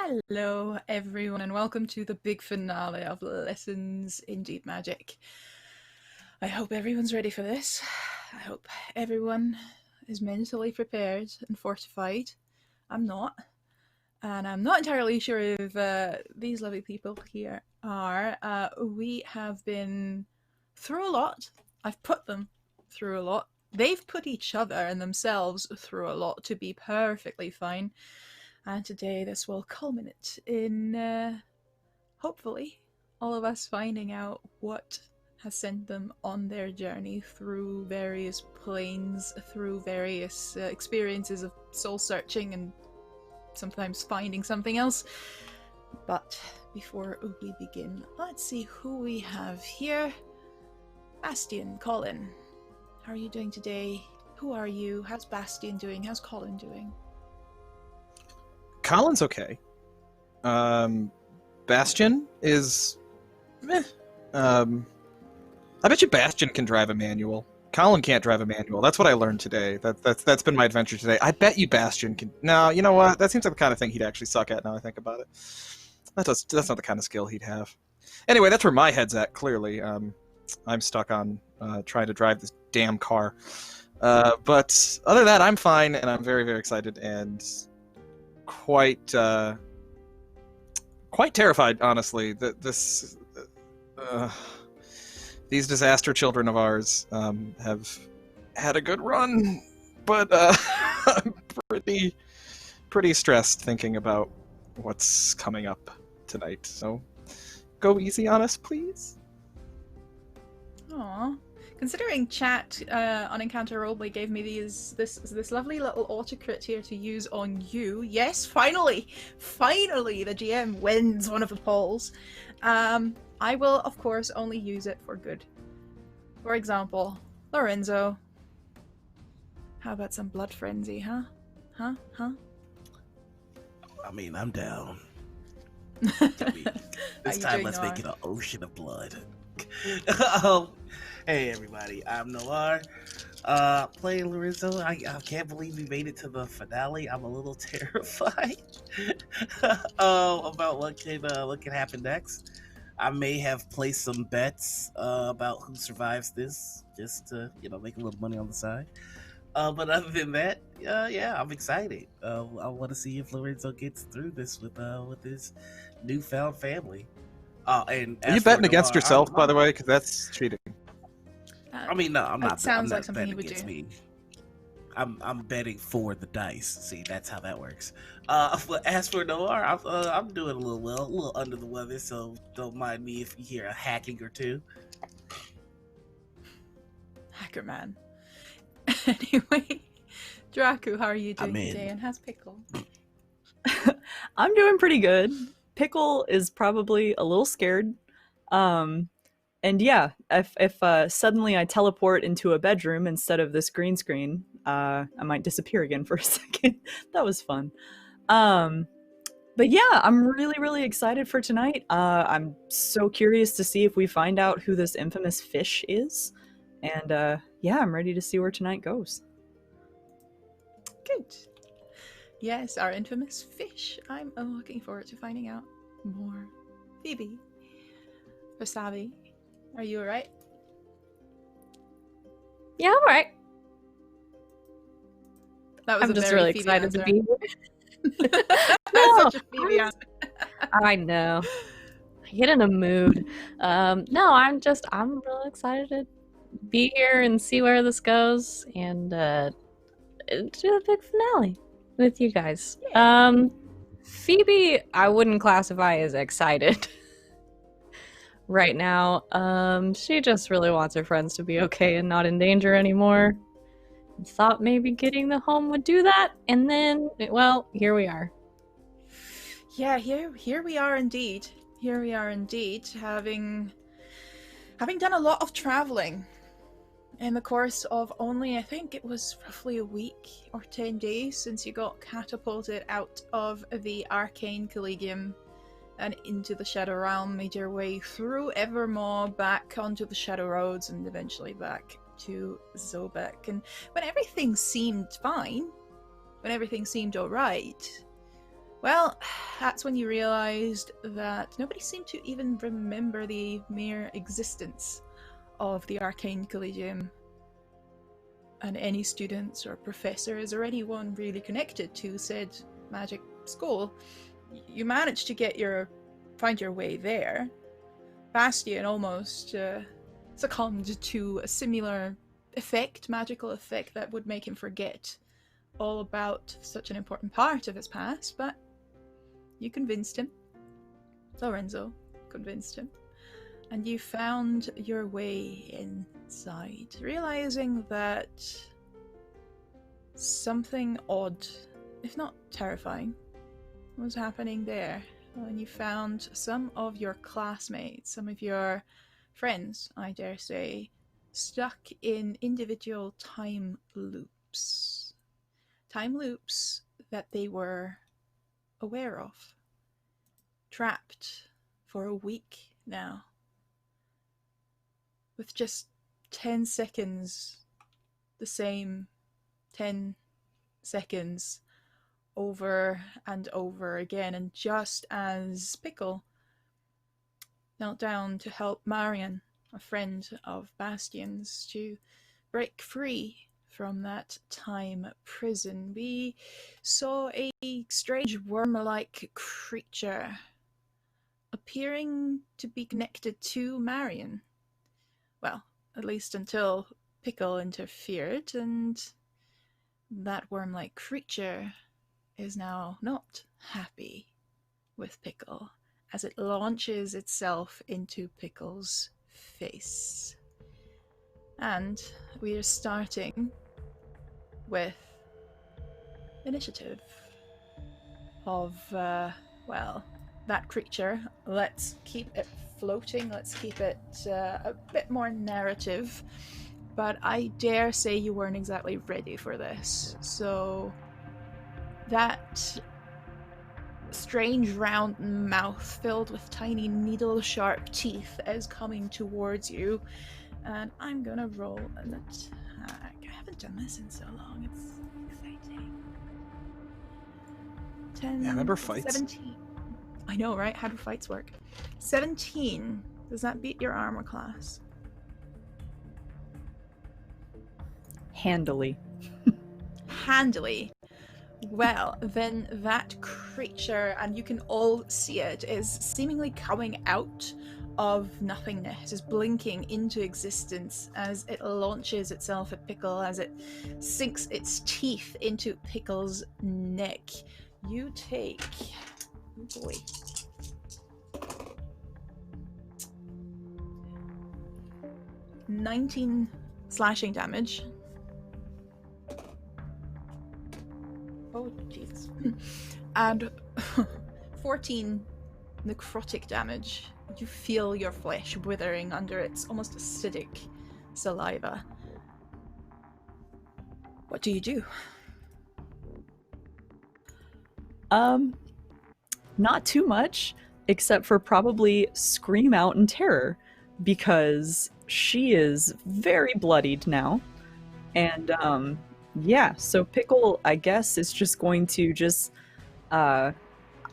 Hello, everyone, and welcome to the big finale of Lessons in Deep Magic. I hope everyone's ready for this. I hope everyone is mentally prepared and fortified. I'm not. And I'm not entirely sure if these lovely people here are. We have been through a lot. I've put them through a lot. They've put each other and themselves through a lot to be perfectly fine. And today this will culminate in, hopefully, all of us finding out what has sent them on their journey through various planes, through various experiences of soul searching and sometimes finding something else. But before we begin, let's see who we have here. Bastian, Colin, how are you doing today? Who are you? How's Bastian doing? How's Colin doing? Colin's okay. Bastion is meh. I bet you Bastion can drive a manual. Colin can't drive a manual. That's what I learned today. That's been my adventure today. I bet you Bastion can. No, you know what? That seems like the kind of thing he'd actually suck at. Now I think about it. That's not the kind of skill he'd have. Anyway, that's where my head's at. Clearly, I'm stuck on trying to drive this damn car. But other than that, I'm fine, and I'm very, very excited and quite terrified, honestly. That these disaster children of ours have had a good run, but I'm pretty stressed thinking about what's coming up tonight. So go easy on us, please. Aww. Considering chat on Encounter Roleplay gave me this lovely little autocrit here to use on you. Yes, finally the GM wins one of the polls. I will, of course, only use it for good. For example, Lorenzo. How about some blood frenzy, huh? Huh? I mean, I'm down. How This you time, doing, let's Noir? make it an ocean of blood. Hey everybody, I'm Noir. Playing Lorenzo. I can't believe we made it to the finale. I'm a little terrified about what can happen next. I may have placed some bets about who survives this, just to make a little money on the side. But other than that, yeah, I'm excited. I want to see if Lorenzo gets through this with his newfound family. And Are you as for betting against Noir, yourself, by the way? Because that's cheating. I mean, no, I'm It not. sounds I'm like not something betting you would against do. me. I'm betting for the dice. See, that's how that works. But as for Noir, I'm doing a little under the weather, so don't mind me if you hear a hacking or two. Hacker man. Anyway, Draku, how are you doing I'm in. today? And how's Pickle? I'm doing pretty good. Pickle is probably a little scared. And yeah, if suddenly I teleport into a bedroom instead of this green screen, I might disappear again for a second. That was fun. But yeah, I'm really excited for tonight. I'm so curious to see if we find out who this infamous fish is. And yeah, I'm ready to see where tonight goes. Good. Yes, our infamous fish. I'm looking forward to finding out more. Phoebe, Vasavi, are you alright? Yeah, I'm alright. That was I'm a just very really Phoebe excited answer. to be here. That's No, such a Phoebe answer. I know. I get in a mood. No, I'm really excited to be here and see where this goes and do the big finale with you guys. Phoebe, I wouldn't classify as excited right now. She just really wants her friends to be okay and not in danger anymore. Thought maybe getting them home would do that, and then, well, here we are. Yeah, here we are indeed. Here we are indeed, having done a lot of traveling in the course of only, I think it was roughly a week or 10 days since you got catapulted out of the Arcane Collegium and into the Shadow Realm, made your way through Evermore, back onto the Shadow Roads, and eventually back to Zobek. And when everything seemed fine, when everything seemed alright, Well, that's when you realized that nobody seemed to even remember the mere existence of the Arcane Collegium. And any students or professors or anyone really connected to said magic school, you managed to find your way there. Bastion almost succumbed to a similar effect, magical effect, that would make him forget all about such an important part of his past, but you convinced him. Lorenzo convinced him. And you found your way inside, realizing that something odd, if not terrifying, was happening there. When you found some of your classmates, some of your friends, I dare say, stuck in individual time loops. Time loops that they were aware of. Trapped for a week now. With just 10 seconds, the same 10 seconds over and over again. And just as Pickle knelt down to help Marion, a friend of Bastion's, to break free from that time prison, we saw a strange worm-like creature appearing to be connected to Marion. Well, at least until Pickle interfered, and that worm-like creature is now not happy with Pickle as it launches itself into Pickle's face. And we are starting with initiative of, that creature. Let's keep it floating, let's keep it a bit more narrative, but I dare say you weren't exactly ready for this. So that strange round mouth filled with tiny needle-sharp teeth is coming towards you, and I'm gonna roll an attack. I haven't done this in so long, it's exciting. 10, Yeah, remember fights? 17. I know, right? How do fights work? 17. Does that beat your armor class? Handily. Handily. Well, then that creature, and you can all see it, is seemingly coming out of nothingness, is blinking into existence as it launches itself at Pickle, as it sinks its teeth into Pickle's neck. You take... Oh boy. $19 slashing damage. Oh, Jesus. And 14 necrotic damage. You feel your flesh withering under its almost acidic saliva. What do you do? Not too much, except for probably scream out in terror, because she is very bloodied now. And, yeah, so Pickle, I guess, is just going to out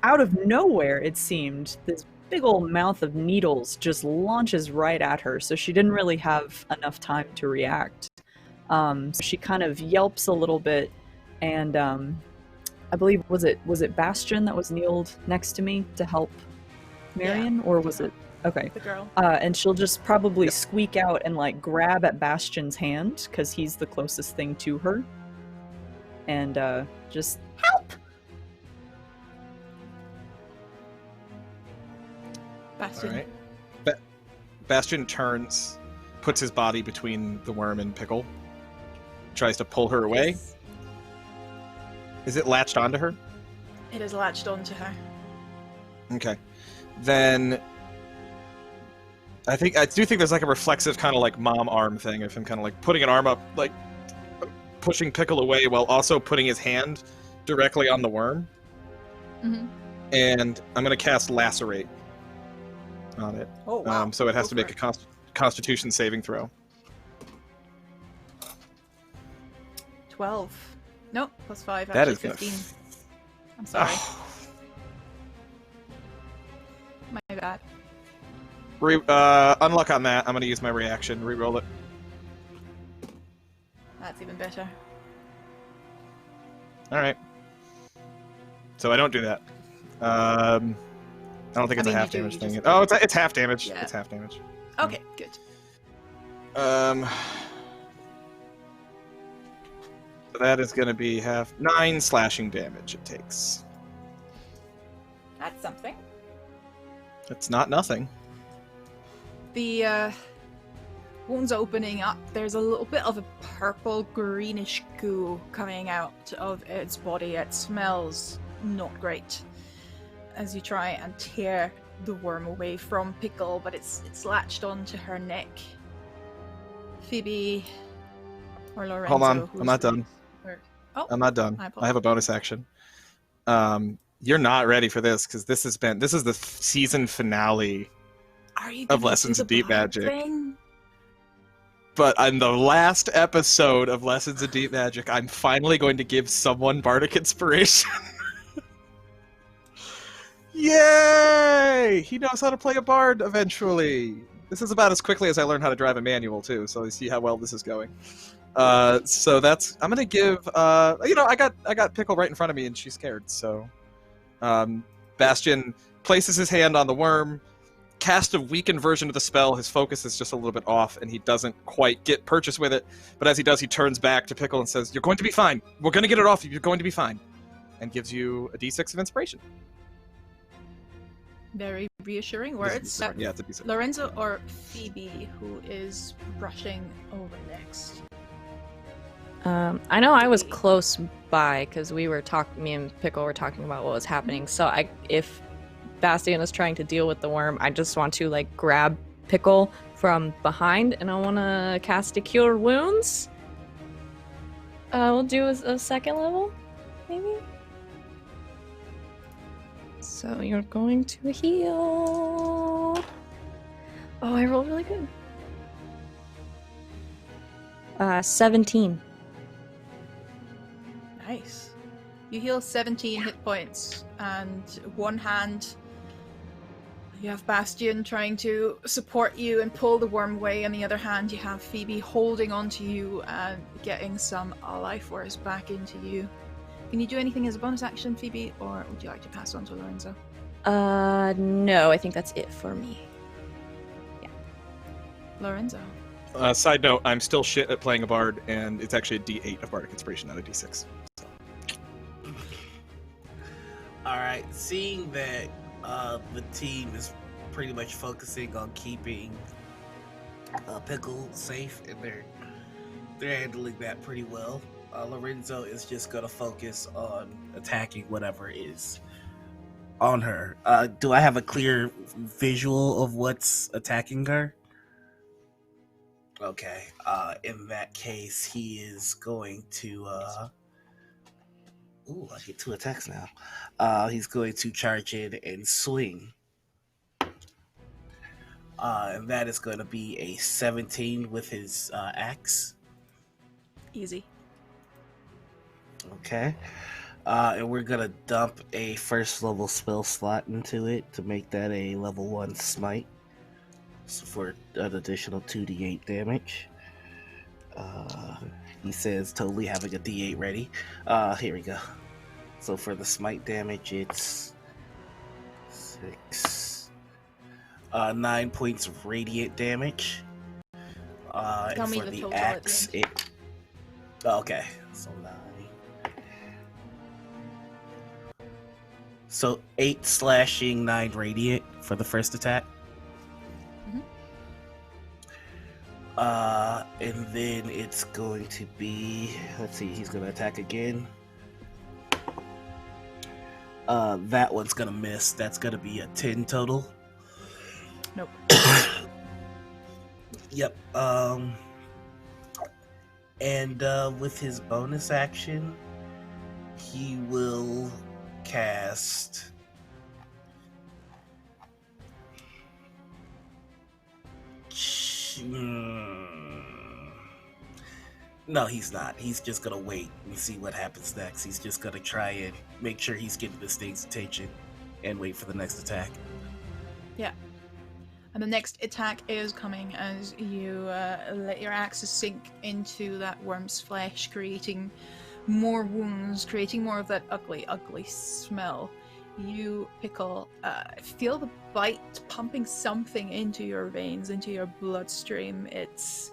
of nowhere, it seemed, this big old mouth of needles just launches right at her, so she didn't really have enough time to react. So she kind of yelps a little bit, and, I believe, was it Bastion that was kneeled next to me to help Marion? Yeah. Or was it... Okay. The girl. And she'll just probably squeak out and, like, grab at Bastion's hand, because he's the closest thing to her. And, just... Help! Bastion. All right. Bastion turns, puts his body between the worm and Pickle, tries to pull her away. Yes. Is it latched onto her? It is latched onto her. Okay. Then I do think there's like a reflexive kind of like mom arm thing of him kind of like putting an arm up, like pushing Pickle away while also putting his hand directly on the worm. Mm-hmm. And I'm going to cast Lacerate on it. Oh, wow. So it has to make a Constitution saving throw. 12. Nope, plus 5, That actually is 15. I'm sorry. Oh, bad. Unluck on that. I'm gonna use my reaction. Reroll it. That's even better. All right. So I don't do that. I don't think it's I mean, a half you do, damage you thing. just- Oh, it's half damage. Yeah. It's half damage. Okay, good. So that is going to be 9 slashing damage it takes. That's something. It's not nothing. The wound's opening up. There's a little bit of a purple greenish goo coming out of its body. It smells not great as you try and tear the worm away from Pickle, but it's latched onto her neck. Phoebe or Lorenzo. Hold on, who's I'm not done. Oh, I'm not done. I have a bonus action. You're not ready for this because this is the season finale are you of gonna Lessons do of the Deep blood Magic. thing? But on the last episode of Lessons of Deep Magic, I'm finally going to give someone Bardic Inspiration. Yay! He knows how to play a bard eventually. This is about as quickly as I learned how to drive a manual too, so you see how well this is going. So that's I'm gonna give I got Pickle right in front of me and she's scared, so Bastion places his hand on the worm, cast a weakened version of the spell. His focus is just a little bit off and he doesn't quite get purchase with it, but as he does, he turns back to Pickle and says, "You're going to be fine. We're gonna get it off you. You're going to be fine," and gives you a d6 of inspiration. Very reassuring words. Yeah, it's a d6. Lorenzo or Phoebe, who is rushing over next? I know I was close by because me and Pickle were talking about what was happening. So if Bastion is trying to deal with the worm, I just want to like grab Pickle from behind and I want to cast a Cure Wounds. We'll do a second level, maybe. So you're going to heal. Oh, I rolled really good. 17. Nice. You heal 17 hit points, and one hand you have Bastion trying to support you and pull the worm away, and the other hand you have Phoebe holding onto you and getting some life force back into you. Can you do anything as a bonus action, Phoebe, or would you like to pass on to Lorenzo? No, I think that's it for me. Yeah. Lorenzo. Side note, I'm still shit at playing a bard, and it's actually a d8 of Bardic Inspiration, not a d6. So. Alright, seeing that the team is pretty much focusing on keeping Pickle safe, and they're handling that pretty well, Lorenzo is just gonna focus on attacking whatever is on her. Do I have a clear visual of what's attacking her? Okay. In that case, he is going to ooh, I get 2 attacks now. He's going to charge in and swing. And that is going to be a 17 with his axe. Easy. Okay. And we're gonna dump a first level spell slot into it to make that a level 1 smite. So for an additional 2d8 damage. He says totally having a d8 ready. Here we go. So for the smite damage, it's 6. 9 points of radiant damage. Tell and me for the the total at the axe, end. okay. So 9. So 8 slashing, 9 radiant for the first attack. And then it's going to be, let's see, he's going to attack again. That one's going to miss. That's going to be a 10 total. Nope. Yep. And with his bonus action, he will cast No, he's not. He's just gonna wait and see what happens next. He's just gonna try and make sure he's getting this thing's attention and wait for the next attack. And the next attack is coming as you let your axes sink into that worm's flesh, creating more wounds, creating more of that ugly, ugly smell. You, Pickle, feel the bite pumping something into your veins, into your bloodstream. It's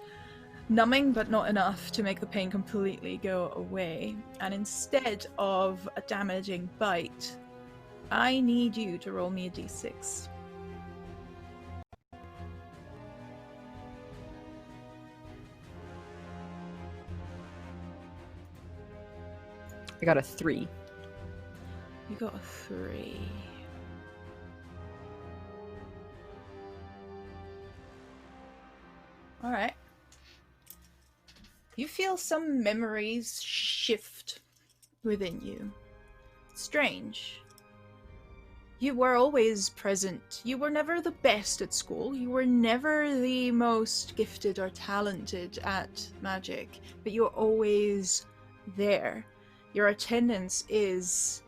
numbing, but not enough to make the pain completely go away. And instead of a damaging bite, I need you to roll me a d6. I got a 3. You got a 3. Alright. You feel some memories shift within you. Strange. You were always present. You were never the best at school. You were never the most gifted or talented at magic, but you're always there. Your attendance is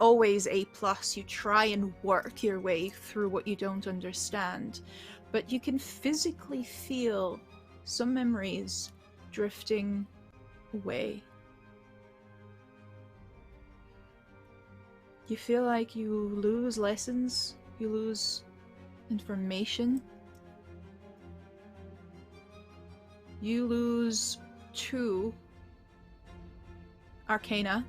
always A+. You try and work your way through what you don't understand, but you can physically feel some memories drifting away. You feel like you lose lessons, you lose information. You lose 2 Arcana,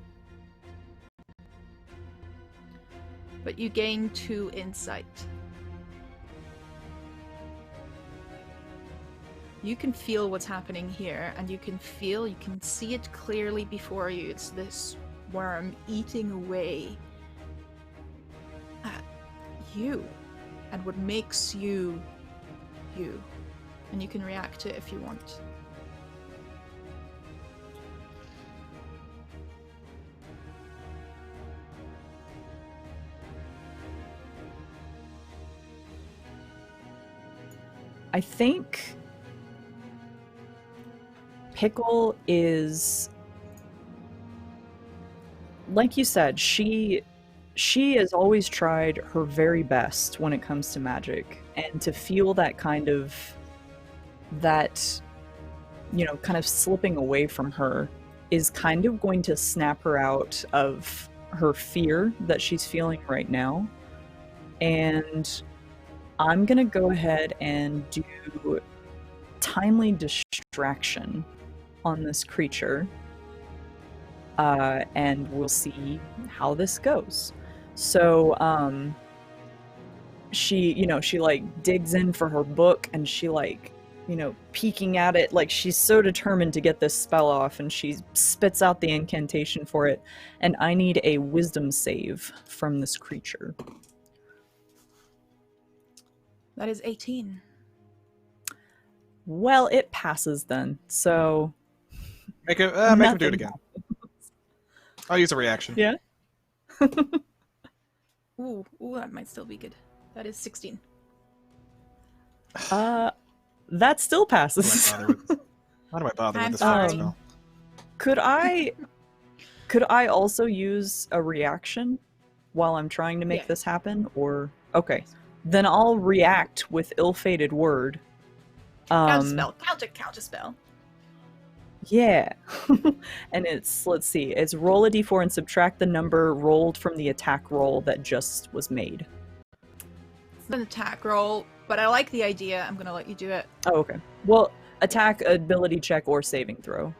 but you gain 2 Insight. You can feel what's happening here, and you can see it clearly before you. It's this worm eating away at you, and what makes you, you. And you can react to it if you want. I think Pickle is, like you said, she has always tried her very best when it comes to magic, and to feel that kind of slipping away from her is kind of going to snap her out of her fear that she's feeling right now. And I'm gonna go ahead and do timely distraction on this creature, and we'll see how this goes. So she like digs in for her book, and she peeking at it, like she's so determined to get this spell off, and she spits out the incantation for it. And I need a wisdom save from this creature. That is 18. Well, it passes then, so Make him do it again. I'll use a reaction. Yeah. Ooh, that might still be good. That is 16. That still passes. Why do I bother I'm with this fucking sorry. spell? Could I also use a reaction while I'm trying to make this happen? Or okay, then I'll react with ill-fated word. Counter spell. Yeah. And it's, let's see, it's roll a d4 and subtract the number rolled from the attack roll that just was made. It's an attack roll, but I like the idea. I'm gonna let you do it. Oh, okay. Well, attack, ability check, or saving throw.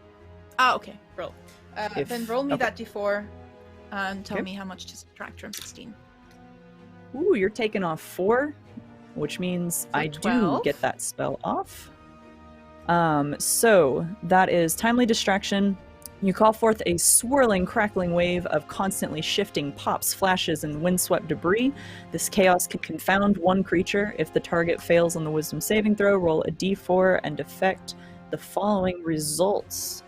Oh, okay. Roll. Then roll me okay. that d4 and tell Okay. me how much to subtract from 16. Ooh, you're taking off 4, which means So I do 12. get that spell off. So that is timely distraction. You call forth a swirling, crackling wave of constantly shifting pops, flashes, and windswept debris. This chaos can confound one creature. If the target fails on the wisdom saving throw, roll a d4 and affect the following results.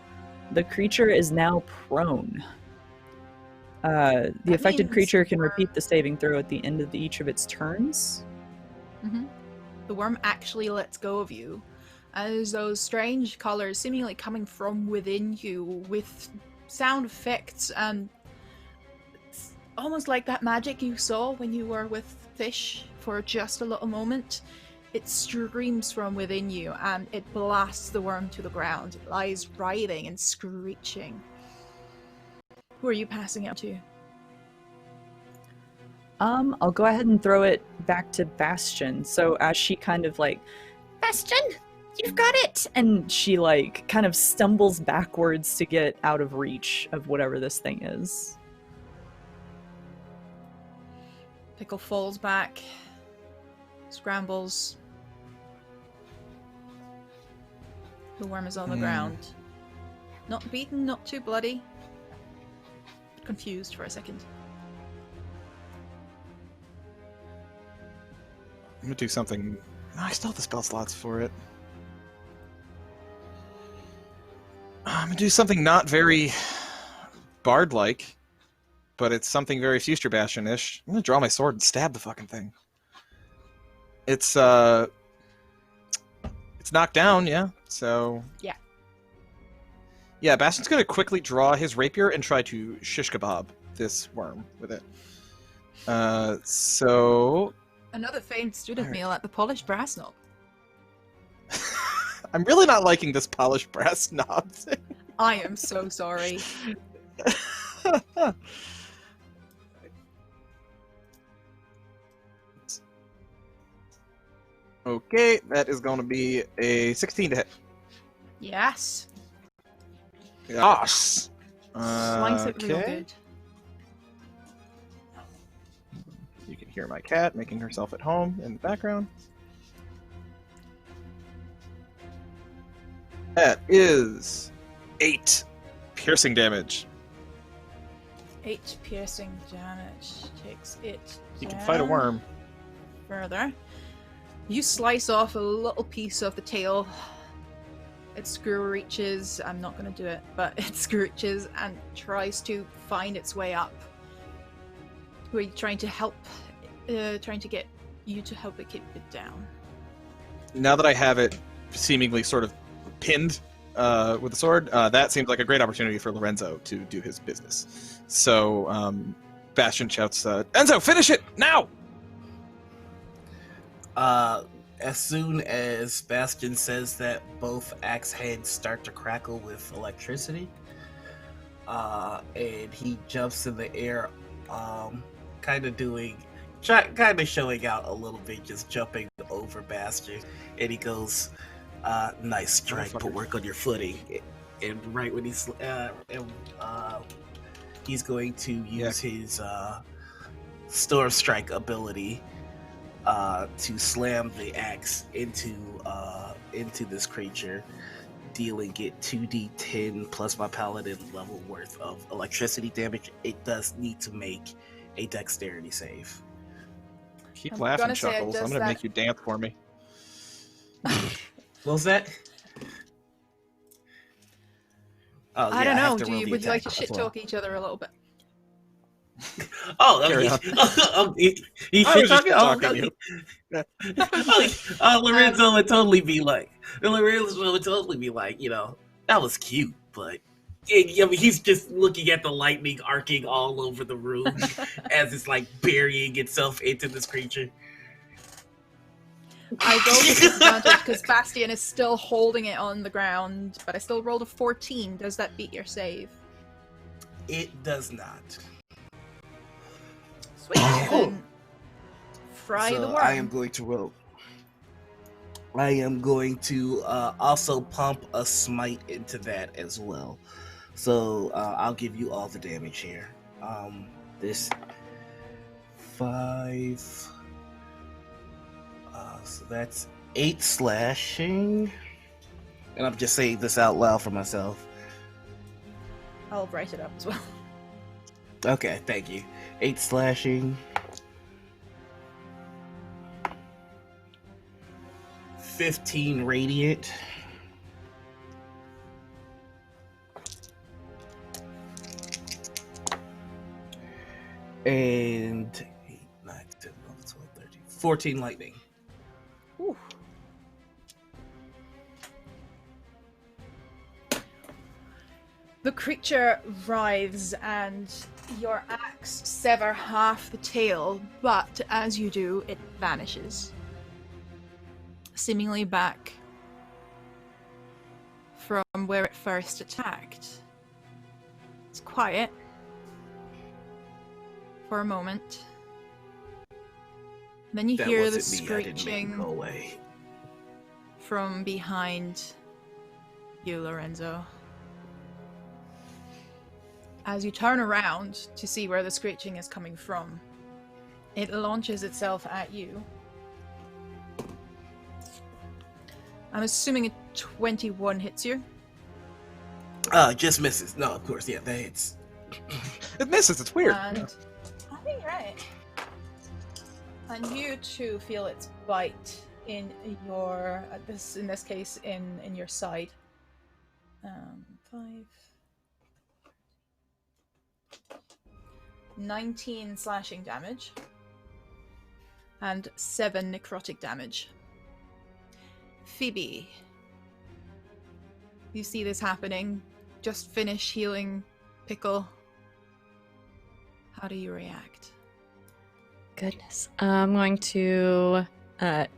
The creature is now prone. The That affected means creature can we're- repeat the saving throw at the end of each of its turns. The worm actually lets go of you as those strange colors seemingly coming from within you with sound effects, and it's almost like that magic you saw when you were with Fish for just a little moment, it screams from within you and it blasts the worm to the ground. It lies writhing and screeching. Who are you passing it to? I'll go ahead and throw it back to Bastion. So as she kind of like, Bastion, you've got it! And she like kind of stumbles backwards to get out of reach of whatever this thing is. Pickle falls back, scrambles. The worm is on the ground. Not beaten, not too bloody. Confused for a second. I'm gonna do something. No, I still have the spell slots for it. I'm gonna do something not very bard-like, but it's something very Future Bastion-ish. I'm gonna draw my sword and stab the fucking thing. It's knocked down, yeah. So Yeah. yeah, Bastion's gonna quickly draw his rapier and try to shish kebab this worm with it. So Another famed student Alright. meal at the Polished Brass Knob. I'm really not liking this polished brass knob thing. I am so sorry. Okay, that is going to be a 16 to hit. Yes. Yes. Slice it real Okay. good. You can hear my cat making herself at home in the background. That is 8 piercing damage. 8 piercing damage takes it You can fight a down worm. further. You slice off a little piece of the tail. It screeches. I'm not going to do it, but it screeches and tries to find its way up. Who are you trying to help? Trying to get you to help it keep it down. Now that I have it seemingly sort of pinned with the sword, that seems like a great opportunity for Lorenzo to do his business. So Bastion shouts, Enzo, finish it now! As soon as Bastion says that, both axe heads start to crackle with electricity, and he jumps in the air, kind of showing out a little bit, just jumping over Bastion, and he goes, "Nice strike, but work on your footing." And right when he's going to use his Storm Strike ability to slam the axe into this creature, dealing it 2d10 plus my paladin level worth of electricity damage. It does need to make a dexterity save. Keep I'm laughing, gonna say it Chuckles. I'm does going to that- make you dance for me. What was that? Oh, I don't have know. to roll the Would you like to attack shit as well. talk each other a little bit? Oh, Carry okay. on. He I shit was just talking. talking Oh, to you. Lorenzo would totally be like, that was cute, but I mean, he's just looking at the lightning arcing all over the room as it's like burying itself into this creature. I rolled a disadvantage because Bastion is still holding it on the ground, but I still rolled a 14. Does that beat your save? It does not. Sweet. Then fry the So worm. I am going to roll. I am going to also pump a smite into that as well. So I'll give you all the damage here. This 5. So that's 8 slashing. And I'm just saying this out loud for myself. I'll write it up as well. Okay, thank you. 8 slashing. 15 radiant. And 8, 9, 10, 11, 12, 13, 14 lightning. Ooh. The creature writhes and your axe sever half the tail, but as you do, it vanishes. Seemingly back from where it first attacked. It's quiet for a moment. Then you That hear the wasn't me. I didn't make him screeching go away. from behind you, Lorenzo. As you turn around to see where the screeching is coming from, it launches itself at you. I'm assuming a 21 hits you. Just misses. No, of course, yeah, that hits. It misses. It's weird. And I think you're right. And you too feel its bite in your in this case in your side. 5 19 slashing damage and 7 necrotic damage. Phoebe, you see this happening. Just finish healing Pickle. How do you react? Goodness. I'm going to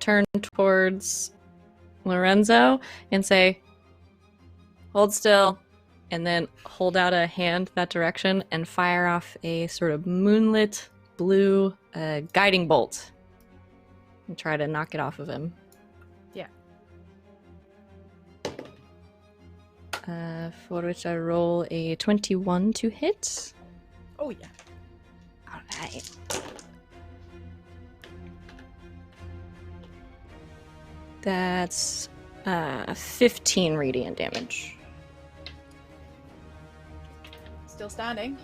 turn towards Lorenzo and say, hold still, and then hold out a hand that direction and fire off a sort of moonlit blue guiding bolt and try to knock it off of him. Yeah. For which I roll a 21 to hit. Oh yeah. Alright. That's 15 radiant damage. Still standing.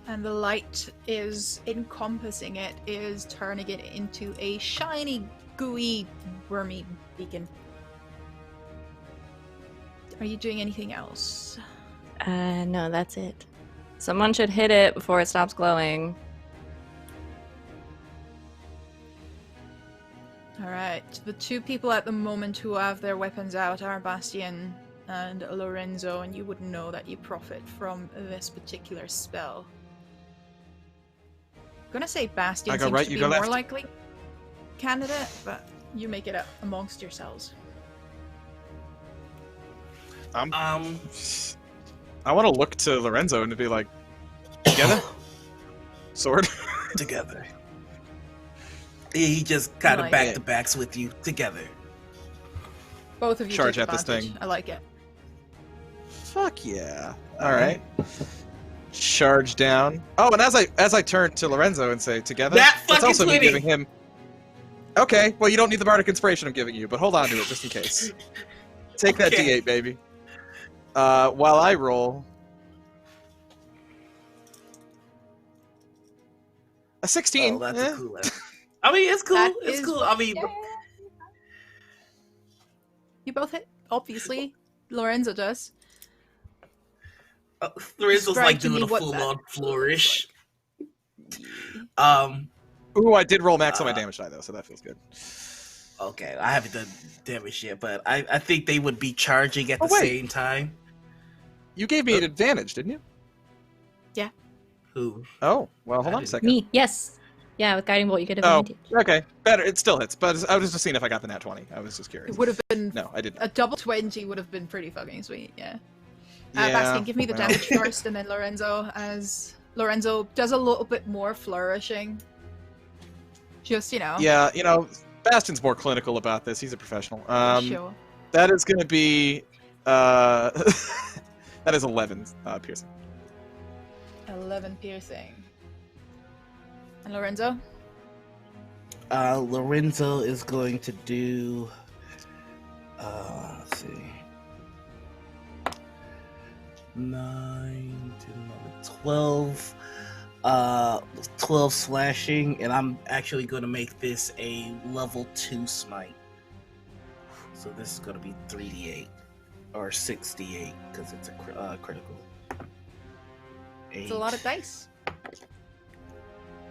And the light is encompassing it, is turning it into a shiny, gooey, wormy beacon. Are you doing anything else? No, that's it. Someone should hit it before it stops glowing. Alright, the two people at the moment who have their weapons out are Bastian and Lorenzo, and you wouldn't know that you profit from this particular spell. I'm gonna say Bastian I go seems right, to you be go more left. likely candidate, but you make it up amongst yourselves. I want to look to Lorenzo and to be like, together? Sword? Together. He just kind of Like back it. to backs with you together. Both of you Charge take at this advantage. thing. I like it. Fuck yeah. Alright. Charge down. Oh, and as I turn to Lorenzo and say together, That that's fucking also me 20! giving him. Okay, well you don't need the bardic inspiration I'm giving you, but hold on to it just in case. Take that Okay. D8, baby. While I roll a 16. Oh, that's eh. a cool one. I mean, it's cool. That It's is cool. what- I mean, yeah. You both hit, obviously. Lorenzo does. Lorenzo's Describe like to me doing a what full that on looks flourish. Yeah. Ooh, I did roll max on my damage die though, so that feels good. Okay, I haven't done damage yet, but I think they would be charging at the wait. same time. You gave me an advantage, didn't you? Who? Oh, well, hold I on a didn't. second. Me, yes. Yeah, with guiding bolt you get Oh, advantage. okay. Better. It still hits, but I was just seeing if I got the nat 20. I was just curious. It would have been No, I didn't. a double 20 would have been pretty fucking sweet, yeah. Yeah, Bastian, give me the well. damage first, and then Lorenzo, as Lorenzo does a little bit more flourishing. Just, you know. Yeah, you know, Bastion's more clinical about this. He's a professional. Show. That is going to be, that is 11 piercing. 11 piercing. And Lorenzo? Lorenzo is going to do. Let's see. 9, 10, 11, 12. 12 slashing, and I'm actually going to make this a level 2 smite. So this is going to be 3d8 or 6d8 because it's a critical. It's a lot of dice.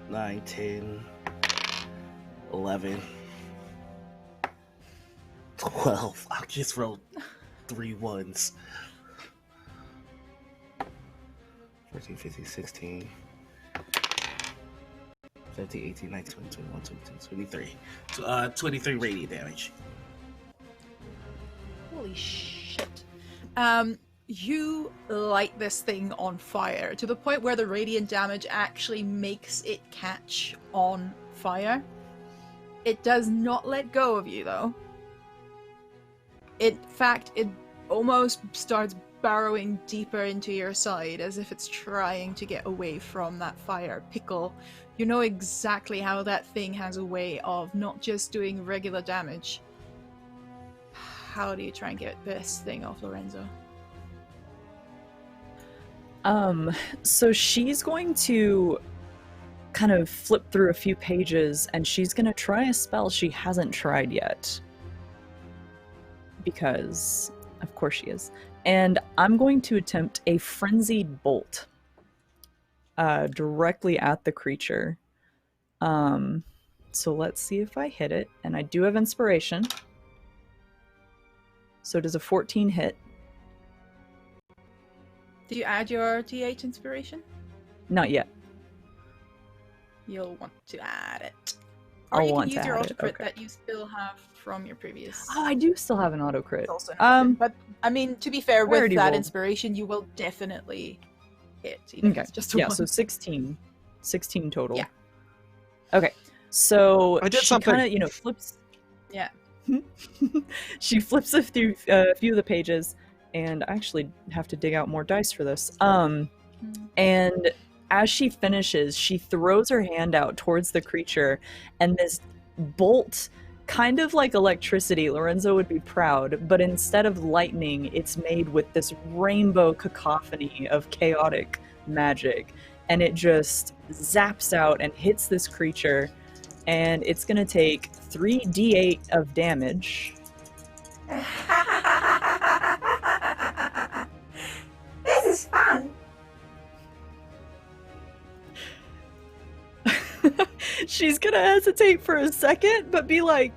9, 10, 11, 12. I just rolled 3 ones. 14, 15, 16, 17, 18, 19, 20, 21, 22, 23. 23 radiant damage. Holy shit. You light this thing on fire to the point where the radiant damage actually makes it catch on fire. It does not let go of you, though. In fact, it almost starts burrowing deeper into your side as if it's trying to get away from that fire. Pickle, you know exactly how that thing has a way of not just doing regular damage. How do you try and get this thing off Lorenzo? So she's going to kind of flip through a few pages and she's going to try a spell she hasn't tried yet. Because, of course she is. And I'm going to attempt a frenzied bolt directly at the creature. So let's see if I hit it. And I do have inspiration. So does a 14 hit? Did you add your T8 inspiration? Not yet. You'll want to add it. Or I'll you want can use to your add auto it, crit okay. that you still have from your previous. Oh, I do still have an auto crit. It's also an but I mean, to be fair, I with already that rolled. inspiration, you will definitely hit. Even if Okay. it's just a Yeah, one. so 16 total. Yeah. Okay. So I did she something. kind of, flips. Yeah. She flips a few of the pages, and I actually have to dig out more dice for this. And as she finishes, she throws her hand out towards the creature, and this bolt, kind of like electricity, Lorenzo would be proud, but instead of lightning, it's made with this rainbow cacophony of chaotic magic, and it just zaps out and hits this creature, and it's gonna take 3d8 of damage. This is fun. She's gonna hesitate for a second, but be like,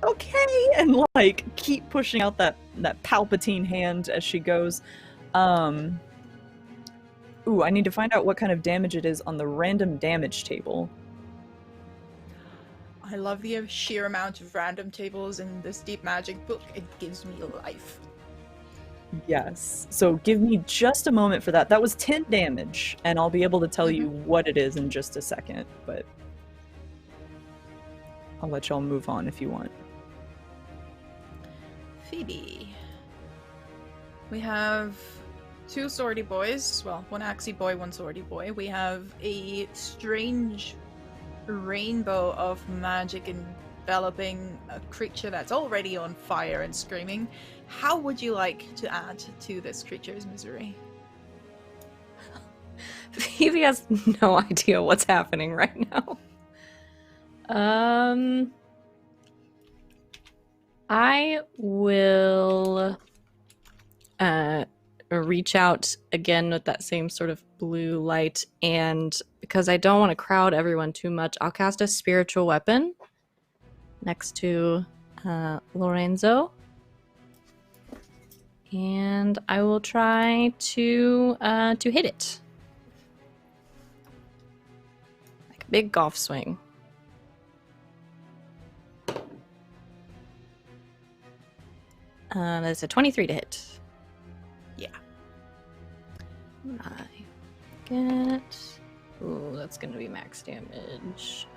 okay, and like keep pushing out that Palpatine hand as she goes. Ooh, I need to find out what kind of damage it is on the random damage table. I love the sheer amount of random tables in this deep magic book. It gives me life. Yes. So give me just a moment for that. That was 10 damage, and I'll be able to tell you what it is in just a second, but I'll let y'all move on if you want. Phoebe. We have two swordy boys. Well, one axey boy, one swordy boy. We have a strange rainbow of magic enveloping a creature that's already on fire and screaming. How would you like to add to this creature's misery? Phoebe has no idea what's happening right now. I will reach out again with that same sort of blue light, and because I don't want to crowd everyone too much, I'll cast a spiritual weapon next to Lorenzo, and I will try to hit it like a big golf swing. That's a 23 to hit. Yeah. I get... Ooh, that's gonna be max damage.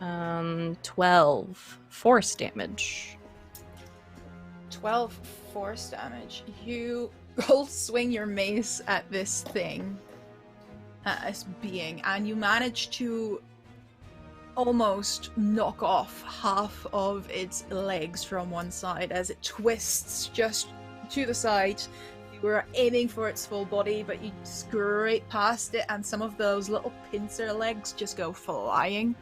12 force damage. 12 force damage. You roll swing your mace at this thing, this being, and you manage to almost knock off half of its legs from one side as it twists just to the side. You were aiming for its full body, but you scrape past it, and some of those little pincer legs just go flying.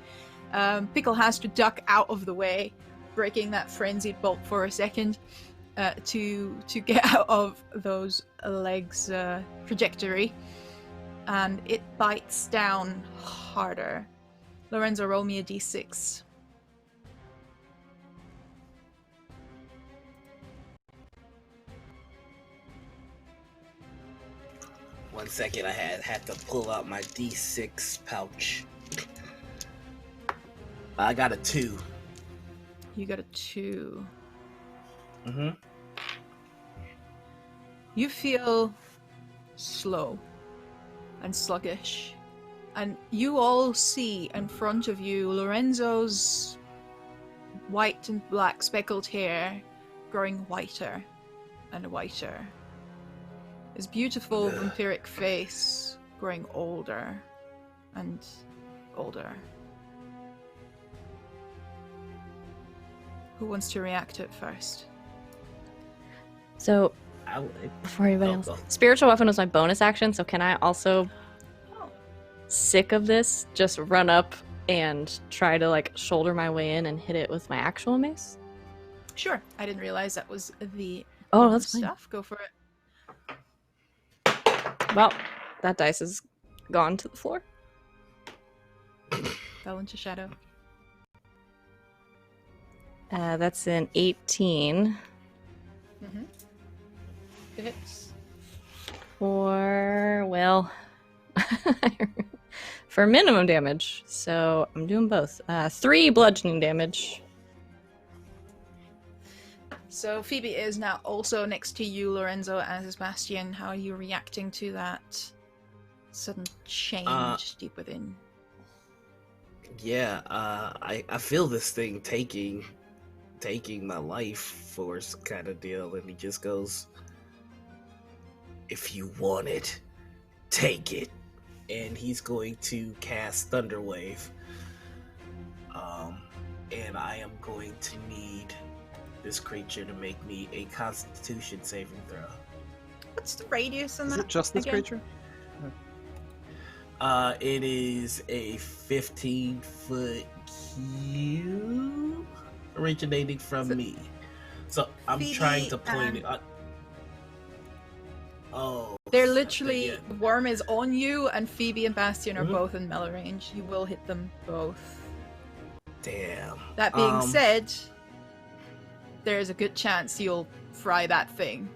Pickle has to duck out of the way, breaking that frenzied bolt for a second to get out of those legs' trajectory, and it bites down harder. Lorenzo, roll me a d6. 1 second, I had to pull out my D6 pouch. I got a 2. You got a 2. Mm-hmm. You feel slow and sluggish. And you all see in front of you Lorenzo's white and black speckled hair growing whiter and whiter. His beautiful vampiric face growing older and older. Who wants to react at first? So, I would. before anybody else, Go. spiritual weapon was my bonus action, so can I also, sick of this, just run up and try to like shoulder my way in and hit it with my actual mace? Sure. I didn't realize that was the Oh, that's fine. stuff. Go for it. Well, that dice is gone to the floor. Fell into shadow. That's an 18 Mm-hmm. It hits. for, well, for minimum damage. So I'm doing both. 3 bludgeoning damage. So Phoebe is now also next to you, Lorenzo, as is Bastian. How are you reacting to that sudden change deep within? Yeah, I feel this thing taking my life force kind of deal, and he just goes, "If you want it, take it." And he's going to cast Thunderwave. And I am going to need this creature to make me a Constitution saving throw. What's the radius on Is that? it just this again? creature? It is a 15-foot cube originating from me. So I'm Phoebe trying to point and- it out. Oh. They're literally, yeah. the worm is on you, and Phoebe and Bastian are Mhm. both in melee range. You will hit them both. Damn. That being said, there's a good chance you'll fry that thing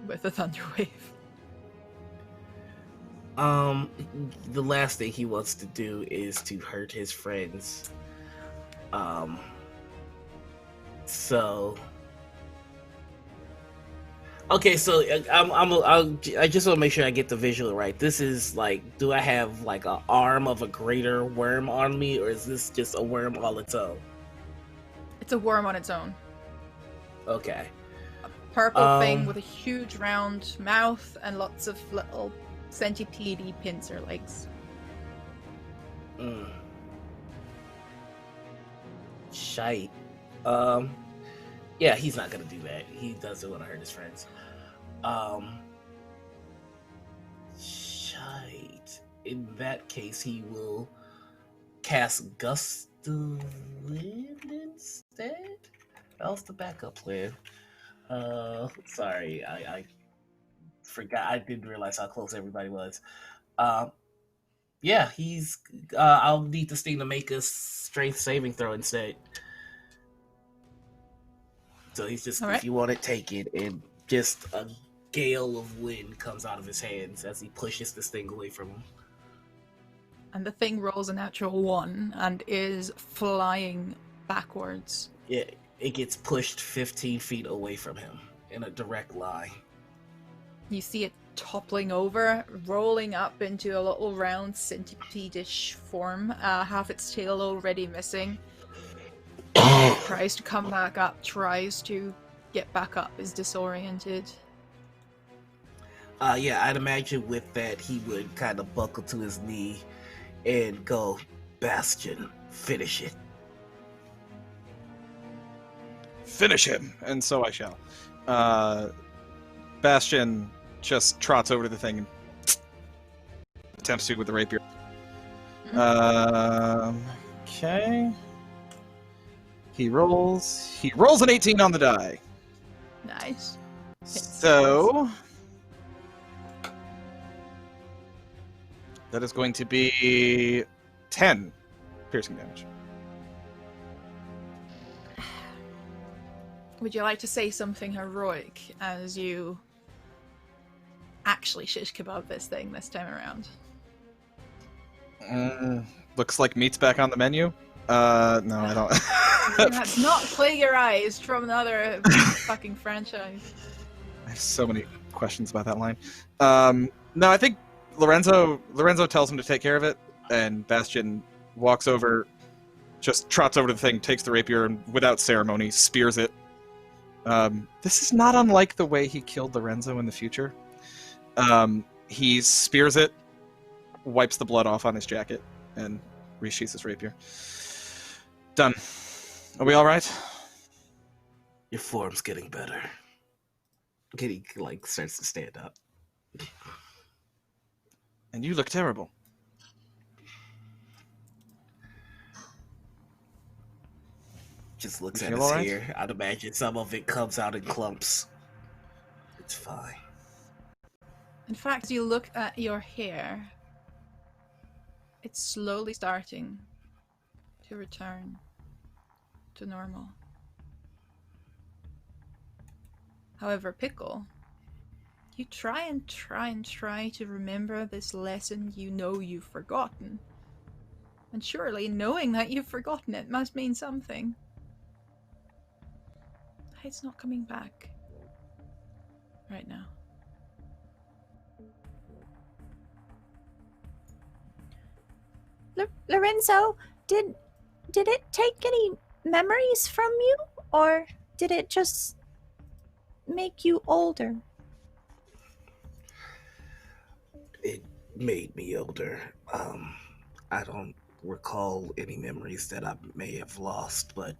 with a thunder wave. The last thing he wants to do is to hurt his friends. So. Okay, so I just want to make sure I get the visual right. This is like, do I have like an arm of a greater worm on me, or is this just a worm all its own? It's a worm on its own. Okay. Purple thing with a huge round mouth and lots of little centipede-y pincer legs. Shite. Yeah, he's not gonna do that. He doesn't want to hurt his friends. Shite. In that case, he will cast Gust of Wind instead? That was the backup plan. Sorry, I forgot. I didn't realize how close everybody was. Yeah, he's. I'll need this thing to make a strength saving throw instead. So he's just, All right. if you want it, take it, and just a gale of wind comes out of his hands as he pushes this thing away from him. And the thing rolls a natural 1 and is flying backwards. Yeah, it gets pushed 15 feet away from him in a direct line. You see it toppling over, rolling up into a little round centipede-ish form, half its tail already missing. Tries to come back up, tries to get back up, is disoriented. Yeah, I'd imagine with that he would kind of buckle to his knee and go, "Bastion, finish it." Finish him, and so I shall. Bastion just trots over to the thing and attempts to with the rapier. Okay. He rolls an 18 on the die. Nice. So that is going to be 10 piercing damage. Would you like to say something heroic as you actually shish kebab this thing this time around. Looks like meat's back on the menu. No, I don't. That's not plagiarized from another fucking franchise. I have so many questions about that line. No, I think Lorenzo tells him to take care of it, and Bastion walks over, just trots over to the thing, takes the rapier, and without ceremony, spears it. This is not unlike the way he killed Lorenzo in the future. He spears it, wipes the blood off on his jacket, and resheaths his rapier. Done. Are we all right? Your form's getting better. He starts to stand up. And you look terrible. Just looks You at feel his all right? hair. I'd imagine some of it comes out in clumps. It's fine. In fact, as you look at your hair, it's slowly starting to return to normal. However, Pickle, you try to remember this lesson you know you've forgotten. And surely knowing that you've forgotten it must mean something. It's not coming back right now. Lorenzo, did it take any memories from you, or did it just make you older? It made me older. I don't recall any memories that I may have lost, but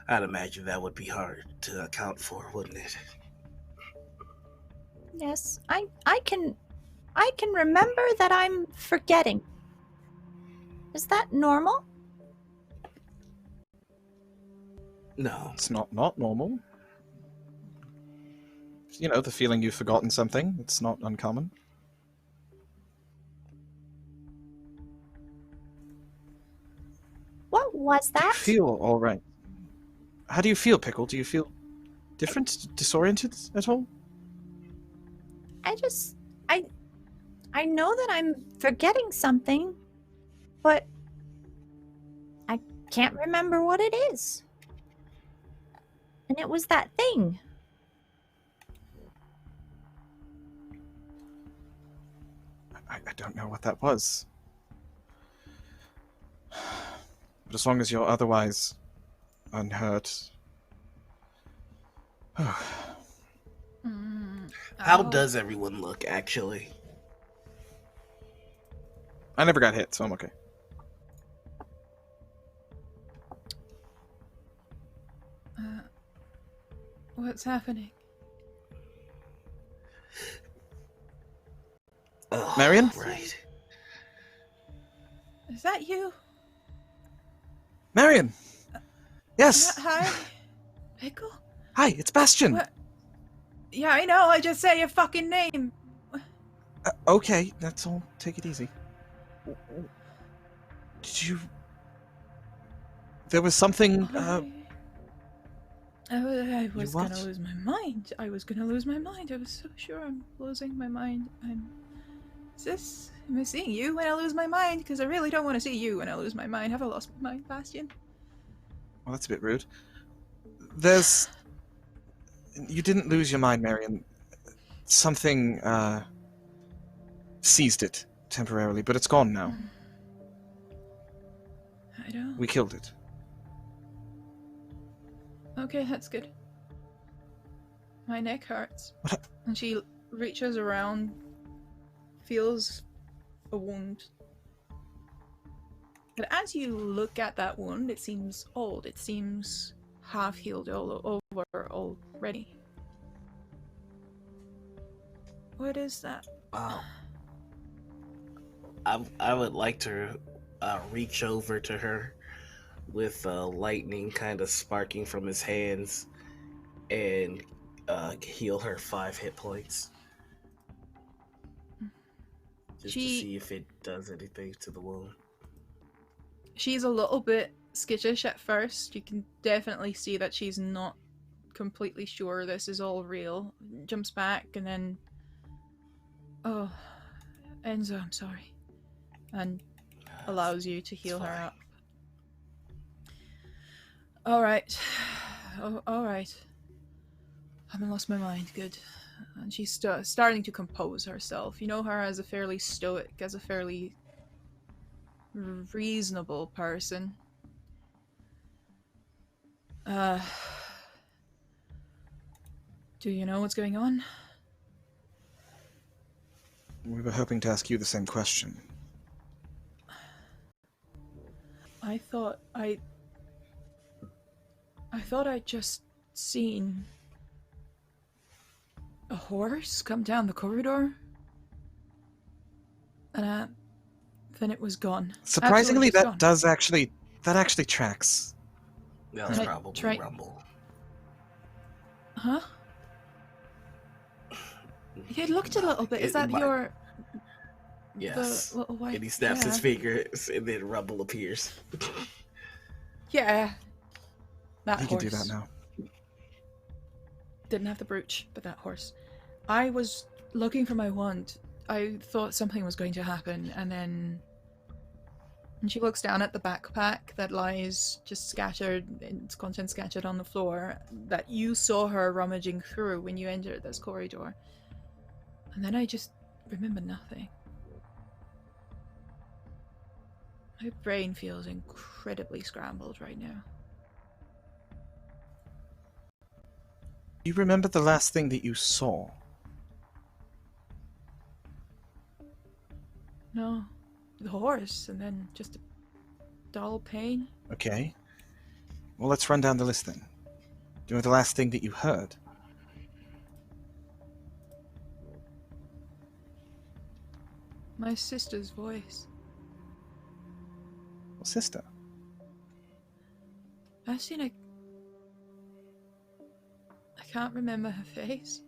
I'd imagine that would be hard to account for, wouldn't it? Yes, I can remember that I'm forgetting. Is that normal? No. It's not normal. You know, the feeling you've forgotten something. It's not uncommon. What was Do you that? feel all right? How do you feel, Pickle? Do you feel different, disoriented at all? I know that I'm forgetting something, but I can't remember what it is. And it was that thing. I don't know what that was. But as long as you're otherwise unhurt. How does everyone look, actually? I never got hit, so I'm okay. What's happening? Oh, Marion? Right. Is that you? Marion! Yes! Hi? Pickle? Hi, it's Bastion! What? Yeah, I know, I just said your fucking name. Okay, that's all. Take it easy. Did you... There was something, I was what? gonna lose my mind. I was so sure I'm losing my mind. Am I seeing you when I lose my mind? Because I really don't want to see you when I lose my mind. Have I lost my mind, Bastion? Well, that's a bit rude. You didn't lose your mind, Marion. Something, seized it temporarily, but it's gone now. I don't. We killed it. Okay, that's good. My neck hurts. What? And she reaches around, feels a wound. But as you look at that wound, it seems old. It seems half healed all over already. What is that? I would like to reach over to her with lightning kind of sparking from his hands and heal her 5 hit points. Just to see if it does anything to the wound. She's a little bit skittish at first. You can definitely see that she's not completely sure this is all real. Jumps back and then Oh, Enzo, I'm sorry. And allows you to heal her fine. up. Alright. Oh, alright. I haven't lost my mind. Good. And she's starting to compose herself. You know her as a fairly stoic, as a fairly reasonable person. Uh, do you know what's going on? We were hoping to ask you the same question. I thought I'd just seen a horse come down the corridor, and then it was gone. Surprisingly, Absolutely just gone. that actually tracks. That was Right, probably right. Rumble. Huh? It looked a little bit. Is that your? Yes. The little white. And he snaps his Yeah. fingers, and then Rumble appears. Yeah. That He horse. can do that now. Didn't have the brooch, but that horse. I was looking for my wand. I thought something was going to happen, and then. And she looks down at the backpack that lies just scattered, its contents scattered on the floor, that you saw her rummaging through when you entered this corridor. And then I just remember nothing. My brain feels incredibly scrambled right now. You remember the last thing that you saw? No. The horse, and then just a dull pain. Okay. Well, let's run down the list then. Do you know the last thing that you heard? My sister's voice. Well, sister. I can't remember her face.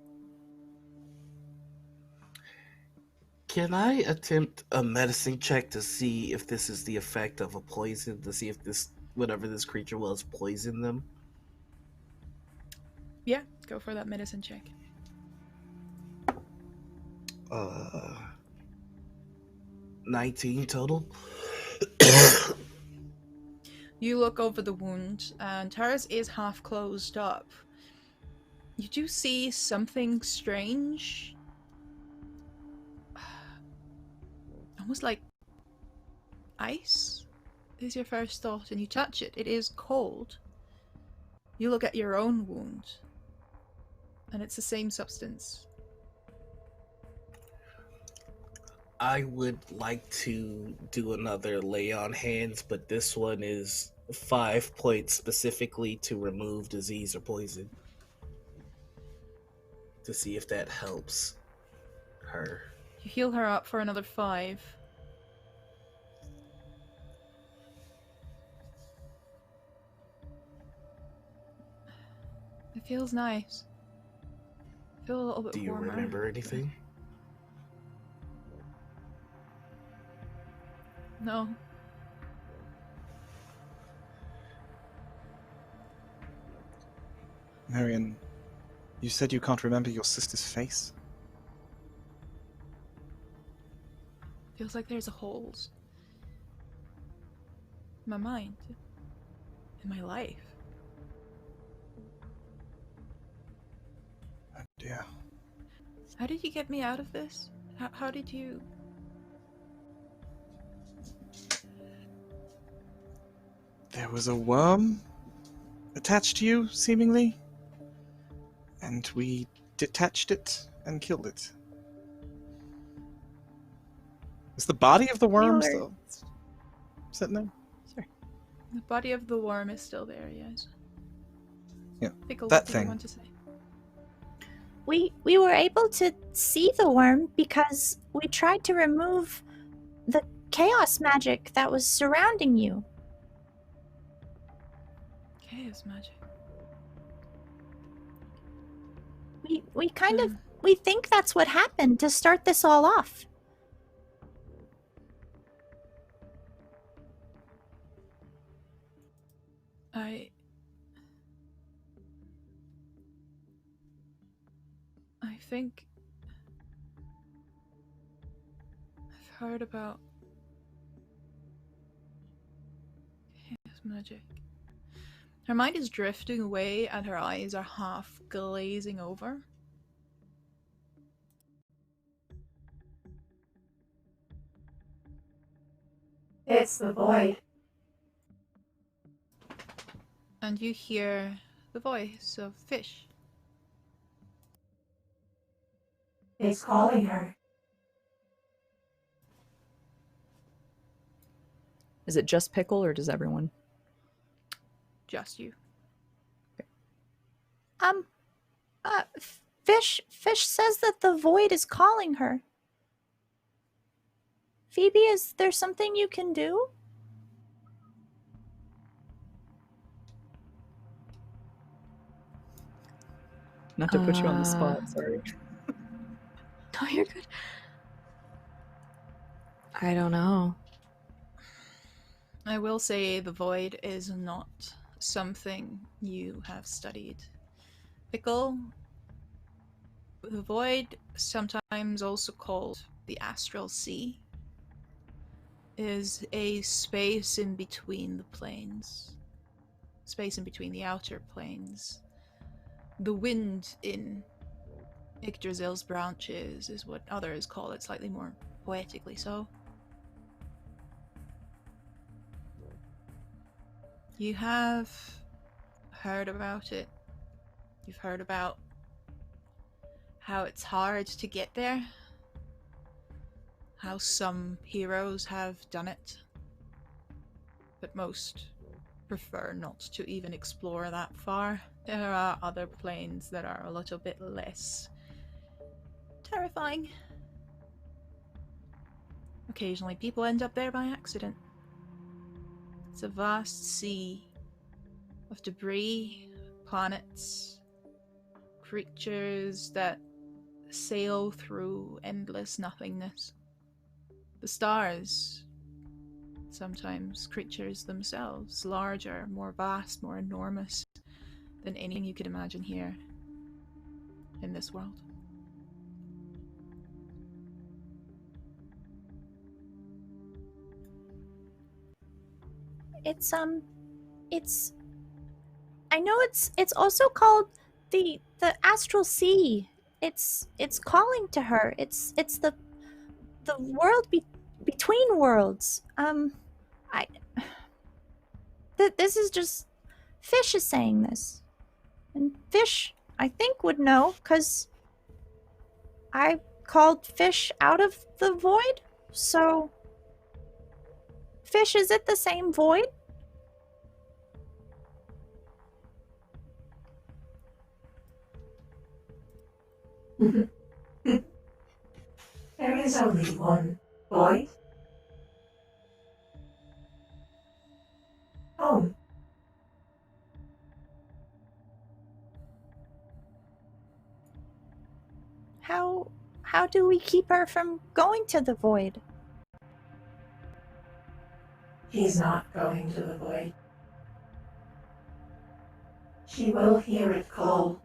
Can I attempt a medicine check to see if this is the effect of a poison, to see if this, whatever this creature was, poisoned them? Yeah, go for that medicine check. 19 total. You look over the wound, and hers is half closed up. You do see something strange. Almost like ice is your first thought, and you touch it. It is cold. You look at your own wound, and it's the same substance. I would like to do another lay on hands, but this one is 5 points specifically to remove disease or poison. To see if that helps her. You heal her up for another 5. It feels nice. I feel a little bit Do you warmer. remember anything? No. Marion, you said you can't remember your sister's face? Feels like there's a holes in my mind, in my life. Oh dear. How did you get me out of this? How did you... There was a worm attached to you, seemingly. And we detached it and killed it. Is the body of the worm were- still sitting there? Sorry. The body of the worm is still there, yes. Yeah, Pickle, that what do you thing. want to say? We were able to see the worm because we tried to remove the chaos magic that was surrounding you. Chaos magic. We kind of we think that's what happened to start this all off. I think heard about his magic. Her mind is drifting away and her eyes are half glazing over. It's the void. And you hear the voice of Fish. It's calling her. Is it just Pickle or does everyone? Just you. Fish says that the void is calling her. Phoebe, is there something you can do? Not to put you on the spot, sorry. No, you're good. I don't know. I will say the void is not something you have studied. Pickle, the void, sometimes also called the astral sea, is a space in between the planes. Space in between the outer planes. The wind in Yggdrasil's branches is what others call it, slightly more poetically so. You have heard about it. You've heard about how it's hard to get there. How some heroes have done it. But most prefer not to even explore that far. There are other planes that are a little bit less terrifying. Occasionally people end up there by accident. It's a vast sea of debris, planets, creatures that sail through endless nothingness. The stars, sometimes creatures themselves, larger, more vast, more enormous than anything you could imagine here in this world. I know it's also called the astral sea. It's calling to her. It's the world between worlds. This is just Fish is saying this. And Fish, I think, would know, because I called Fish out of the void, so... Fish, is it the same void? There is only one void. Home. How do we keep her from going to the void? She's not going to the void. She will hear it call.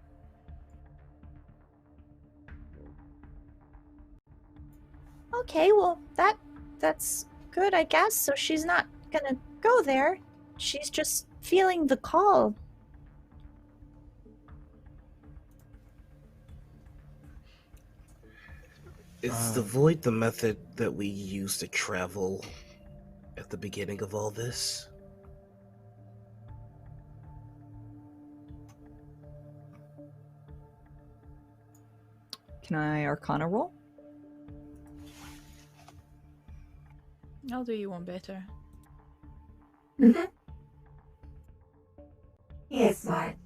Okay, well, that's good, I guess. So she's not gonna go there. She's just feeling the call. Is the void the method that we used to travel at the beginning of all this? Can I Arcana roll? I'll do you one better. He is smart.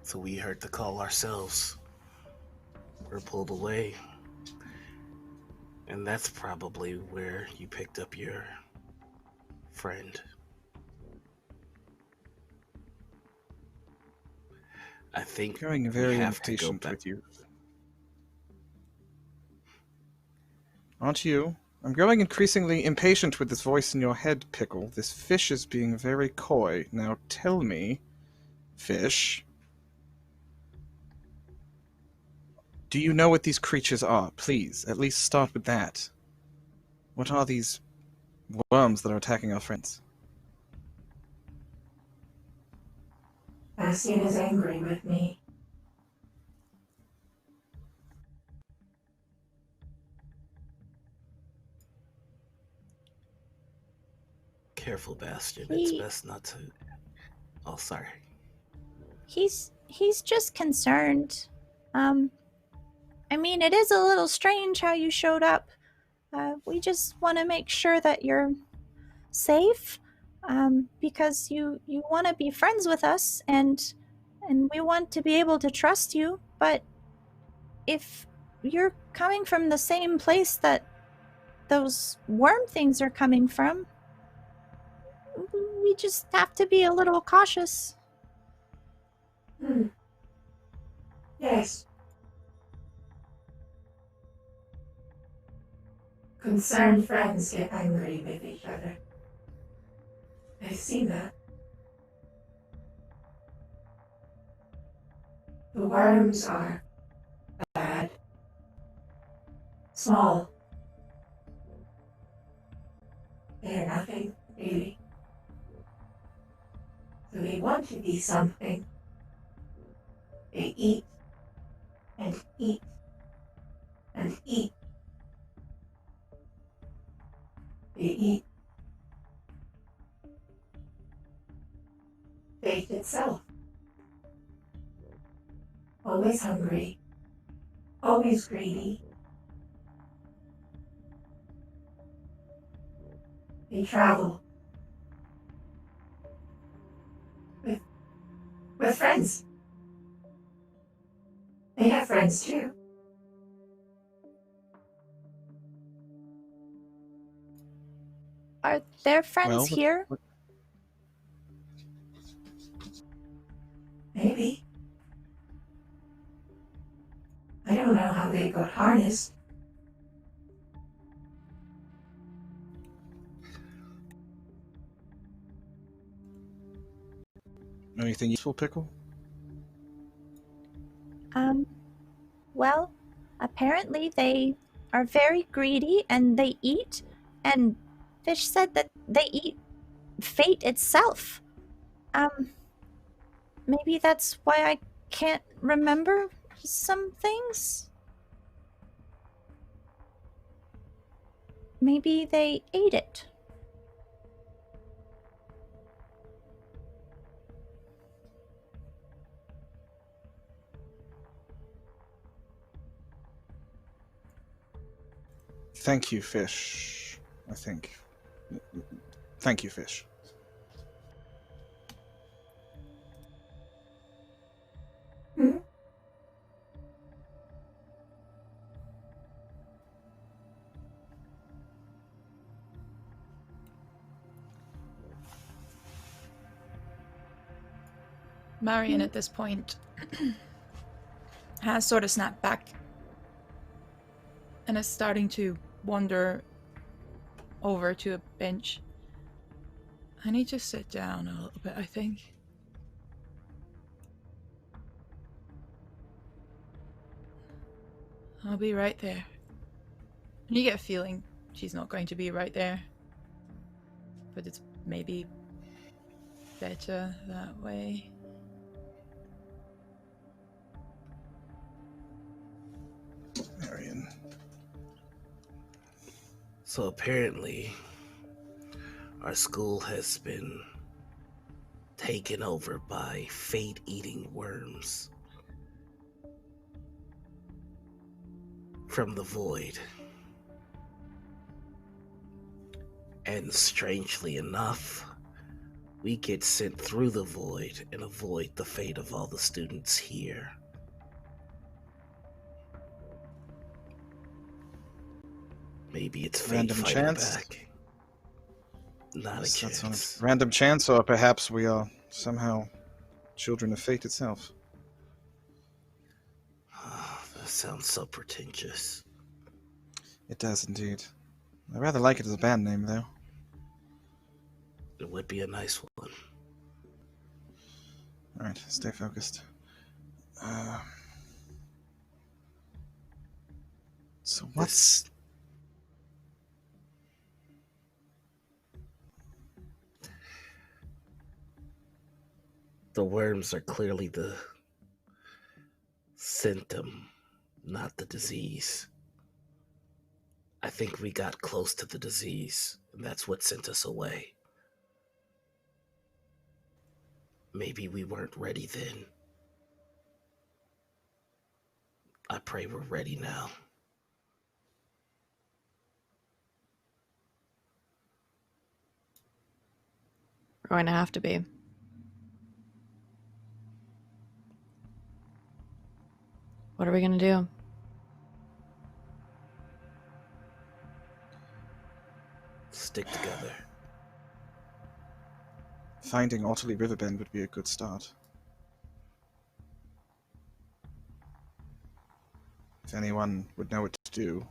So we heard the call ourselves. We're pulled away. And that's probably where you picked up your friend. I think Becoming we very have to go impatient back. with you. Aren't you? I'm growing increasingly impatient with this voice in your head, Pickle. This fish is being very coy. Now tell me, fish, do you know what these creatures are? Please, at least start with that. What are these worms that are attacking our friends? Bastion is angry with me. Careful, Bastion. It's best not to. Oh, sorry. He's just concerned. I mean, it is a little strange how you showed up. We just want to make sure that you're safe, because you want to be friends with us, and we want to be able to trust you. But if you're coming from the same place that those worm things are coming from, we just have to be a little cautious. Yes. Concerned friends get angry with each other. I've seen that. The worms are bad. Small. They're nothing, really. So they want to be something. They eat and eat and eat. They eat fate itself. Always hungry. Always greedy. They travel. With friends. They have friends too. Are there friends Well, here? Maybe. I don't know how they got harnessed. Anything useful, Pickle? Well, apparently they are very greedy and they eat, and Fish said that they eat fate itself. Maybe that's why I can't remember some things? Maybe they ate it. Thank you, fish. I think. Thank you, fish. Marion, at this point, has sort of snapped back and is starting to wander over to a bench. I need to sit down a little bit, I think. I'll be right there. And you get a feeling she's not going to be right there. But it's maybe better that way. Marion. So apparently, our school has been taken over by fate-eating worms from the void. And strangely enough, we get sent through the void and avoid the fate of all the students here. Maybe it's fate Random fighting chance? back. Not a Yes, that's on chance. random chance, or perhaps we are somehow children of fate itself. That sounds so pretentious. It does indeed. I rather like it as a band name, though. It would be a nice one. Alright, stay focused. So what's... The worms are clearly the symptom, not the disease. I think we got close to the disease, and that's what sent us away. Maybe we weren't ready then. I pray we're ready now. We're going to have to be. What are we going to do? Stick together. Finding Otterley Riverbend would be a good start. If anyone would know what to do.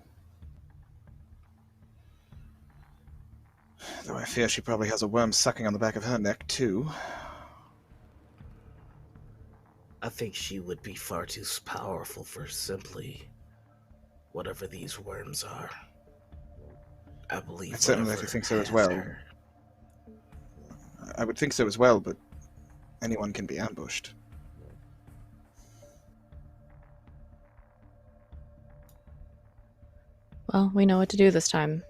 Though I fear she probably has a worm sucking on the back of her neck, too. I think she would be far too powerful for simply whatever these worms are. I believe I'd certainly whatever like to think so as has well. her. I would think so as well, but anyone can be ambushed. Well, we know what to do this time.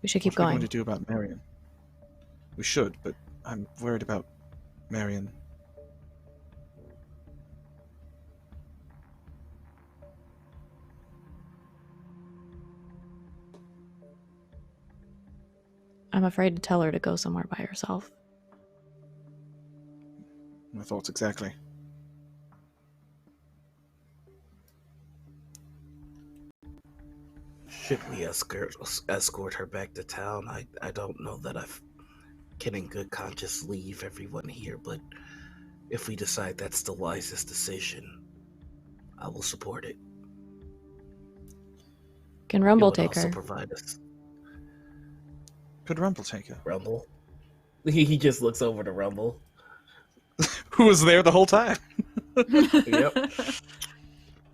We should keep What are we going. going to do about Marion? We should, but I'm worried about Marion. I'm afraid to tell her to go somewhere by herself. My thoughts exactly. Should we escort her back to town? I don't know that I can in good conscience leave everyone here, but if we decide that's the wisest decision, I will support it. Can It Rumble would take also her? provide us Could Rumble take her? Rumble. He just looks over to Rumble. Who was there the whole time? Yep.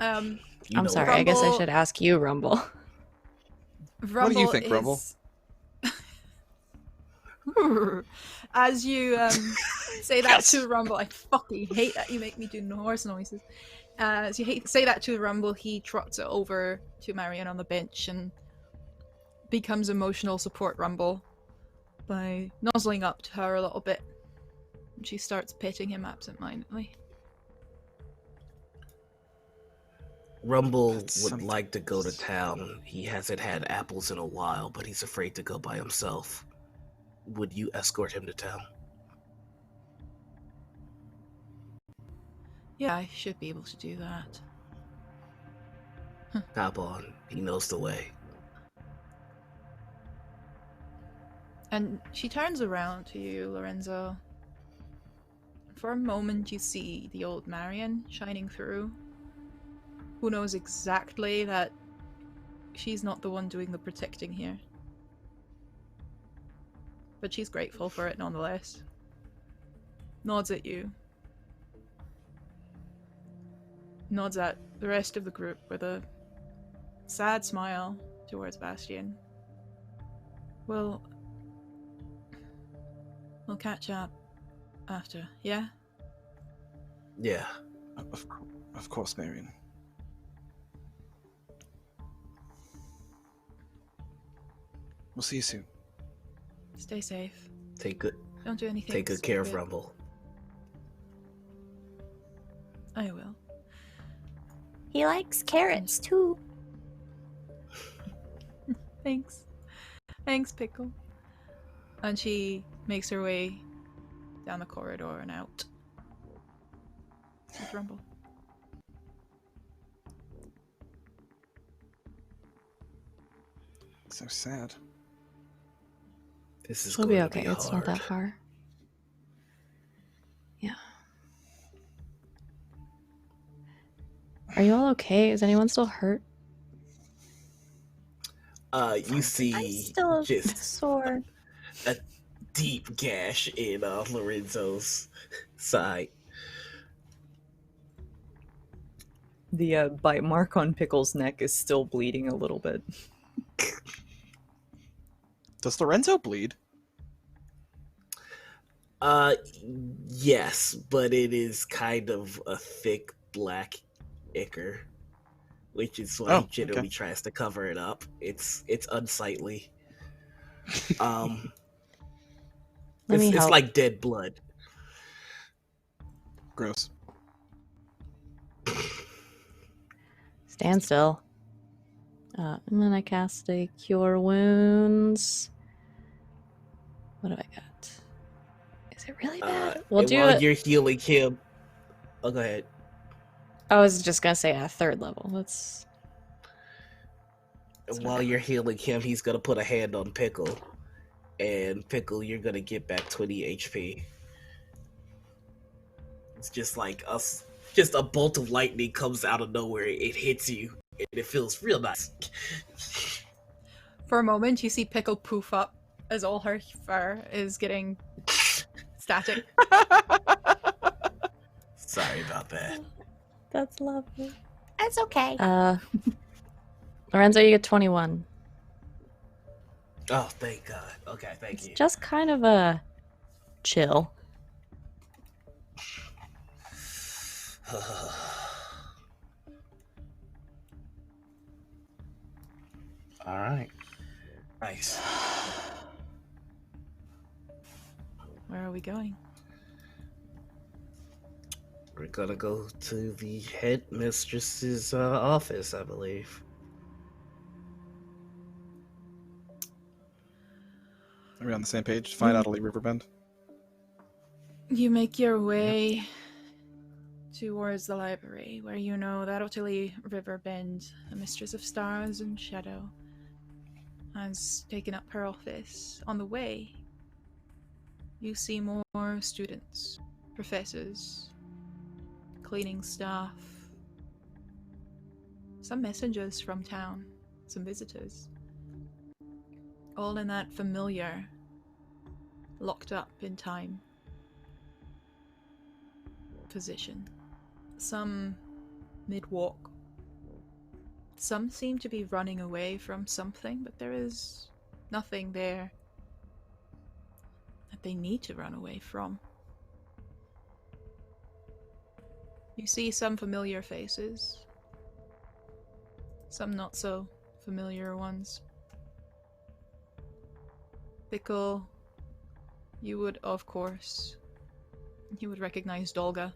Um, You I'm know sorry, what? I guess I Rumble- should ask you, Rumble. Rumble What do you think, Rumble? As you say that to Rumble, I fucking hate that you make me do horse noises. As you say that to Rumble, he trots it over to Marion on the bench and becomes emotional support Rumble by nuzzling up to her a little bit. And she starts petting him absentmindedly. Rumble That's would something. like to go to town. He hasn't had apples in a while, but he's afraid to go by himself. Would you escort him to town? Yeah, I should be able to do that. Hop on. He knows the way. And she turns around to you, Lorenzo. For a moment, you see the old Marion shining through. Who knows exactly that she's not the one doing the protecting here. But she's grateful for it nonetheless. Nods at you. Nods at the rest of the group with a sad smile towards Bastion. We'll catch up after, yeah? Yeah. Of course, Marion. We'll see you soon. Stay safe. Take good Don't do anything take good care of stupid. Rumble. I will. He likes carrots too. Thanks. Thanks, Pickle. And she makes her way down the corridor and out. With Rumble. So sad. This is She'll going be to okay. be It's not that hard. far. Yeah. Are you all okay? Is anyone still hurt? You I'm see still just sore. a deep gash in Lorenzo's side. The bite mark on Pickle's neck is still bleeding a little bit. Does Lorenzo bleed? Yes, but it is kind of a thick black ichor, which is why he generally tries to cover it up. It's unsightly. Let me It's help. like dead blood. Gross. Stand still. And then I cast a Cure Wounds. What have I got? Is it really bad? We'll and do while it. you're healing him. Oh, go ahead. I was just gonna say a 3rd level. That's And while you're healing him, he's gonna put a hand on Pickle. And Pickle, you're gonna get back 20 HP. It's just like us. Just a bolt of lightning comes out of nowhere. It hits you, and it feels real nice. For a moment, you see Pickle poof up as all her fur is getting static. Sorry about that. That's lovely. That's okay. Lorenzo, you get 21. Oh, thank God. Okay, thank It's you. just kind of a chill. All right. Nice. Where are we going? We're gonna go to the headmistress's office, I believe. Are we on the same page? Find Adelie Riverbend. You make your way towards the library, where you know that Ottilie Riverbend, the mistress of stars and shadow, has taken up her office. On the way, you see more students, professors, cleaning staff, some messengers from town, some visitors, all in that familiar, locked up in time position. Some mid-walk. Some seem to be running away from something, but there is nothing there that they need to run away from. You see some familiar faces, some not so familiar ones. Pickle, you would, of course, you would recognize Dolga,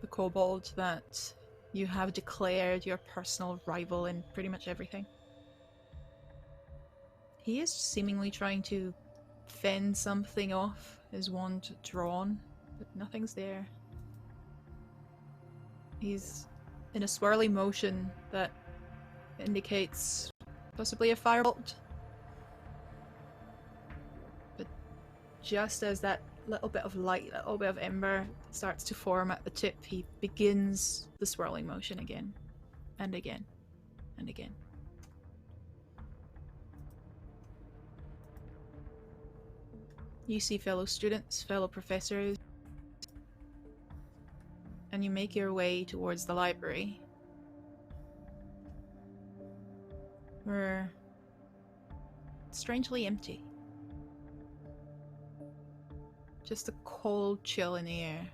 the kobold that you have declared your personal rival in pretty much everything. He is seemingly trying to fend something off, his wand drawn, but nothing's there. He's in a swirly motion that indicates possibly a firebolt. But just as that little bit of light, little bit of ember starts to form at the tip, he begins the swirling motion again, and again, and again. You see fellow students, fellow professors, and you make your way towards the library, where it's strangely empty. Just a cold chill in the air.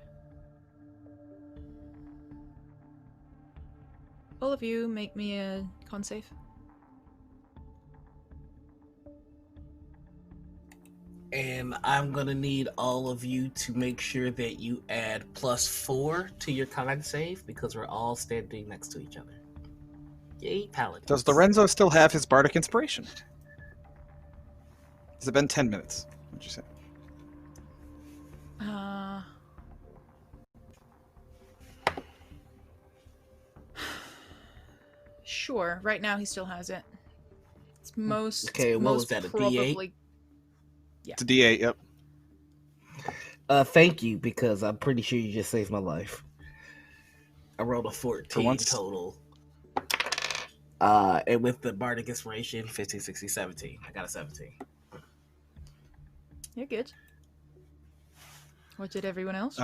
All of you make me a con save. And I'm gonna need all of you to make sure that you add +4 to your con save because we're all standing next to each other. Yay, paladins. Does Lorenzo still have his bardic inspiration? Has it been 10 minutes? What'd you say? Sure. Right now he still has it. It's most. Okay, what most was that, a probably, D8? Yeah. It's a D8, yep. Thank you, because I'm pretty sure you just saved my life. I rolled a 14 once. total. And with the Bardic Inspiration, 15, 16, 17. I got a 17. You're good. What did everyone else?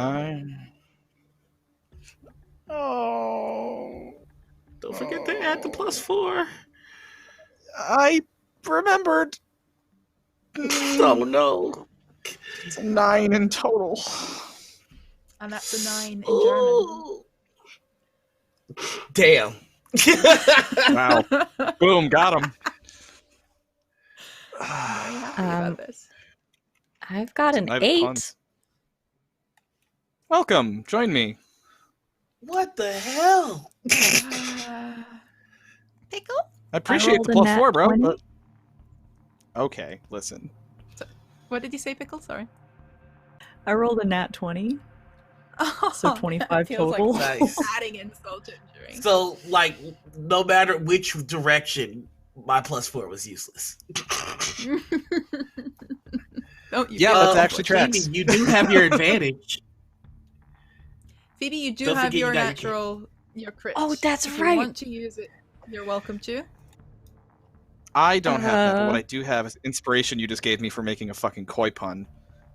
Oh. Don't forget to add the +4. I remembered. Oh no. It's a 9 in total. And that's a 9 in German. Ooh. Damn. Wow. Boom, got him. I'm very happy about this. I've got an Night of 8. puns. Welcome. Join me. What the hell? Pickle? I appreciate rolled the a +4, nat bro. 20. But... Okay, listen. What did you say, Pickle? Sorry. I rolled a nat 20, so 25 feels total. Like Nice. adding insult to injury. So, like, no matter which direction, my +4 was useless. Don't you Yeah, feel that's it? actually tracks. Phoebe, you do have your advantage. Phoebe, you do Don't have forget you your got your natural, your crit. Oh, that's if right. you want to use it, you're welcome to. I don't have that, but what I do have is inspiration you just gave me for making a fucking koi pun.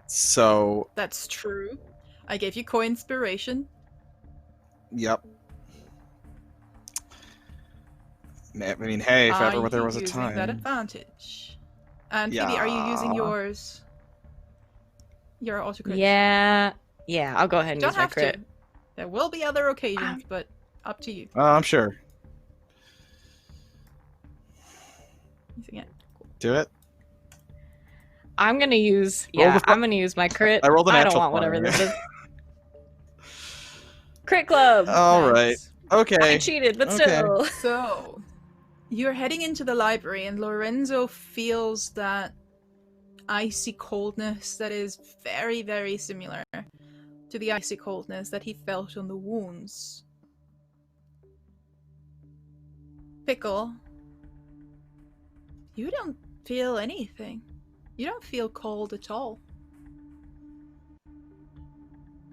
So, That's true. I gave you coin inspiration. yep. I mean, hey, if ever Are there you was a using that time. advantage? And Phoebe, are you using Yeah. yours? Your auto crit? Yeah. Yeah, I'll go ahead You and don't use my have crit. to. There will be other occasions, but up to you. I'm sure. Using it. Do it. I'm gonna use Roll the I'm gonna use my crit. I rolled a I don't natural want whatever 20. this is. Crit club! All right. Nice. Okay. I cheated, but Okay. still. So, you're heading into the library, and Lorenzo feels that icy coldness that is very, very similar to the icy coldness that he felt on the wounds. Pickle, you don't feel anything. You don't feel cold at all.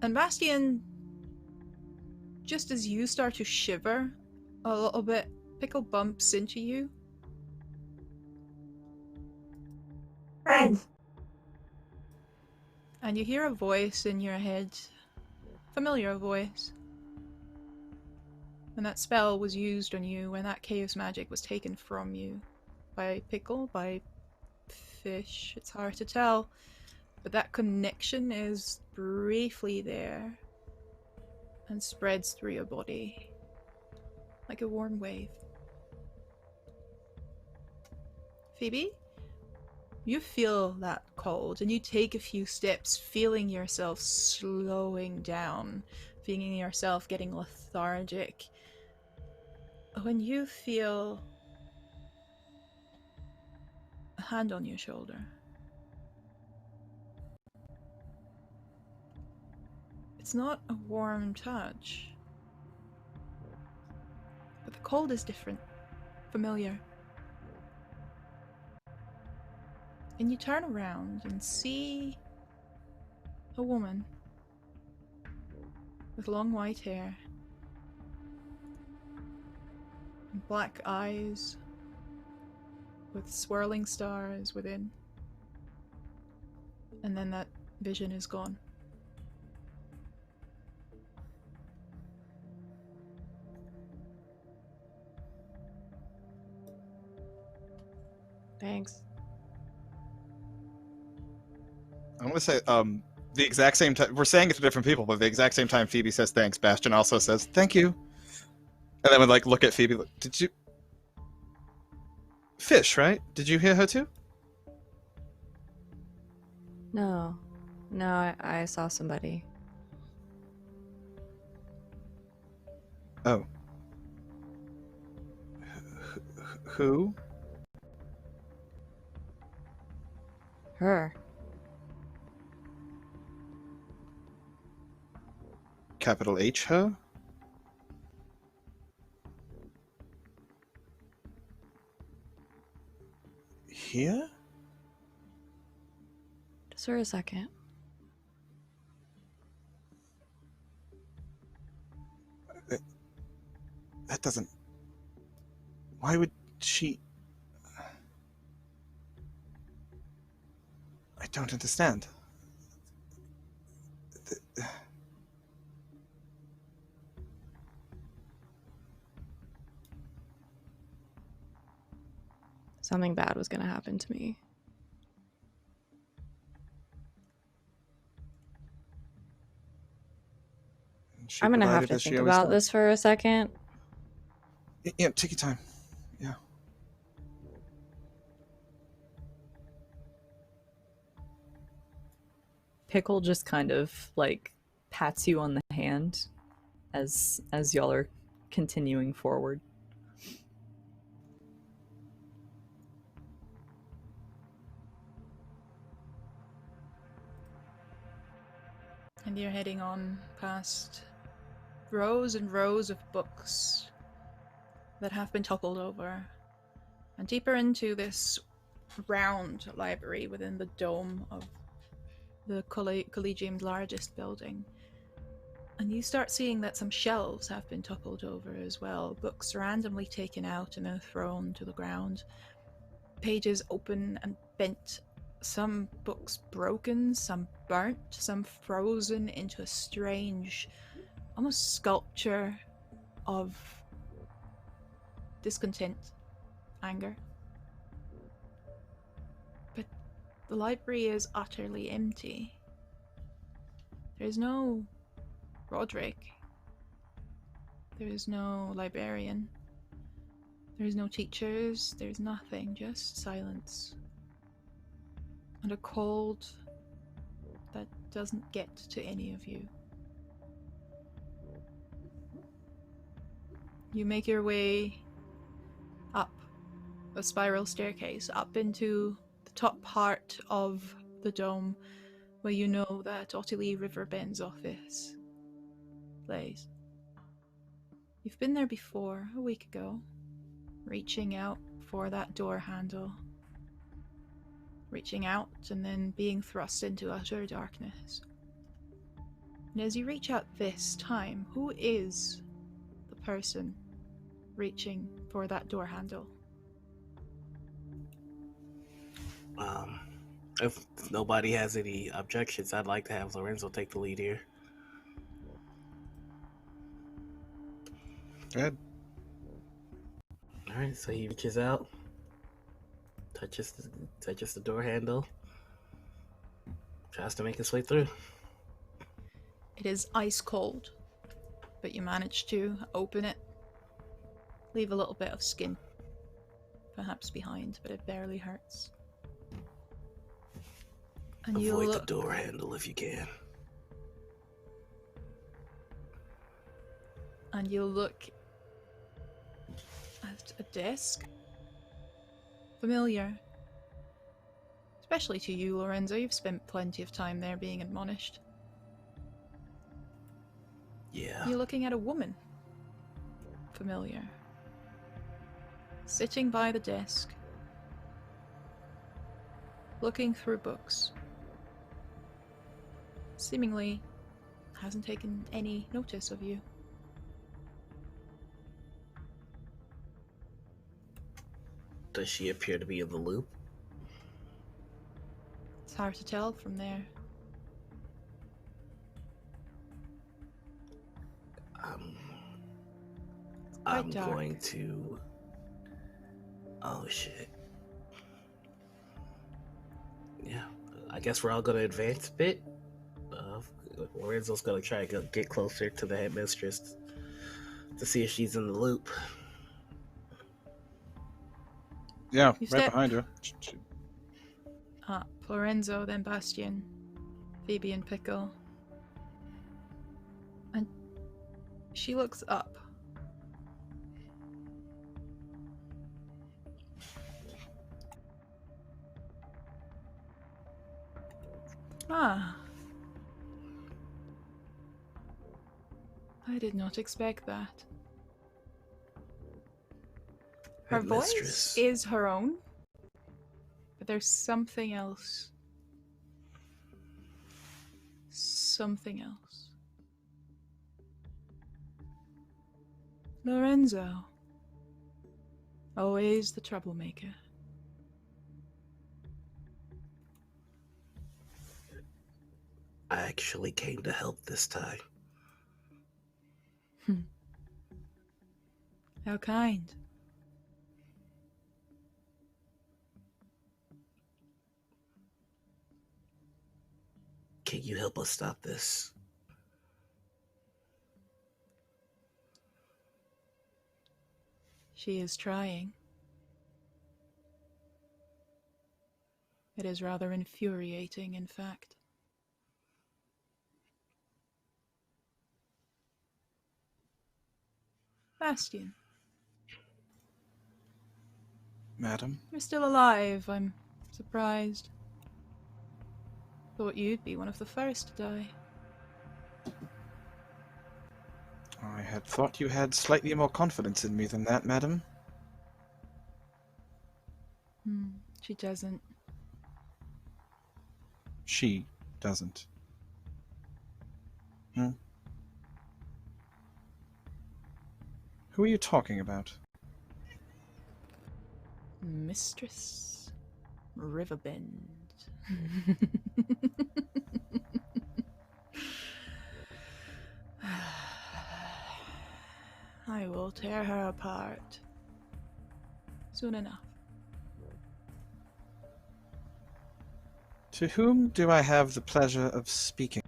And Bastian, just as you start to shiver a little bit, Pickle bumps into you. Friend, And you hear a voice in your head. Familiar voice. And that spell was used on you when that chaos magic was taken from you. By Pickle, by Fish, it's hard to tell. But that connection is briefly there. And spreads through your body. Like a warm wave. Phoebe? You feel that cold, and you take a few steps, feeling yourself slowing down, feeling yourself getting lethargic. When you feel a hand on your shoulder. It's not a warm touch, but the cold is different, familiar. And you turn around and see a woman with long white hair, and black eyes with swirling stars within. And then that vision is gone. Thanks. I'm gonna say the exact same time. We're saying it to different people, but the exact same time Phoebe says thanks, Bastion also says thank you, and then would like look at Phoebe. Did you? Fish, right? Did you hear her too? No. No, I saw somebody. Oh. Who? Her. Capital H, her? Here? Just for a second. That doesn't... Why would she... I don't understand. Something bad was going to happen to me. She I'm going to have provided to as she think always about does. this for a second. Yeah, take your time. Yeah. Pickle just kind of like pats you on the hand as y'all are continuing forward. And you're heading on past rows and rows of books that have been toppled over, and deeper into this round library within the dome of the Collegium's largest building. And you start seeing that some shelves have been toppled over as well, books randomly taken out and then thrown to the ground, pages open and bent, some books broken, some burnt, some frozen into a strange, almost sculpture of discontent, anger. But the library is utterly empty. There's no Roderick. There's no librarian. There's no teachers. There's nothing, just silence. And a cold that doesn't get to any of you. You make your way up a spiral staircase, up into the top part of the dome, where you know that Ottilie Riverbend's office lays. You've been there before, a week ago, reaching out for that door handle. Reaching out and then being thrust into utter darkness. And as you reach out this time, who is the person reaching for that door handle? If nobody has any objections, I'd like to have Lorenzo take the lead here. Good. All right, so he reaches out, touches the door handle, tries to make his way through. It is ice cold, but you manage to open it. Leave a little bit of skin, perhaps behind, but it barely hurts. And you Avoid look the door handle if you can. And you look at a desk. Familiar. Especially to you, Lorenzo. You've spent plenty of time there being admonished. Yeah. You're looking at a woman. Familiar. Sitting by the desk. Looking through books. Seemingly hasn't taken any notice of you. Does she appear to be in the loop? It's hard to tell from there. I'm dark. going to... Oh, shit. Yeah, I guess we're all going to advance a bit. Lorenzo's going to try to get closer to the headmistress to see if she's in the loop. Yeah, You right step- behind you. Lorenzo, then Bastian, Phoebe and Pickle. And she looks up. Ah. I did not expect that. Her voice Headmistress. is her own, but there's something else. Something else. Lorenzo. Always the troublemaker. I actually came to help this time. How kind. Can you help us stop this? She is trying. It is rather infuriating, in fact. Bastian, Madam? you're still alive. I'm surprised. Thought you'd be one of the first to die. I had thought you had slightly more confidence in me than that, madam. She doesn't. She doesn't. Who are you talking about? Mistress Riverbend. I will tear her apart soon enough. To whom do I have the pleasure of speaking?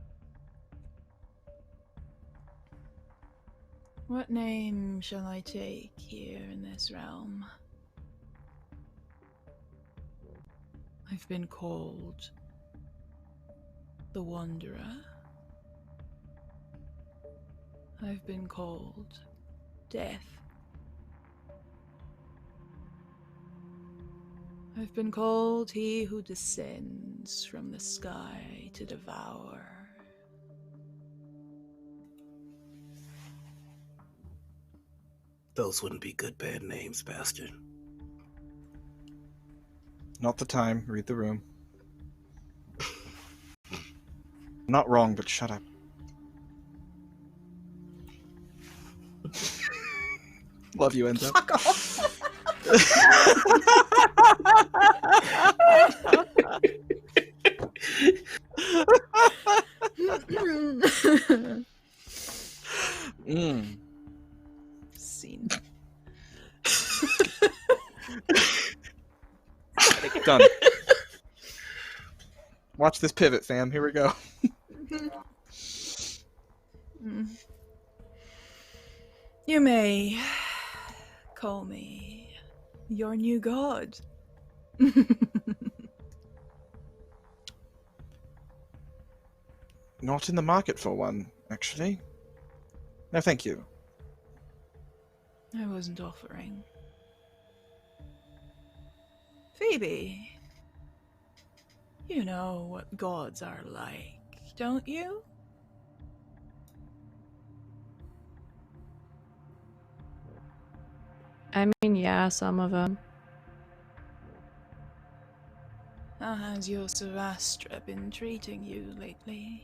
What name shall I take here in this realm? I've been called the Wanderer. I've been called Death. I've been called he who descends from the sky to devour. Those wouldn't be good bad names, Bastion. Not the time. Read the room. Not wrong, but shut up. Love you, Enzo. Fuck off! Scene. Done. Watch this pivot, fam. Here we go. You may call me your new god. Not in the market for one, actually. No, thank you. I wasn't offering. Phoebe, you know what gods are like, don't you? I mean, yeah, some of them. How has your Sarastra been treating you lately?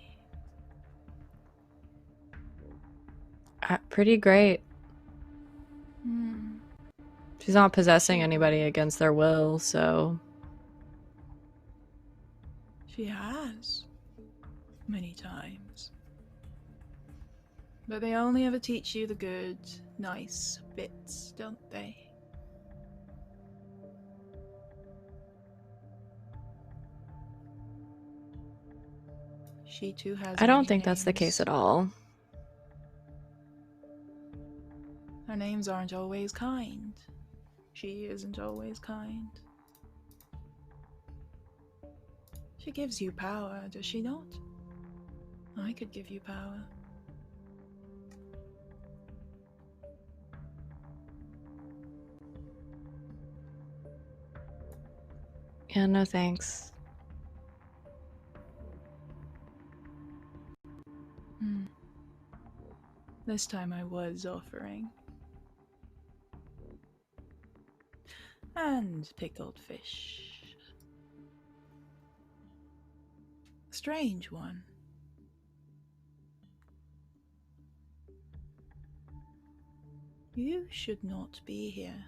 Pretty great. Hmm. She's not possessing anybody against their will, so... She has. Many times. But they only ever teach you the good, nice bits, don't they? She too has I don't many think that's the case names. at all. Her names aren't always kind. She isn't always kind. She gives you power, does she not? I could give you power. Yeah, no thanks. This time I was offering. And pickled fish. Strange one. You should not be here.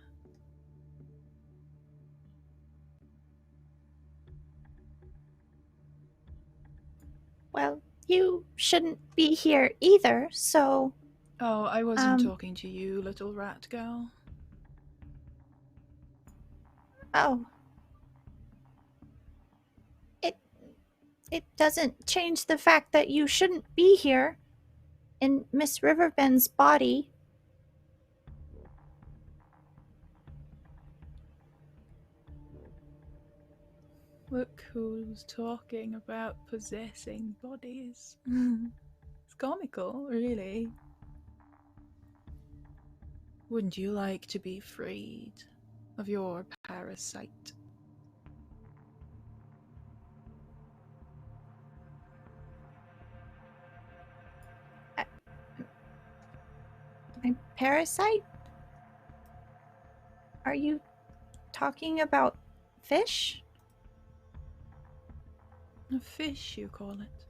Well, you shouldn't be here either, so Oh, I wasn't talking to you, little rat girl. oh. It doesn't change the fact that you shouldn't be here in Miss Riverbend's body. Look who's talking about possessing bodies. It's comical, really. Wouldn't you like to be freed of your parasite? My parasite? Are you talking about fish? A fish, you call it?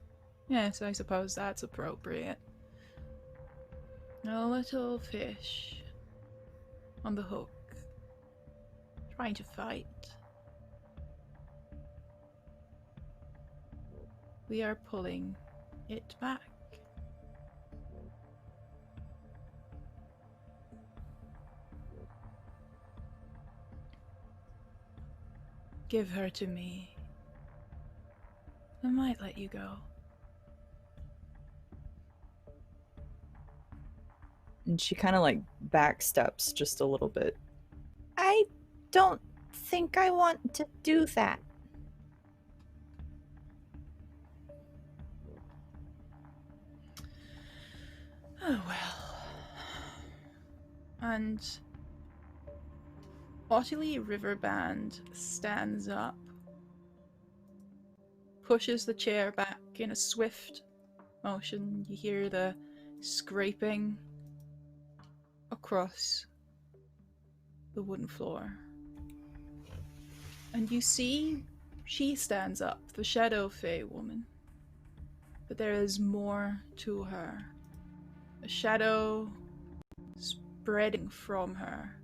Yes, I suppose that's appropriate. A little fish on the hook, trying to fight. We are pulling it back. Give her to me. I might let you go. And she kind of like backsteps just a little bit. I don't think I want to do that. Oh well. And Ottilie Riverband stands up, pushes the chair back in a swift motion. You hear the scraping across the wooden floor. And you see she stands up, the Shadow Fae woman. But there is more to her. A shadow spreading from her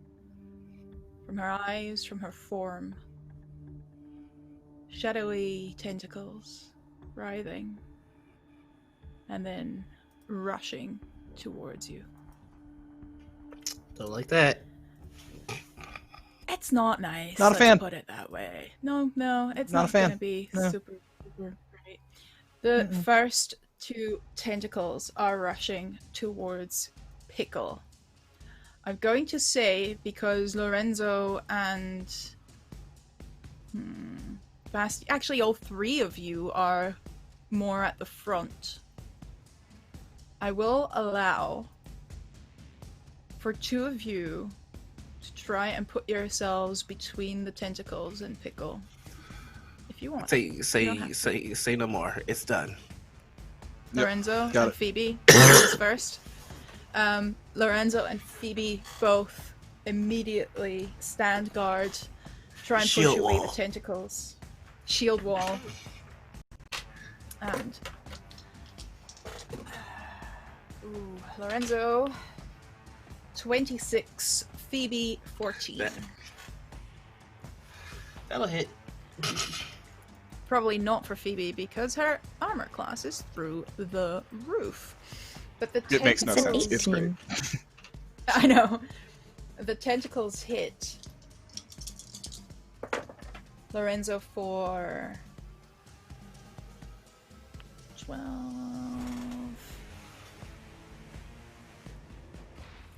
eyes, from her form. Shadowy tentacles writhing and then rushing towards you. Don't like that. It's not nice. Not a let's fan. Put it that way. No, it's Not a not fan. gonna be No. super great. The first two tentacles are rushing towards Pickle. I'm going to say, because Lorenzo and Basti, actually all three of you are more at the front. I will allow for two of you to try and put yourselves between the tentacles and Pickle, if you want. Say no more. It's done. Lorenzo got and it. Phoebe goes first. Lorenzo and Phoebe both immediately stand guard, try and Shield push away wall. the tentacles. Shield wall. And Lorenzo 26, Phoebe 14. That'll hit. Probably not for Phoebe because her armor class is through the roof. But the It makes no tentacles- sense. It's great. I know. The tentacles hit Lorenzo for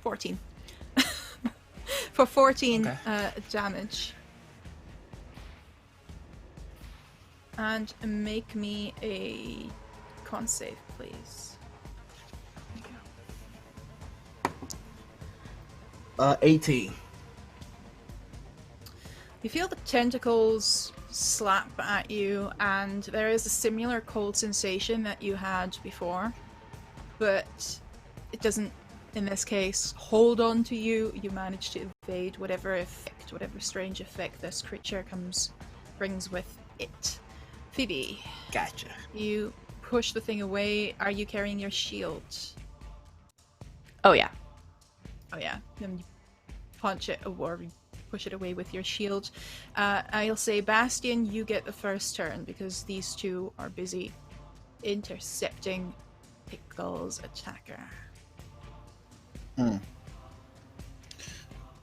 14. For 14 damage. And make me a con save, please. 18. You feel the tentacles slap at you, and there is a similar cold sensation that you had before, but it doesn't, in this case, hold on to you. You manage to evade whatever effect, whatever strange effect this creature brings with it. Phoebe, Gotcha. you push the thing away. Are you carrying your shield? Oh yeah. Oh yeah, then you punch it or push it away with your shield. I'll say, Bastion, you get the first turn because these two are busy intercepting Pickle's attacker.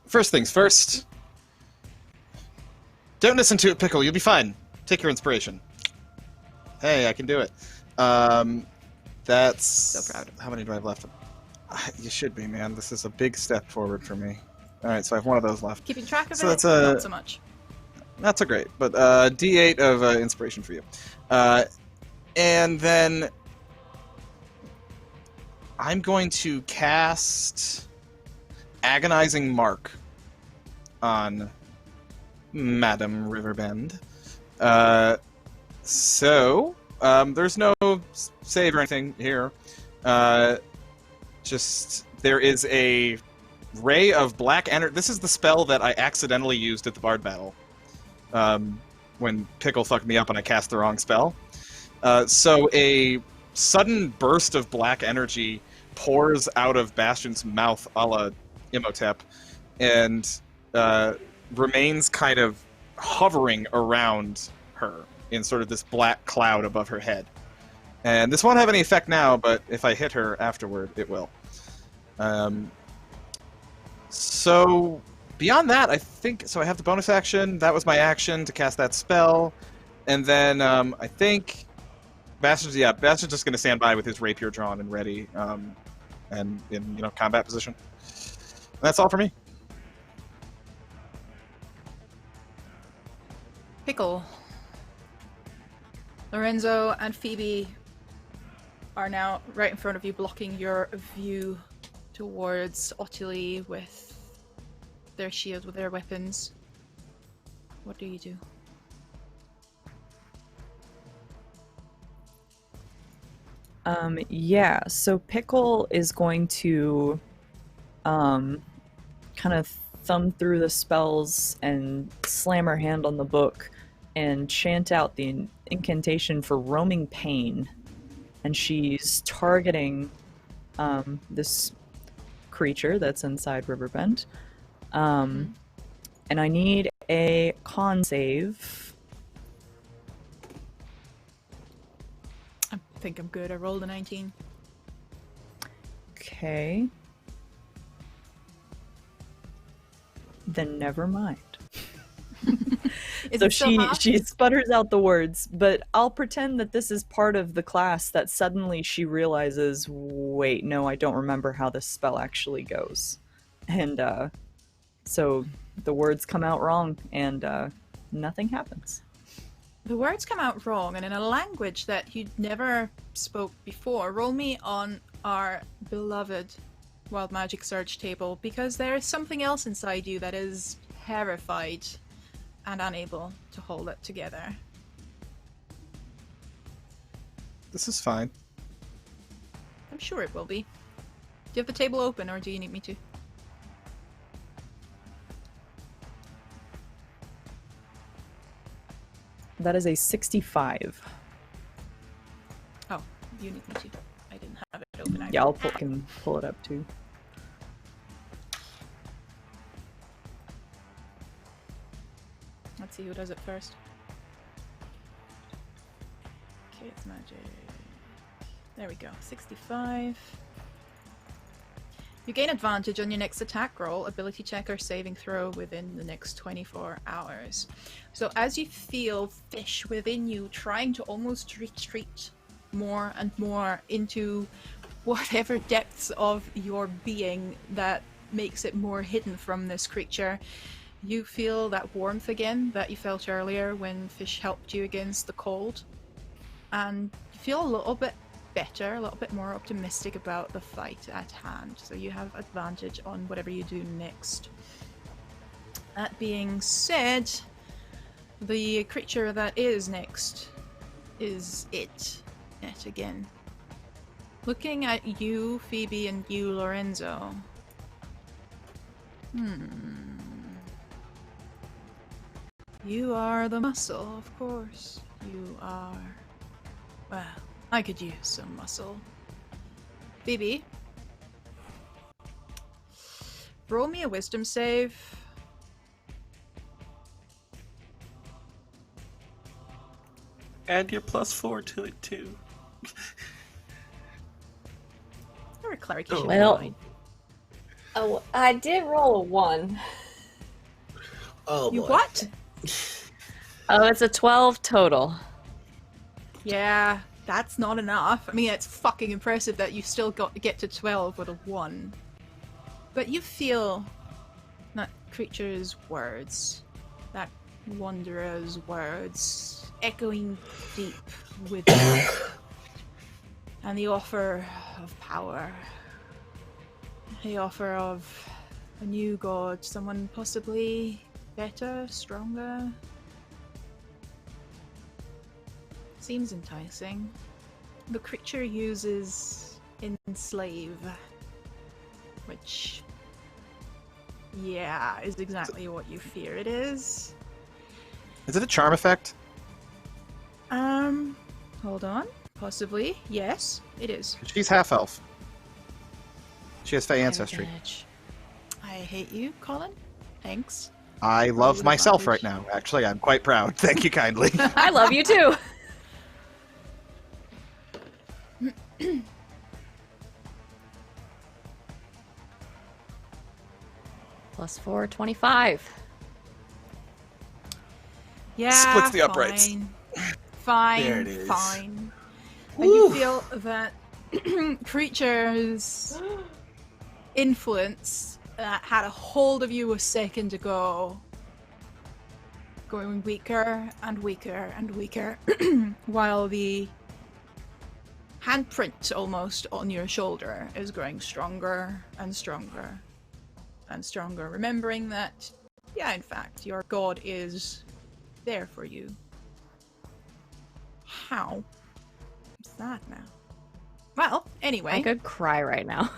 First things first. Don't listen to it, Pickle. You'll be fine. Take your inspiration. Hey, I can do it. That's... So proud. How many do I have left? You should be, man. This is a big step forward for me. All right, so I have one of those left. Keeping track of So it? that's Not so much. Not so great, but D8 of inspiration for you. And then I'm going to cast Agonizing Mark on Madam Riverbend. So there's no save or anything here. Just there is a ray of black energy. This is the spell that I accidentally used at the Bard battle. When Pickle fucked me up and I cast the wrong spell. So a sudden burst of black energy pours out of Bastion's mouth a la Imhotep and remains kind of hovering around her in sort of this black cloud above her head. And this won't have any effect now, but if I hit her afterward, it will. So beyond that, I think... So I have the bonus action. That was my action to cast that spell. And then I think... Bastion's just going to stand by with his rapier drawn and ready, and in combat position. And that's all for me. Pickle. Lorenzo and Phoebe are now right in front of you, blocking your view towards Ottilie with their shield, with their weapons. What do you do? Yeah, so Pickle is going to kind of thumb through the spells and slam her hand on the book and chant out the incantation for roaming pain. And she's targeting this creature that's inside Riverbend. And I need a con save. I think I'm good. I rolled a 19. Okay. Then never mind. Is So it still half? she sputters out the words, but I'll pretend that this is part of the class that suddenly she realizes, wait, no, I don't remember how this spell actually goes. And so the words come out wrong and nothing happens. The words come out wrong and in a language that you'd never spoke before. Roll me on our beloved Wild Magic search table, because there is something else inside you that is terrified and unable to hold it together. This is fine. I'm sure it will be. Do you have the table open, or do you need me to? That is a 65. Oh, you need me to. I didn't have it open. Yeah, I can pull it up too. Let's see who does it first. Okay, it's magic. There we go. 65. You gain advantage on your next attack roll, ability check, or saving throw within the next 24 hours. So as you feel fish within you trying to almost retreat more and more into whatever depths of your being that makes it more hidden from this creature, you feel that warmth again that you felt earlier when fish helped you against the cold. And you feel a little bit better, a little bit more optimistic about the fight at hand. So you have advantage on whatever you do next. That being said, the creature that is next is it again. Looking at you, Phoebe, and you, Lorenzo. You are the muscle, of course. You are... Well, I could use some muscle. Phoebe? Roll me a wisdom save. Add your +4 to it too. You're a cleric. You should Well- be fine. Oh, I did roll a 1. Oh, You boy. what? Oh, it's a 12 total. Yeah, that's not enough. I mean, it's fucking impressive that you still get to 12 with a 1. But you feel that creature's words, that wanderer's words, echoing deep within, and the offer of power, the offer of a new god, someone possibly better, stronger. Seems enticing. The creature uses enslave, which, yeah, is exactly what you fear it is. Is it a charm effect? Hold on. Possibly. Yes, it is. She's half elf. She has Fey I have ancestry. advantage. I hate you, Colin. Thanks. I love with myself right advantage. now. Actually, I'm quite proud. Thank you kindly. I love you too. +4, 25. Yeah. Splits the uprights. Fine. Fine. There it is. Fine. And you feel that creature's influence that had a hold of you a second ago, going weaker and weaker and weaker, while the handprint almost on your shoulder is growing stronger and stronger and stronger, remembering that, yeah, in fact, your god is there for you. How is that now? Well, anyway. I could cry right now.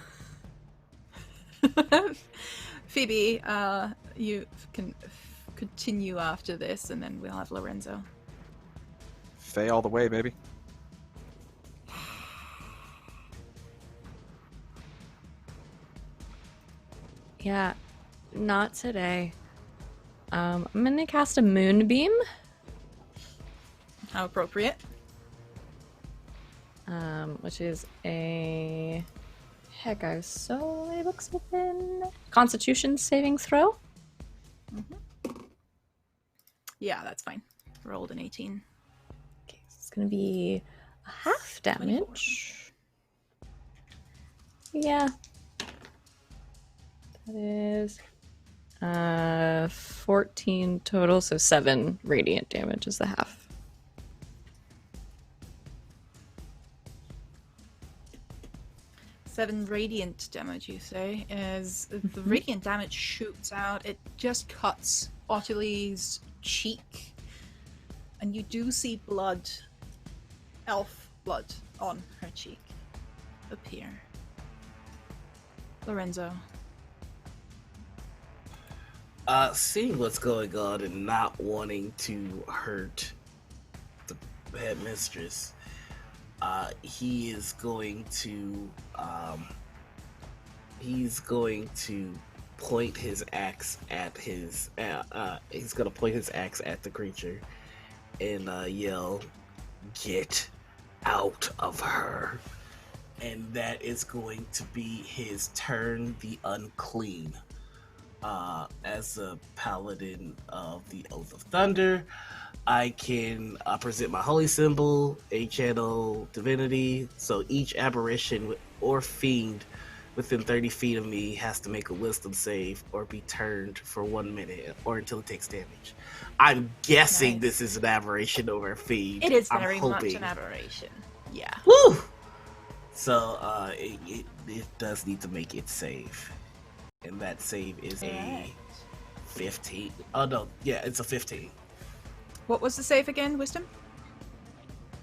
Phoebe, you can continue after this, and then we'll have Lorenzo. Fey all the way, baby. Yeah, not today. I'm gonna cast a moonbeam. How appropriate. Which is a... Heck, I have so many books open. Constitution saving throw. Yeah, that's fine. Rolled an 18. Okay, so it's gonna be a half 24. damage. Yeah. That is 14 total, so 7 radiant damage is the half. 7 radiant damage, you say, as the radiant damage shoots out. It just cuts Ottilie's cheek, and you do see blood, elf blood, on her cheek appear. Lorenzo. Seeing what's going on and not wanting to hurt the headmistress, he is going to point his axe at his he's gonna point his axe at the creature and yell, "Get out of her!" And that is going to be his turn, the unclean. As a paladin of the Oath of Thunder, I can present my holy symbol, a channel divinity, so each aberration or fiend within 30 feet of me has to make a wisdom save or be turned for 1 minute or until it takes damage. I'm guessing Nice. this is an aberration over a fiend. It is I'm very much hoping. an aberration. Yeah. Woo! So it does need to make it save. And that save is a Alright. 15. Oh no, yeah, it's a 15. What was the save again? Wisdom?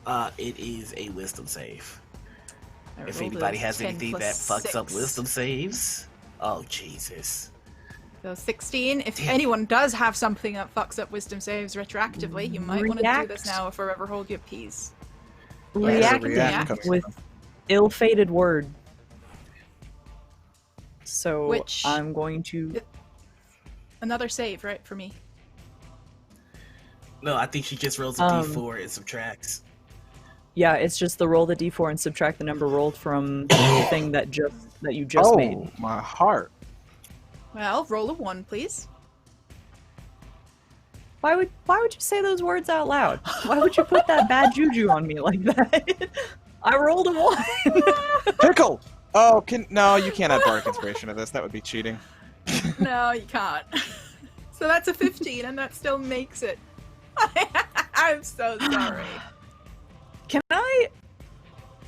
It is a wisdom save. I If rolled a anybody has 10 anything plus that fucks up 6. wisdom saves, oh Jesus. So 16. If anyone does have something that fucks up wisdom saves retroactively, you might want to do this React. now or forever hold your peace. There's a React react coming with from. ill-fated word. So Which- I'm going to. Another save, right, for me. No, I think she just rolls a d4 and subtracts. Yeah, it's just the roll the d4 and subtract the number rolled from the thing that you just made. Oh, my heart. Well, roll a 1, please. Why would you say those words out loud? Why would you put that bad juju on me like that? I rolled a 1. Pickle! Oh, no, you can't add bardic inspiration to this. That would be cheating. No, you can't. So that's a 15, and that still makes it. I'm so sorry. Can I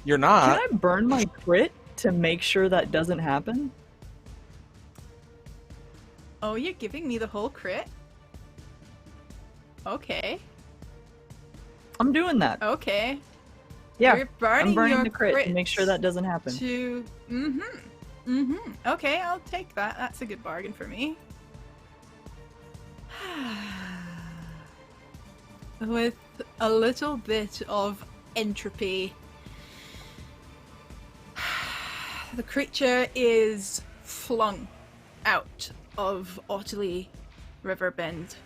You're not. Can I burn my crit to make sure that doesn't happen? Oh, you're giving me the whole crit? Okay. I'm doing that. Okay. Yeah, You're burning I'm burning your the crit to make sure crits that doesn't happen. Okay, I'll take that. That's a good bargain for me. With a little bit of entropy, the creature is flung out of Ottilie Riverbend.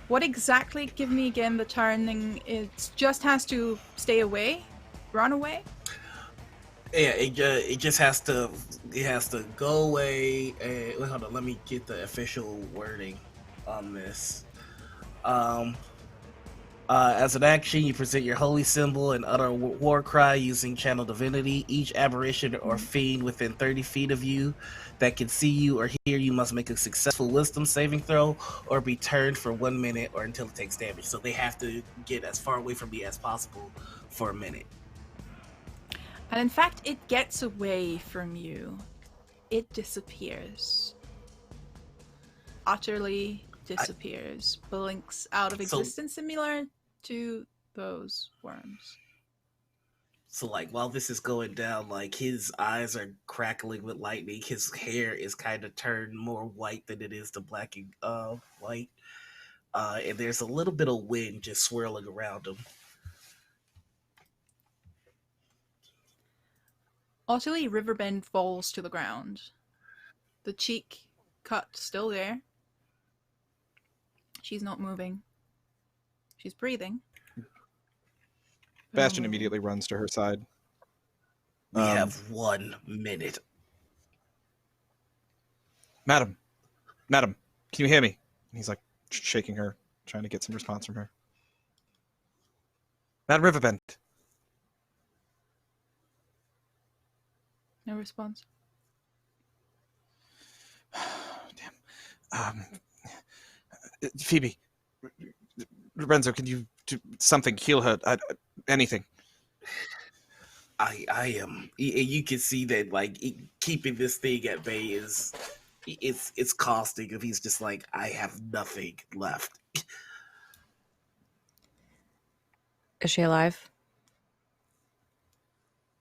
What exactly? Give me again the turning. It just has to stay away, run away. Yeah, it just has to go away. And wait, hold on, let me get the official wording on this. As an action, you present your holy symbol and utter a war cry using channel divinity. Each aberration or fiend within 30 feet of you that can see you or hear you must make a successful wisdom saving throw or be turned for 1 minute or until it takes damage. So they have to get as far away from me as possible for a minute. And in fact, it gets away from you. It disappears. Utterly disappears. Blinks out of existence, similar to those worms. So, like, while this is going down, like, his eyes are crackling with lightning. His hair is kind of turned more white than it is to black and white. And there's a little bit of wind just swirling around him. Ottilie Riverbend falls to the ground. The cheek cut still there. She's not moving. She's breathing. Bastion immediately runs to her side. We have 1 minute. Madam, can you hear me? And he's like shaking her, trying to get some response from her. Madam Riverbend. No response. Damn. Phoebe, Lorenzo, can you do something? Heal her? Anything? I am. You can see that, like, keeping this thing at bay it's costing him. He's just like, I have nothing left. Is she alive?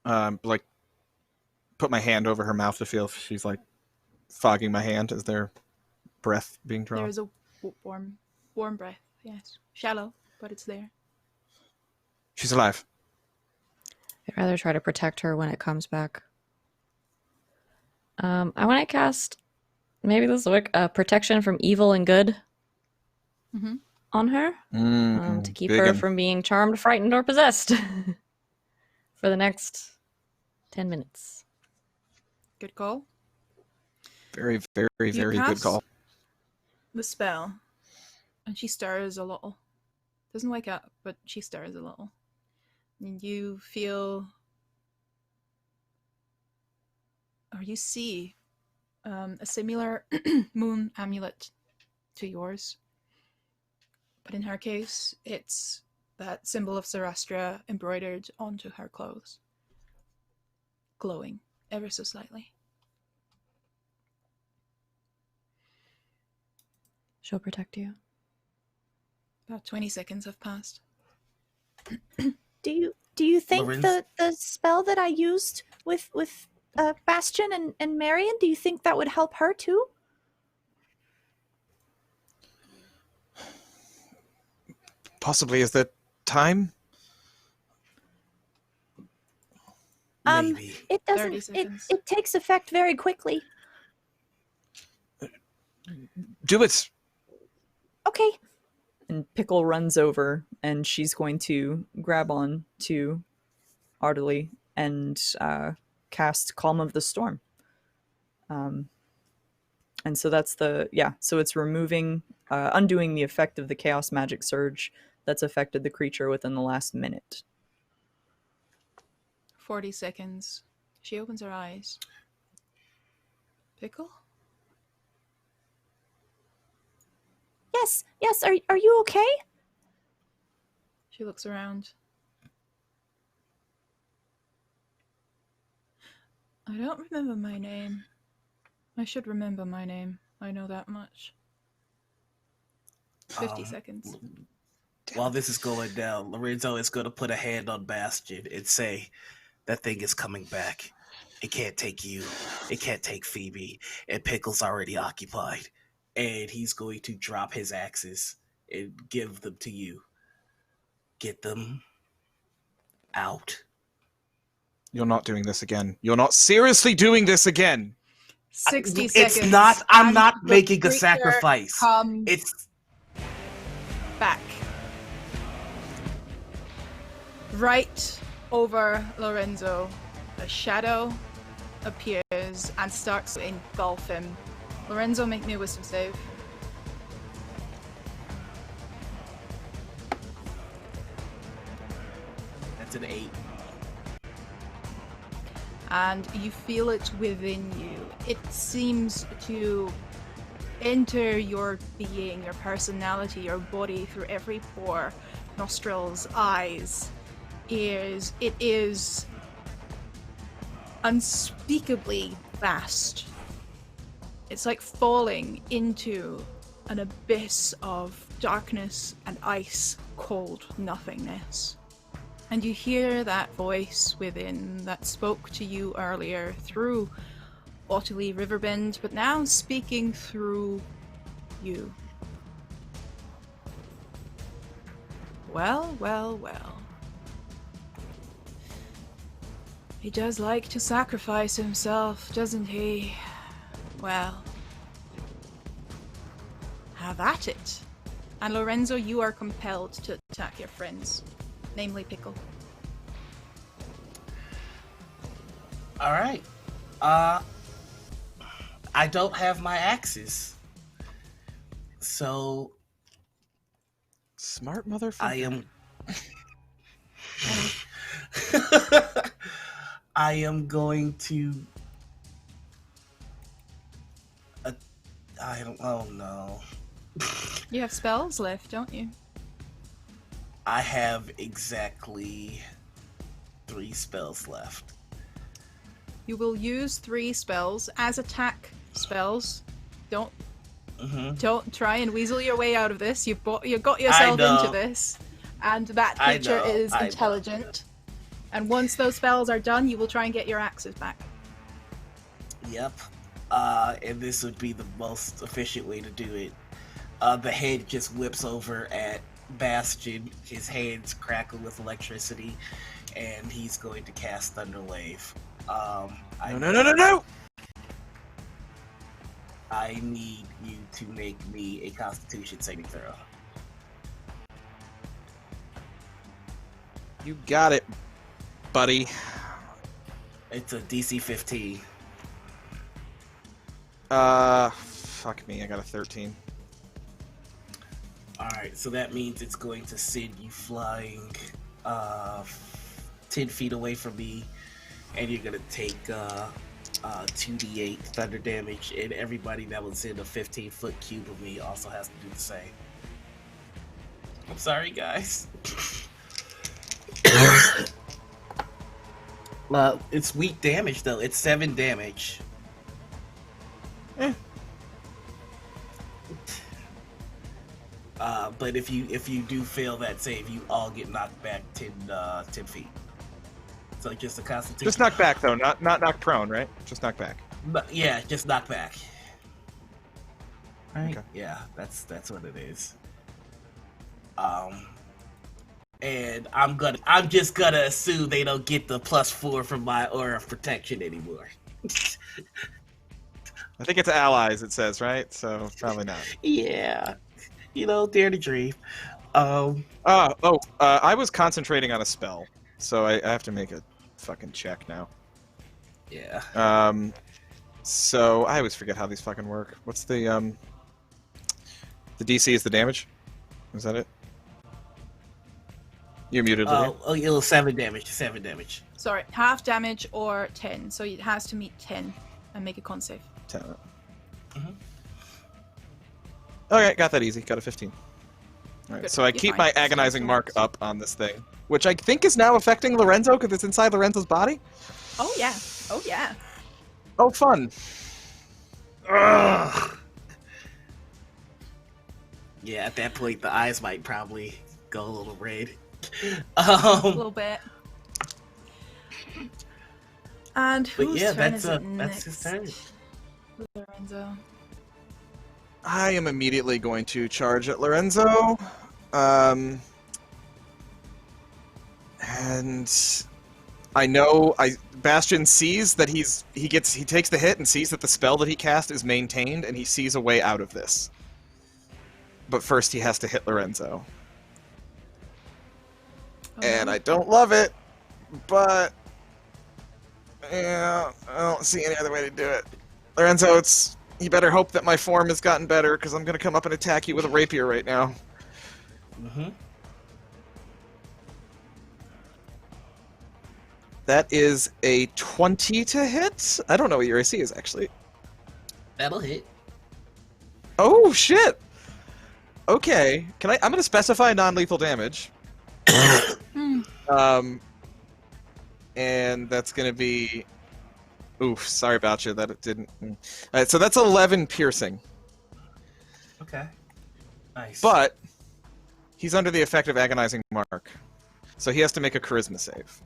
Like, put my hand over her mouth to feel if she's like fogging my hand as their breath being drawn. There is a warm breath. Yes, shallow, but it's there. She's alive. I'd rather try to protect her when it comes back. I want to cast, maybe this will work, protection from evil and good on her to keep her from being charmed, frightened, or possessed for the next 10 minutes. Good call. Very, very, very good call. The spell, and she stirs a little. Doesn't wake up, but she stirs a little. And you feel, or you see, a similar moon amulet to yours. But in her case, it's that symbol of Sarastra embroidered onto her clothes, glowing ever so slightly. She'll protect you. About 20 seconds have passed. Do you think Lorenz? the spell that I used with Bastion and Marion, do you think that would help her too? Possibly. Is there time? Maybe. It 30 doesn't. It seconds. it takes effect very quickly. Do it. Okay. And Pickle runs over, and she's going to grab on to Artily and cast Calm of the Storm. And so that's so it's removing, undoing the effect of the Chaos Magic Surge that's affected the creature within the last minute. 40 seconds. She opens her eyes. Pickle? Yes. Yes. Are you okay? She looks around. I don't remember my name. I should remember my name. I know that much. 50 seconds. While this is going down, Lorenzo is going to put a hand on Bastion and say, that thing is coming back. It can't take you. It can't take Phoebe. And Pickle's already occupied. And he's going to drop his axes and give them to you. Get them out. You're not doing this again. You're not seriously doing this again. 60 seconds. It's not. I'm and not the making a creature sacrifice. Comes It's back. Right over Lorenzo, a shadow appears and starts to engulf him. Lorenzo, make me a wisdom save. That's an 8. And you feel it within you. It seems to enter your being, your personality, your body through every pore, nostrils, eyes, ears. It is unspeakably vast. It's like falling into an abyss of darkness and ice, cold nothingness. And you hear that voice within that spoke to you earlier through Ottilie Riverbend, but now speaking through you. Well, well, well. He does like to sacrifice himself, doesn't he? Well, have at it. And Lorenzo, you are compelled to attack your friends, namely Pickle. Alright. I don't have my axes. So Smart motherfucker. I am I am going to oh no. You have spells left, don't you? I have exactly 3 spells left. You will use 3 spells as attack spells. Don't try and weasel your way out of this. You've got yourself into this, and that creature is intelligent. And once those spells are done, you will try and get your axes back. Yep. And this would be the most efficient way to do it. The head just whips over at Bastion. His hands crackle with electricity, and he's going to cast Thunderwave. No! I need you to make me a Constitution saving throw. You got it, buddy. It's a DC 15. Fuck me, I got a 13. Alright, so that means it's going to send you flying 10 feet away from me, and you're going to take 2d8 thunder damage, and everybody that was in a 15-foot cube of me also has to do the same. I'm sorry, guys. It's weak damage, though. It's 7 damage. But if you do fail that save, you all get knocked back 10 feet. So just a Constitution. Just knock back though, not knock prone, right? Just knock back. But yeah, just knock back. Right? Okay. Yeah, that's what it is. and I'm just gonna assume they don't get the +4 from my aura of protection anymore. I think it's allies, it says, right? So probably not. Yeah, dare to dream. I was concentrating on a spell, so I have to make a fucking check now. Yeah. So I always forget how these fucking work. What's the DC is the damage? Is that it? You're muted, Lydia. Oh, it was 7 damage. 7 damage. Sorry, half damage or 10. So it has to meet 10 and make a con save. 10. Mm-hmm. Okay, got that easy. Got a 15. All right, Good. so I You're keep fine. my agonizing mark up on this thing, which I think is now affecting Lorenzo because it's inside Lorenzo's body. Oh yeah. Oh yeah. Oh, fun. Ugh. Yeah, at that point, the eyes might probably go a little red. A little bit. And But whose yeah, turn that's is it that's his turn. next? Lorenzo. I am immediately going to charge at Lorenzo. And I know Bastion sees that he takes the hit and sees that the spell that he cast is maintained, and he sees a way out of this. But first he has to hit Lorenzo. And I don't love it, but yeah, I don't see any other way to do it. Lorenzo, you better hope that my form has gotten better, because I'm going to come up and attack you with a rapier right now. Mm-hmm. That is a 20 to hit? I don't know what your AC is, actually. That'll hit. Oh, shit! Okay, I'm going to specify non-lethal damage. And that's going to be... Oof, sorry about you that it didn't... Alright, so that's 11 piercing. Okay. Nice. But he's under the effect of agonizing mark. So he has to make a charisma save.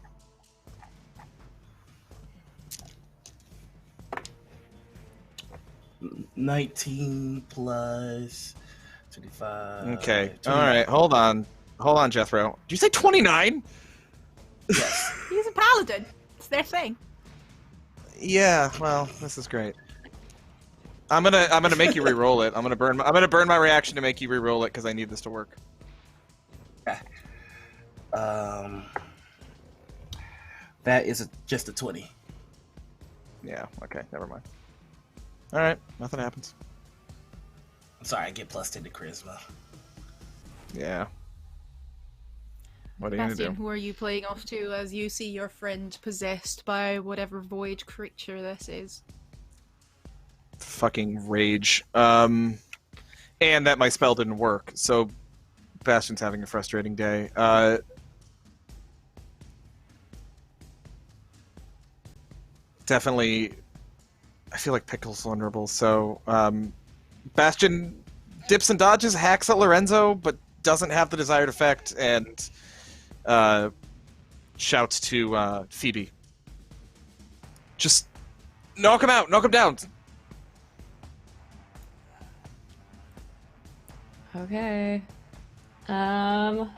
$19 plus 25. Okay. 29. Alright, hold on. Hold on, Jethro. Did you say 29? Yes. He's a paladin. It's their thing. Yeah, well, this is great. I'm gonna make you re-roll it. I'm gonna burn my reaction to make you re-roll it because I need this to work. That is just a 20. Yeah, okay, never mind. Alright, nothing happens. I'm sorry, I get +10 to charisma. Yeah. What are you gonna Bastian, do? who are you playing off to as you see your friend possessed by whatever void creature this is? Fucking rage. And that my spell didn't work, so Bastion's having a frustrating day. Definitely, I feel like Pickle's vulnerable, so Bastion dips and dodges, hacks at Lorenzo, but doesn't have the desired effect, and shouts to Phoebe. Just knock him out, knock him down. Okay. Heck, I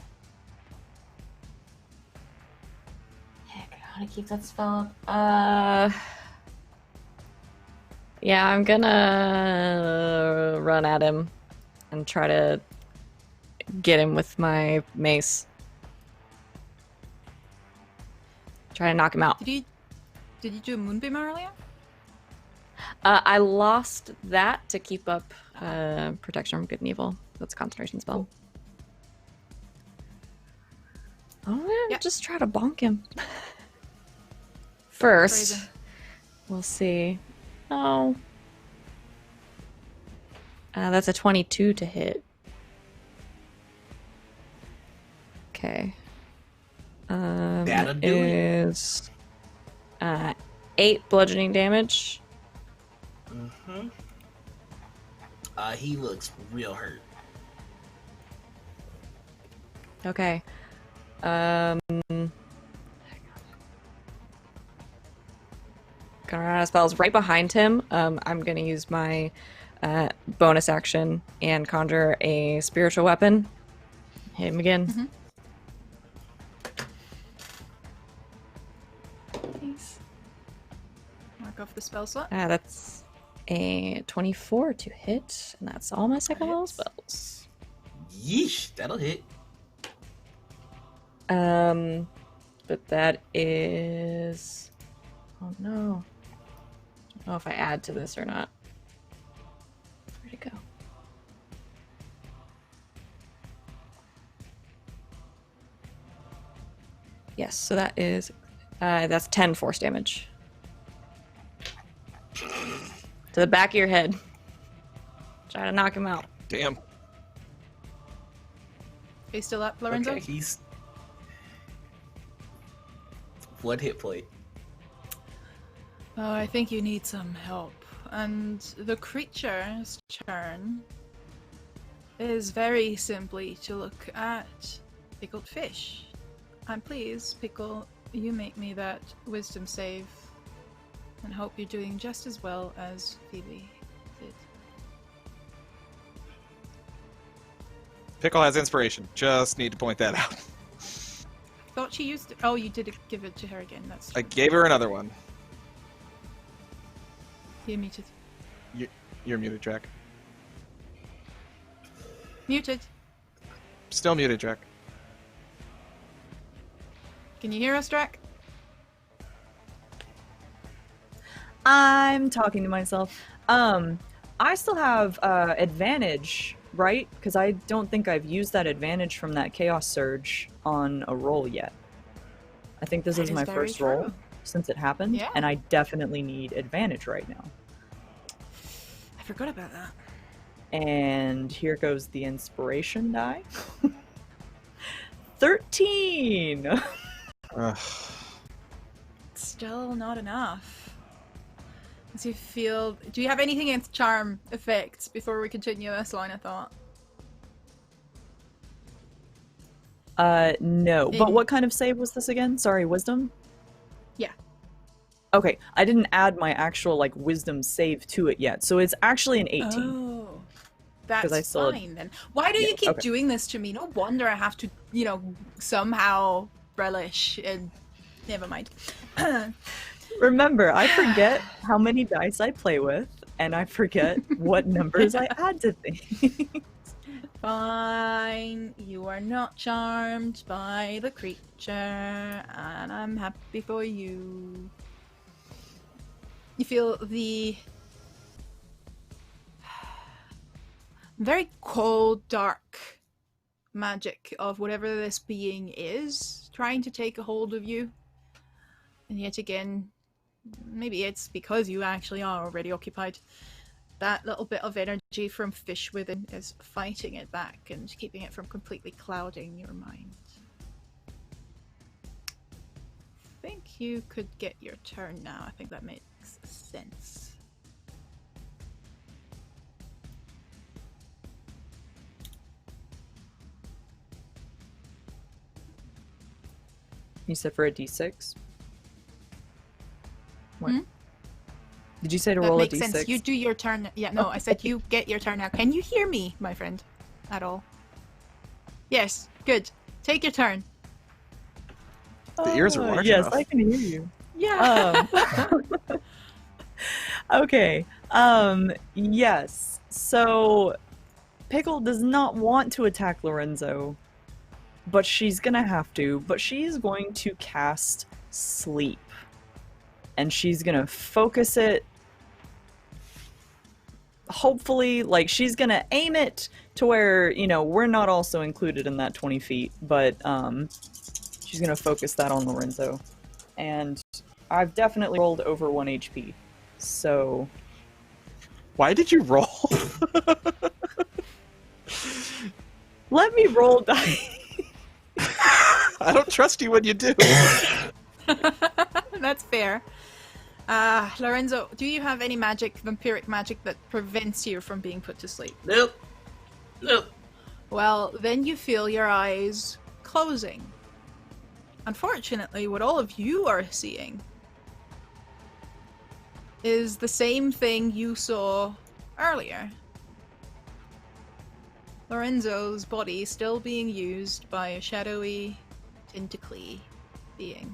want to keep that spell up. Yeah, I'm gonna run at him and try to get him with my mace. Try to knock him out. Did you do a moonbeam earlier? I lost that to keep up protection from good and evil. That's a concentration spell. Oh, yeah, just try to bonk him. First, Crazy. we'll see. Oh. That's a 22 to hit. Okay. That'll do it. Is 8 bludgeoning damage. Mm-hmm. He looks real hurt. Okay. Gonna run out of spells right behind him. I'm gonna use my bonus action and conjure a spiritual weapon. Hit him again. the spell slot. That's a 24 to hit, and that's all my second level hits. spells. Yeesh, that'll hit. But that is... Oh no. I don't know if I add to this or not. Where'd it go? Yes, so that is... that's 10 force damage. To the back of your head. Try to knock him out. Damn. Are you still up, Lorenzo? Okay, he's 1 hit point. Oh, I think you need some help. And the creature's turn is very simply to look at pickled fish. And please, Pickle, you make me that wisdom save. And hope you're doing just as well as Phoebe did. Pickle has inspiration. Just need to point that out. Thought she used it. Oh, you did give it to her again. That's I gave her another one. you muted. You're muted, Jack. Muted. Still muted, Jack. Can you hear us, Drac? I'm talking to myself. I still have advantage, right? Because I don't think I've used that advantage from that Chaos Surge on a roll yet. I think this That is is my very first roll true. since it happened, Yeah. and I definitely need advantage right now. I forgot about that. And here goes the inspiration die. 13! Ugh. Still not enough. As you feel... Do you have anything against charm effects before we continue this line of thought? No. But In- what kind of save was this again? Sorry, wisdom? Yeah. Okay, I didn't add my actual, like, wisdom save to it yet, so it's actually an 18. Oh. That's I still- fine then. Why do Yeah, you keep okay. doing this to me? No wonder I have to, somehow relish and... Never mind. Remember, I forget how many dice I play with, and I forget what numbers I add to things. Fine. You are not charmed by the creature, and I'm happy for you. You feel the very cold, dark magic of whatever this being is trying to take a hold of you. And yet again, maybe it's because you actually are already occupied. That little bit of energy from fish within is fighting it back and keeping it from completely clouding your mind. I think you could get your turn now. I think that makes sense. You said for a d6? What? Hmm? Did you say to That roll a makes d6? sense. You do your turn. Yeah, no, I said you get your turn now. Can you hear me, my friend? At all? Yes, good. Take your turn. The ears are large Yes, enough. I can hear you. Yeah. Okay. Yes. So, Pickle does not want to attack Lorenzo, but she's gonna have to. But she's going to cast Sleep. And she's gonna focus it. Hopefully, like, she's gonna aim it to where, we're not also included in that 20 feet, but, she's gonna focus that on Lorenzo. And I've definitely rolled over 1 HP. So, Why did you roll? let me roll die. I don't trust you when you do. That's fair. Lorenzo, do you have any vampiric magic that prevents you from being put to sleep? Nope. Well, then you feel your eyes closing. Unfortunately, what all of you are seeing is the same thing you saw earlier. Lorenzo's body still being used by a shadowy, tentacly being.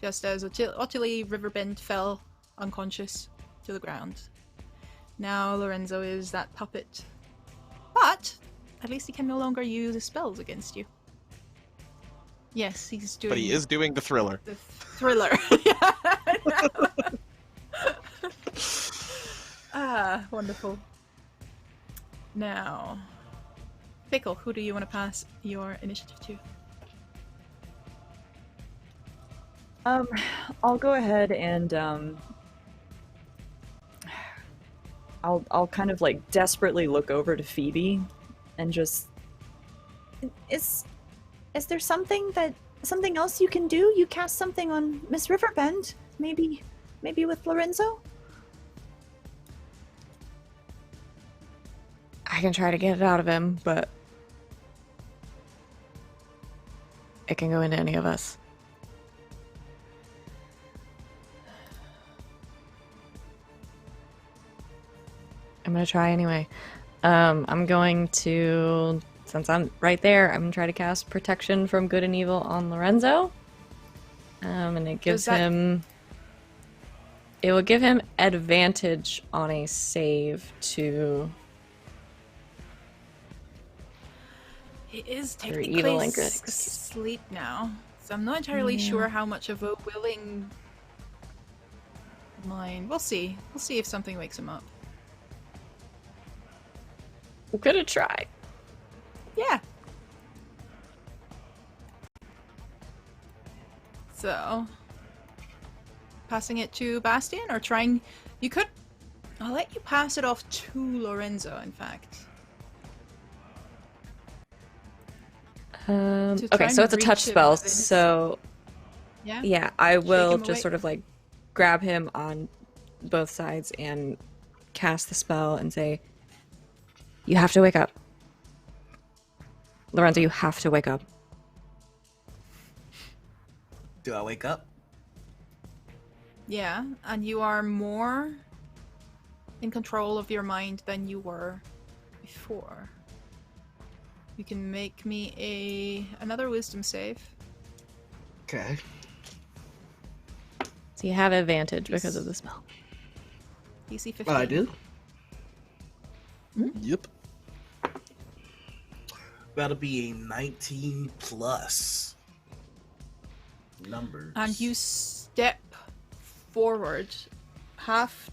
just as utterly Riverbend fell unconscious to the ground. Now Lorenzo is that puppet. But at least he can no longer use his spells against you. Yes, he's doing... But he is doing the thriller. The thriller. Yeah, I know. Ah, wonderful. Now, Pickle, who do you want to pass your initiative to? I'll go ahead and I'll kind of like desperately look over to Phoebe and just Is there something else you can do? You cast something on Miss Riverbend, maybe with Lorenzo? I can try to get it out of him, but it can go into any of us. I'm gonna try anyway. I'm going to, since I'm right there, I'm gonna try to cast Protection from Good and Evil on Lorenzo. And it gives him... It will give him advantage on a save to... He is They're technically evil and good. asleep now, so I'm not entirely sure how much of a willing mind. We'll see. We'll see if something wakes him up. I'm gonna try. Yeah. So, passing it to Bastian, or trying... You could... I'll let you pass it off to Lorenzo, in fact. Okay, so it's a touch spell, so... Yeah, I will him just awake. sort of like grab him on both sides and cast the spell and say, you have to wake up. Lorenzo, you have to wake up. Do I wake up? Yeah, and you are more in control of your mind than you were before. You can make me another wisdom save. Okay. So you have advantage because of the spell. DC 15. Oh, I do? Yep. That'll be a 19 plus. Numbers. And you step forward, half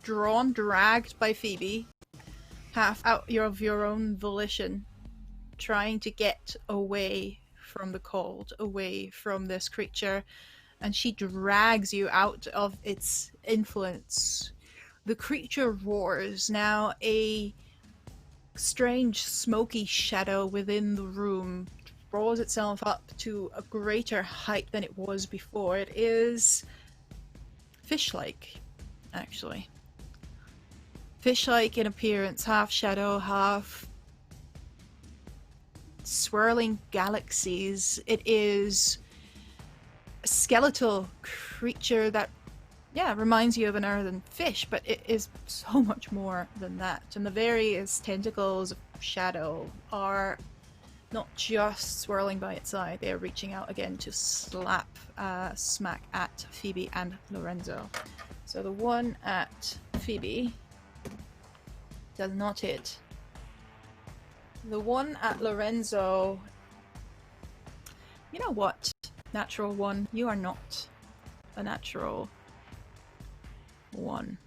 drawn, dragged by Phoebe, half out of your own volition, trying to get away from the cold, away from this creature, and she drags you out of its influence. The creature roars, now a strange smoky shadow within the room draws itself up to a greater height than it was before. It is fish-like, actually. Fish-like in appearance, half shadow, half swirling galaxies. It is a skeletal creature that, yeah, reminds you of an earthen fish, but it is so much more than that. And the various tentacles of shadow are not just swirling by its side, they are reaching out again to smack at Phoebe and Lorenzo. So the one at Phoebe does not hit. The one at Lorenzo... You know what, natural one? You are not a natural one.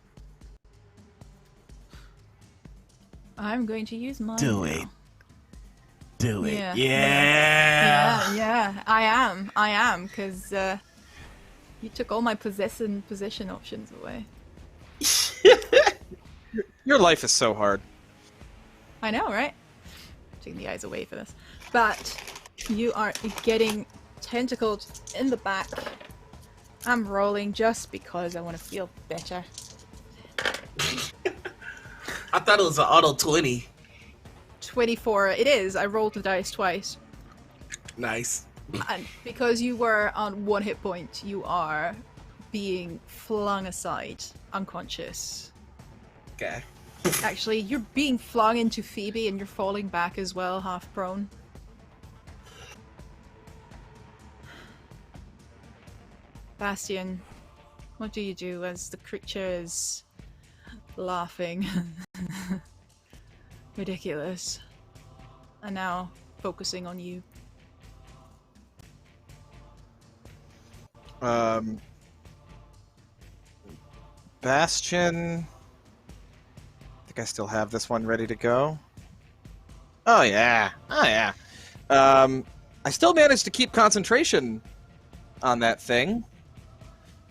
I'm going to use mine Do now. it. Do it. Yeah. Yeah. Yeah, I am, because you took all my position options away. Your life is so hard. I know, right? Taking the eyes away for this. But you are getting tentacled in the back. I'm rolling just because I want to feel better. I thought it was an auto 20. 24. It is. I rolled the dice twice. Nice. And because you were on 1 hit point, you are being flung aside, unconscious. Okay. Actually, you're being flung into Phoebe and you're falling back as well, half prone. Bastion, what do you do as the creature is laughing? Ridiculous. And now focusing on you. Bastion. I think I still have this one ready to go. Oh yeah. I still managed to keep concentration on that thing.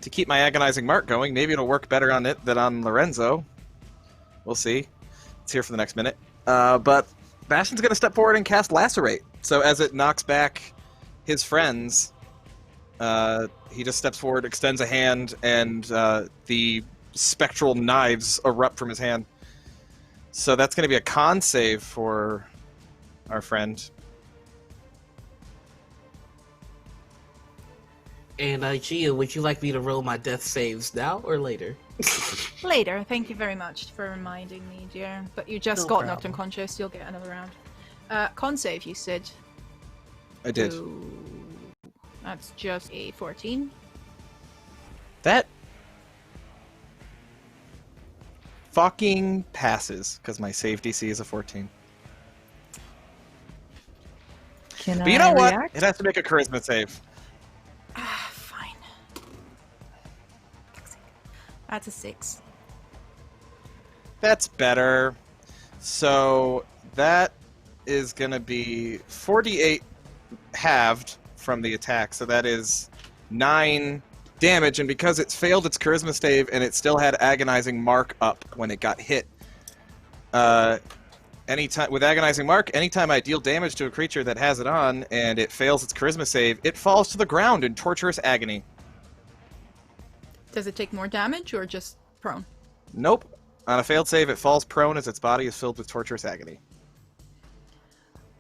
To keep my agonizing mark going. Maybe it'll work better on it than on Lorenzo. We'll see. It's here for the next minute. But Bastion's going to step forward and cast Lacerate. So as it knocks back his friends, he just steps forward, extends a hand, and the spectral knives erupt from his hand. So that's going to be a con save for our friend. And Gia, would you like me to roll my death saves now or later? Later, thank you very much for reminding me, dear. But you just No got problem. knocked unconscious, you'll get another round. Con save, you said. I did. Ooh, that's just a 14. That fucking passes, because my save DC is a 14. Can But you know what? react? It has to make a charisma save. Ah, fine. That's a 6. That's better. So that is going to be 48 halved from the attack. So that is 9 damage. And because it's failed its charisma save and it still had agonizing mark up when it got hit, anytime with agonizing mark, anytime I deal damage to a creature that has it on and it fails its charisma save, it falls to the ground in torturous agony. Does it take more damage or just prone? Nope. On a failed save, it falls prone as its body is filled with torturous agony.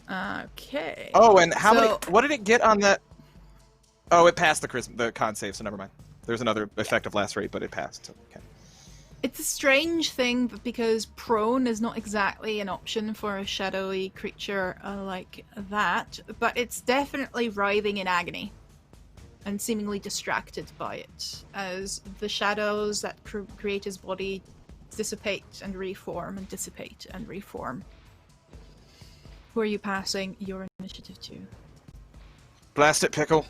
Okay. Oh, and how So- many? What did it get on that? Oh, it passed the con save, so never mind. There's another effect of lacerate, but it passed. So, okay. It's a strange thing because prone is not exactly an option for a shadowy creature like that, but it's definitely writhing in agony and seemingly distracted by it as the shadows that create his body dissipate and reform and dissipate and reform. Who are you passing your initiative to? Blast it, Pickle.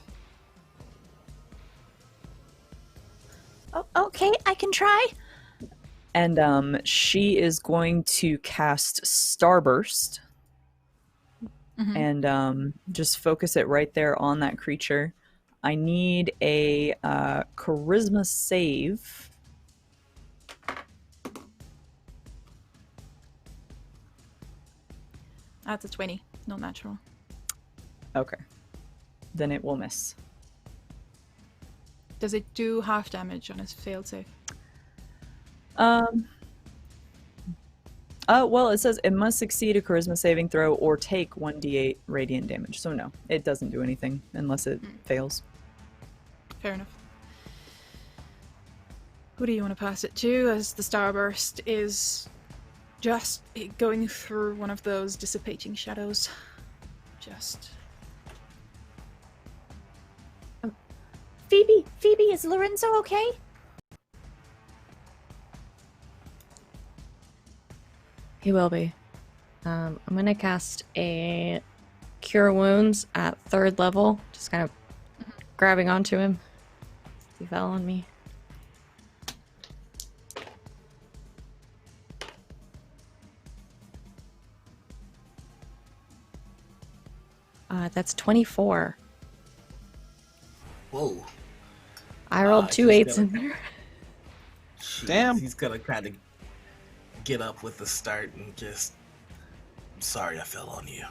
Oh, okay, I can try. And she is going to cast Starburst Mhm. and just focus it right there on that creature. I need a charisma save. That's a 20, not natural. Okay. Then it will miss. Does it do half damage on his failed save? Well, it says it must succeed a charisma saving throw or take 1d8 radiant damage. So no, it doesn't do anything unless it fails. Fair enough. Who do you want to pass it to as the starburst is just going through one of those dissipating shadows? Just... Phoebe, is Lorenzo okay? He will be. I'm gonna cast a Cure Wounds at 3rd level, just kind of grabbing onto him. He fell on me. That's 24. Whoa. I rolled two he's 8s gonna- in there. Jeez, Damn. He's gonna kind of get up with the start and just. I'm sorry I fell on you.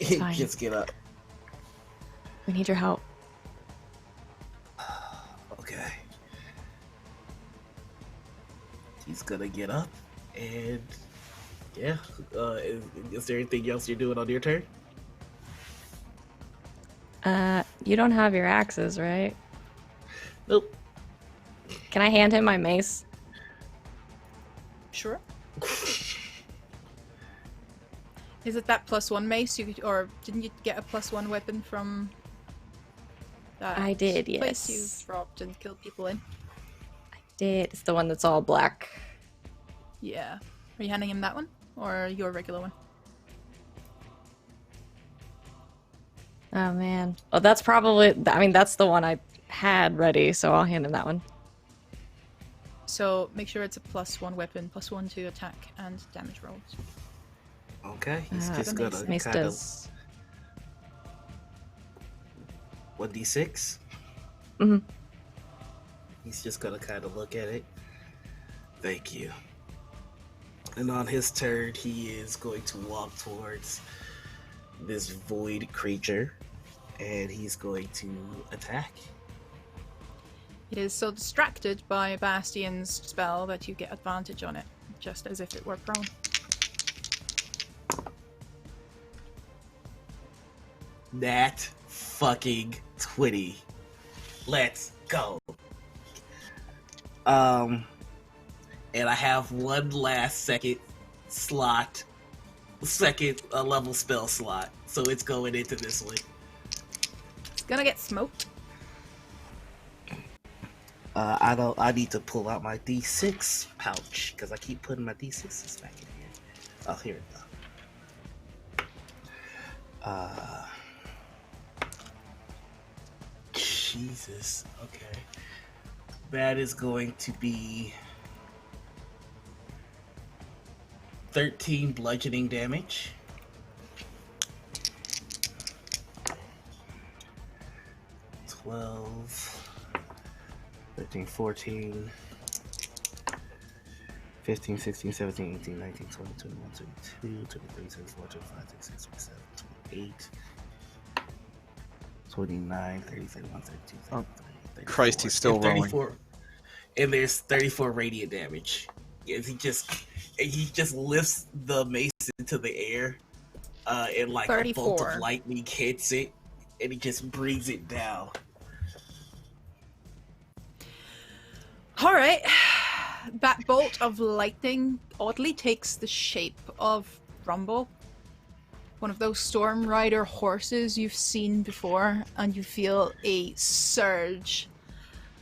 It's fine. Just get up. We need your help. Okay. He's gonna get up and. Yeah. Is there anything else you're doing on your turn? You don't have your axes, right? Nope. Can I hand him my mace? Sure. Is it that +1 mace? Or didn't you get a +1 weapon from That I did, place yes. you robbed and killed people in. Did. It's the one that's all black. Yeah. Are you handing him that one? Or your regular one? Oh man. Oh, that's probably. I mean, that's the one I had ready, so I'll hand him that one. So make sure it's a +1 weapon, +1 to attack and damage rolls. Okay, he's Ah, just that gonna makes Mace kind of does. 1d6. Mhm. He's just gonna kind of look at it. Thank you. And on his turn, he is going to walk towards this void creature, and he's going to attack. It is so distracted by Bastion's spell that you get advantage on it, just as if it were prone. Nat fucking 20. Let's go. And I have one last second level spell slot, so it's going into this one. It's gonna get smoked. I need to pull out my D6 pouch because I keep putting my D6s back in here. Oh, here we go. Jesus. Okay. That is going to be 13 bludgeoning damage. $12, 13, 14, 15, 16, 17, 18, 19, 20, 21, 22, 23, 24, 25, 26, 27, 28, 29, 30, 31, 32, 33, 34. Christ, he's still rolling. 34, and there's 34 radiant damage. He just lifts the mace into the air, and like 34. a bolt of lightning hits it, and he just brings it down. Alright. That bolt of lightning oddly takes the shape of Rumble. One of those Storm Rider horses you've seen before, and you feel a surge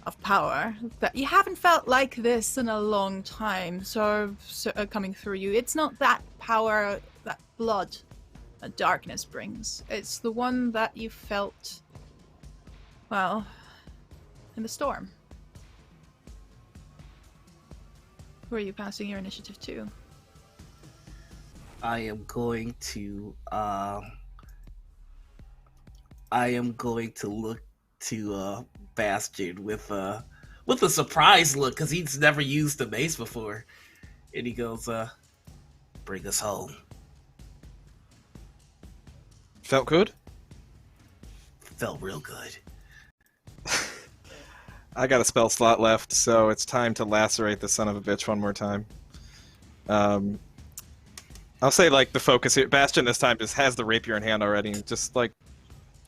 of power that you haven't felt like this in a long time, coming through you. It's not that power that blood and darkness brings. It's the one that you felt, well, in the storm. Who are you passing your initiative to? I am going to look to Bastion with a surprised look because he's never used the mace before, and he goes, "Bring us home." Felt good? Felt real good. I got a spell slot left, so it's time to lacerate the son of a bitch one more time. I'll say, like, the focus here. Bastion this time just has the rapier in hand already, and just like,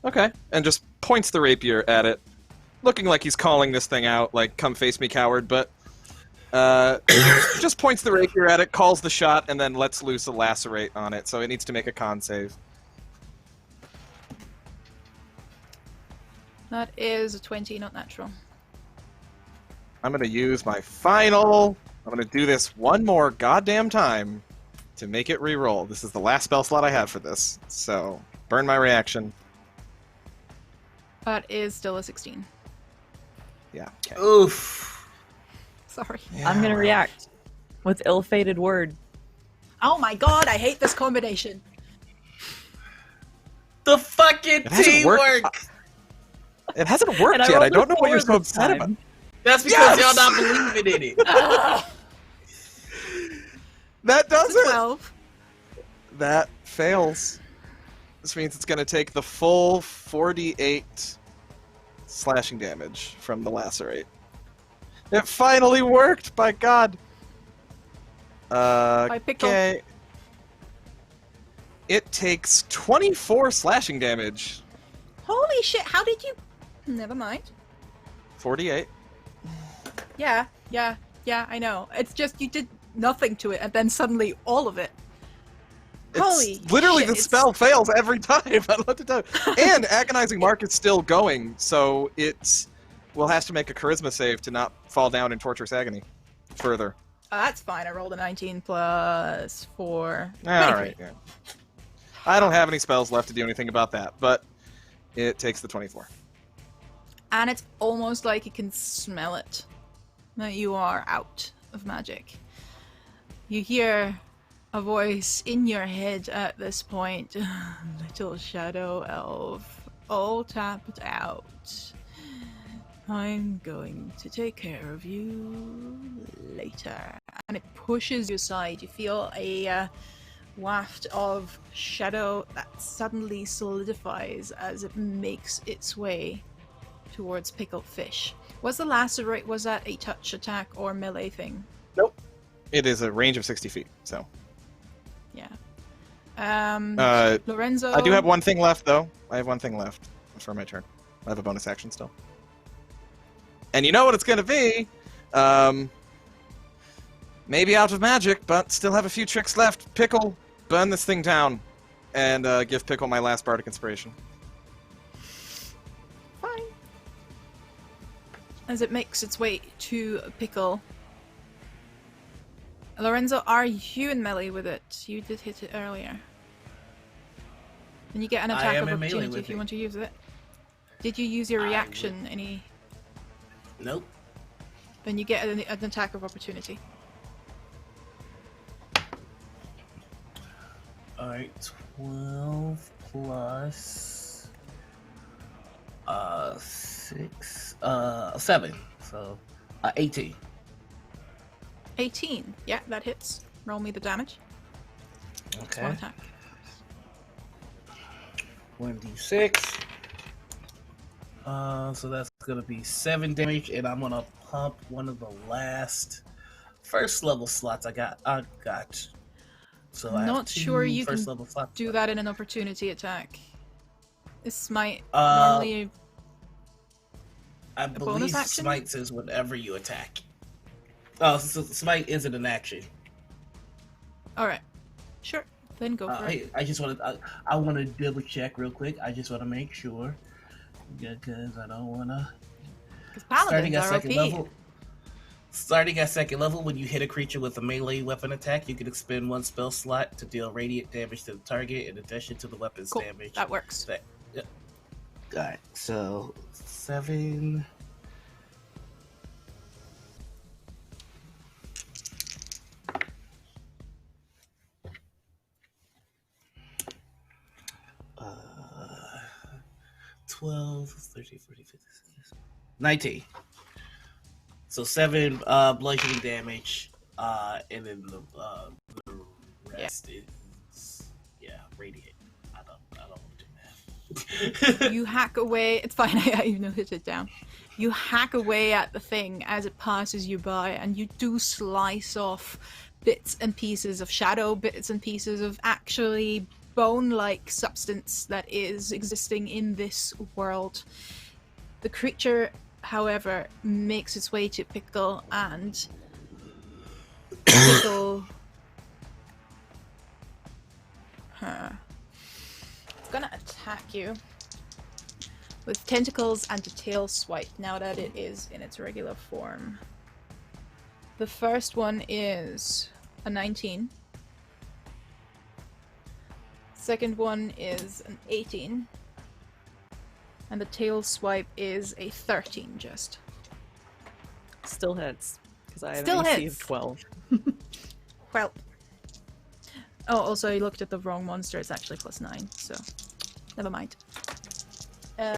okay, and just points the rapier at it, looking like he's calling this thing out, like, come face me, coward, but just points the rapier at it, calls the shot, and then lets loose a lacerate on it, so it needs to make a con save. That is a 20, not natural. I'm gonna use my final... I'm gonna do this one more goddamn time to make it re-roll. This is the last spell slot I have for this, so burn my reaction. That is still a 16. Yeah. Okay. Oof. Sorry. Yeah, I'm gonna well. react with ill-fated word. Oh my god, I hate this combination. The fucking It hasn't worked. teamwork! It hasn't worked And yet. I rolled a don't know what you're 4 so this upset about. time. That's because Yes! y'all not believing in it. That does It's a it! 12. That fails. This means it's going to take the full 48 slashing damage from the lacerate. It finally worked, by God! Pickle. Okay. It takes 24 slashing damage. Holy shit, how did you... Never mind. 48. Yeah, I know. It's just you did nothing to it, and then suddenly all of it. Holy literally shit, the spell fails every time. I don't know what to do. And Agonizing Mark is still going, so it will have to make a charisma save to not fall down in torturous agony further. Oh, that's fine. I rolled a 19 plus 4. All right. Yeah. I don't have any spells left to do anything about that, but it takes the 24. And it's almost like you can smell it, that you are out of magic. You hear a voice in your head at this point. Little shadow elf, all tapped out. I'm going to take care of you later. And it pushes you aside. You feel a waft of shadow that suddenly solidifies as it makes its way towards Pickled Fish. Was the lacerate, was that a touch attack or melee thing? Nope. It is a range of 60 feet, so. Yeah. Lorenzo... I do have one thing left, though. I have one thing left for my turn. I have a bonus action still. And you know what it's going to be? Maybe out of magic, but still have a few tricks left. Pickle, burn this thing down. And give Pickle my last bardic inspiration. Fine. As it makes its way to Pickle. Lorenzo, are you in melee with it? You did hit it earlier. And you get an attack of opportunity if you want to use it. Did you use your reaction any... Nope. Then you get an attack of opportunity. Alright, 12 plus 7. So 18. 18. Yeah, that hits. Roll me the damage. Okay. One attack. 1d6. So that's gonna be 7 damage, and I'm gonna pump one of the last first level slots I got. So I Not have 2 sure you first can level slots. do that in an opportunity attack. This might normally... I believe smite says whenever you attack. Oh, so smite isn't an action. Alright. Sure. Then go for it. I just want to. I want to double check real quick. I just want to make sure, because I don't want to. Starting at second level, when you hit a creature with a melee weapon attack, you can expend 1 spell slot to deal radiant damage to the target in addition to the weapon's damage. That works. Yep. Alright, so 7. Uh, 12, 13, 14, 15, 16, 19. So 7 bludgeoning damage, and then the rest is radiant. I don't want to do that. You hack away. It's fine. I even noted it down. You hack away at the thing as it passes you by, and you do slice off bits and pieces of shadow, bits and pieces of actually bone-like substance that is existing in this world. The creature, however, makes its way to Pickle, and Pickle... It's gonna attack you with tentacles and a tail swipe now that it is in its regular form. The first one is a 19. Second one is an 18. And the tail swipe is a 13 just. Still hits, because I have Still an AC hits. of 12. Well. Oh, also you looked at the wrong monster. It's actually +9, so never mind. 10.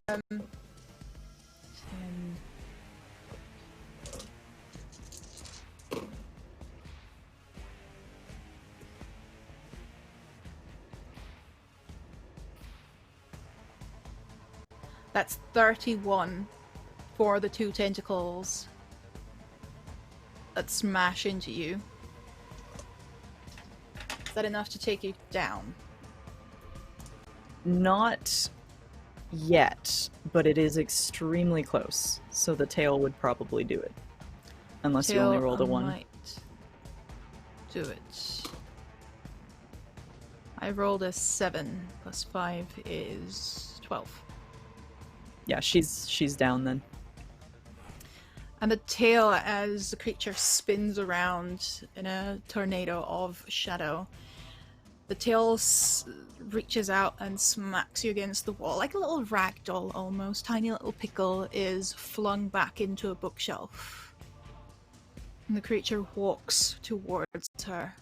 That's 31 for the 2 tentacles that smash into you. Is that enough to take you down? Not yet, but it is extremely close, so the tail would probably do it. Unless you only rolled a 1. Might do it. I rolled a 7 plus 5 is 12. Yeah, she's down then. And the tail, as the creature spins around in a tornado of shadow, the tail reaches out and smacks you against the wall, like a little ragdoll almost. Tiny little Pickle is flung back into a bookshelf. And the creature walks towards her.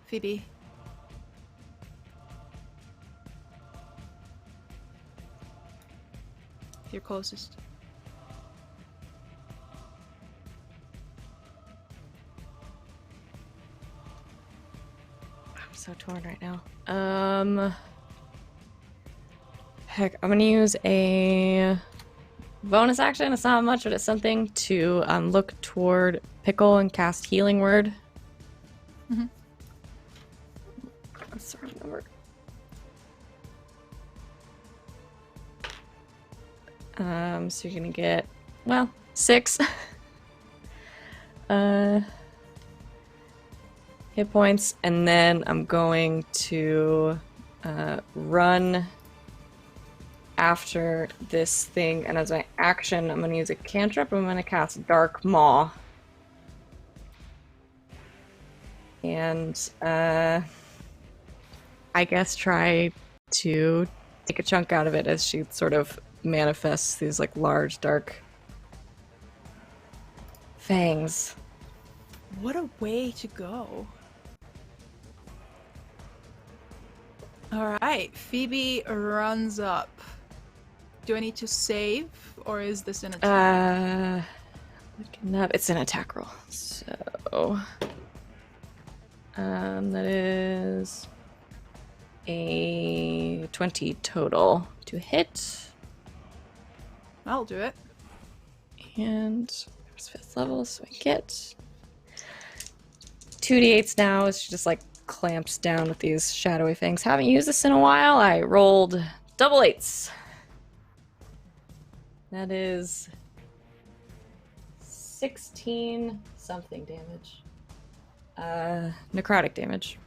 Phoebe. You're closest. I'm so torn right now. Heck, I'm gonna use a bonus action. It's not much, but it's something to look toward Pickle and cast Healing Word. Mm-hmm. That's the wrong number. So you're gonna get, well, 6 hit points, and then I'm going to run after this thing, and as my action, I'm gonna use a cantrip. I'm gonna cast Dark Maw. And I guess try to take a chunk out of it as she sort of manifests these like large dark fangs. What a way to go. Alright, Phoebe runs up. Do I need to save, or is this an attack? Looking up, it's an attack roll. So that is a 20 total to hit. I'll do it. And it's 5th level, so I get 2d8s now as she just like clamps down with these shadowy things. Haven't used this in a while. I rolled double 8s. That is 16 something damage. Necrotic damage.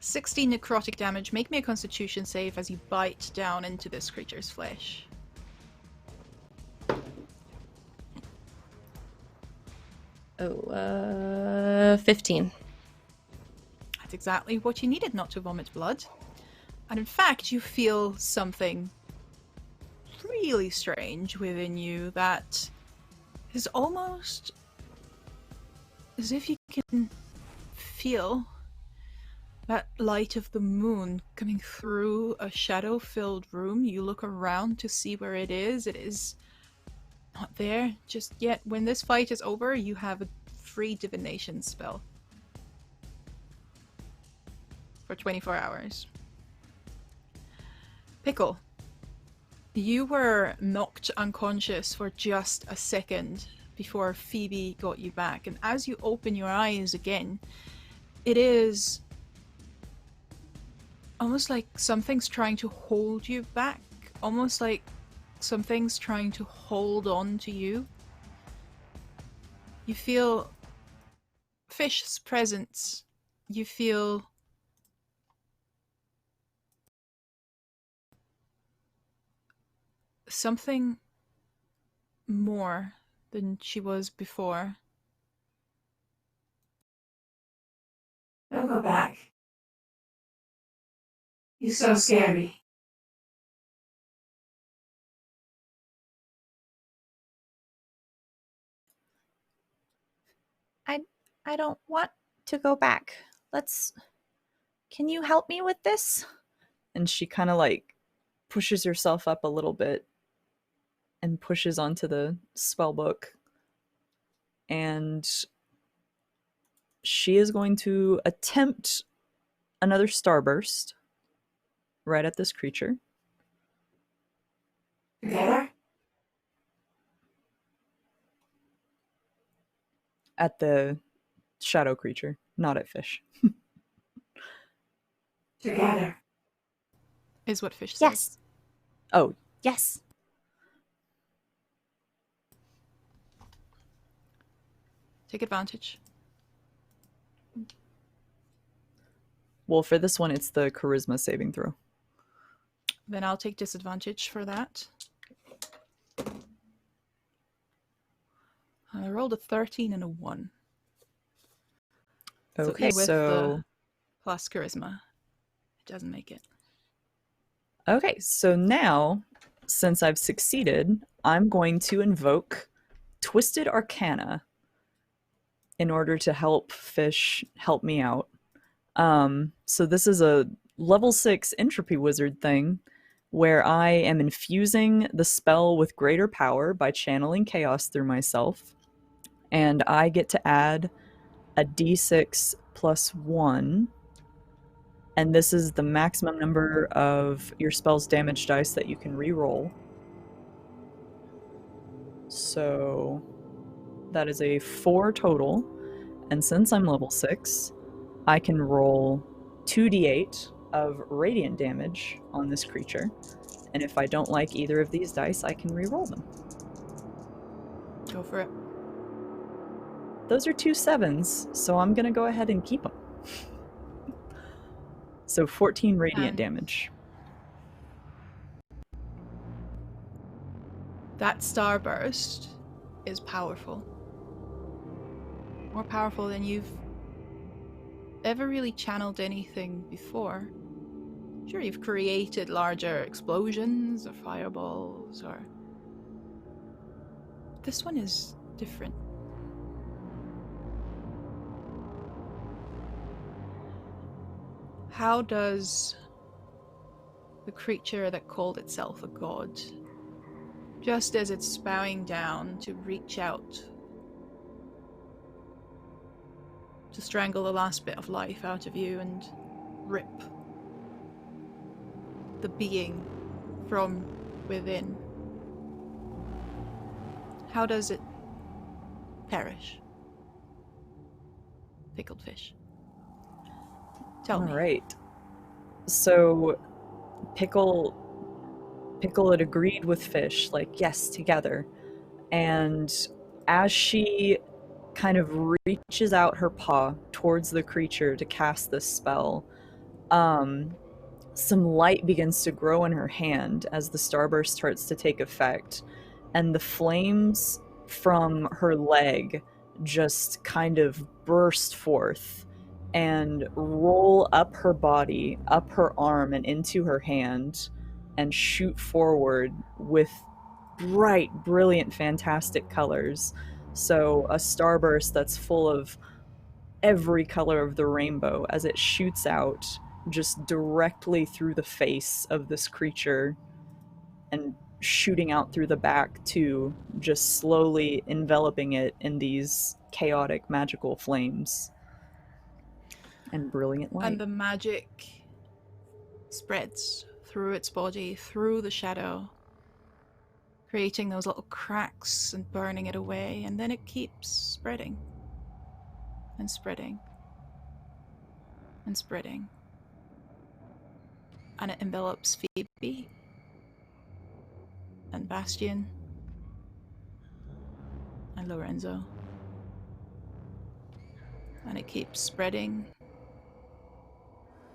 60 necrotic damage. Make me a constitution save as you bite down into this creature's flesh. Oh, 15. That's exactly what you needed not to vomit blood. And in fact, you feel something really strange within you that is almost as if you can feel that light of the moon coming through a shadow-filled room. You look around to see where it is. It is not there just yet. When this fight is over, you have a free divination spell for 24 hours. Pickle, you were knocked unconscious for just a second before Phoebe got you back, and as you open your eyes again, it is almost like something's trying to hold you back, almost like something's trying to hold on to you. You feel Fish's presence. You feel something more than she was before. Don't go back. You so scare me. I don't want to go back. Can you help me with this? And she kind of like pushes herself up a little bit and pushes onto the spell book. And she is going to attempt another starburst right at this creature. Together? At the shadow creature, not at Fish. Together. Is what Fish says. Yes. Oh, Yes. Take advantage. Well, for this one, it's the charisma saving throw. Then I'll take disadvantage for that. I rolled a 13 and a 1. Okay, even with so the plus charisma, it doesn't make it. okay, so now, since I've succeeded, I'm going to invoke Twisted Arcana in order to help Fish help me out. So this is a level 6 entropy wizard thing where I am infusing the spell with greater power by channeling chaos through myself, and I get to add a d6 plus 1, and this is the maximum number of your spell's damage dice that you can re-roll. So that is a 4 total, and since I'm level 6, I can roll 2d8 of radiant damage on this creature, and if I don't like either of these dice, I can re-roll them. Go for it. Those are 2 7s, so I'm gonna go ahead and keep them. So 14 radiant damage. That starburst is powerful. More powerful than you've ever really channeled anything before. Sure, you've created larger explosions or fireballs, or... This one is different. How does the creature that called itself a god, just as it's bowing down to reach out to strangle the last bit of life out of you and rip the being from within, how does it perish? Pickled fish. Tell me. All right. So Pickle had agreed with Fish, like, yes, together. And as she kind of reaches out her paw towards the creature to cast this spell, some light begins to grow in her hand as the starburst starts to take effect, and the flames from her leg just kind of burst forth and roll up her body, up her arm, and into her hand, and shoot forward with bright, brilliant, fantastic colors. So a starburst that's full of every color of the rainbow as it shoots out just directly through the face of this creature and shooting out through the back too, just slowly enveloping it in these chaotic magical flames and brilliant light. And the magic spreads through its body, through the shadow, creating those little cracks and burning it away, and then it keeps spreading and spreading and spreading. And it envelops Phoebe and Bastion and Lorenzo. And it keeps spreading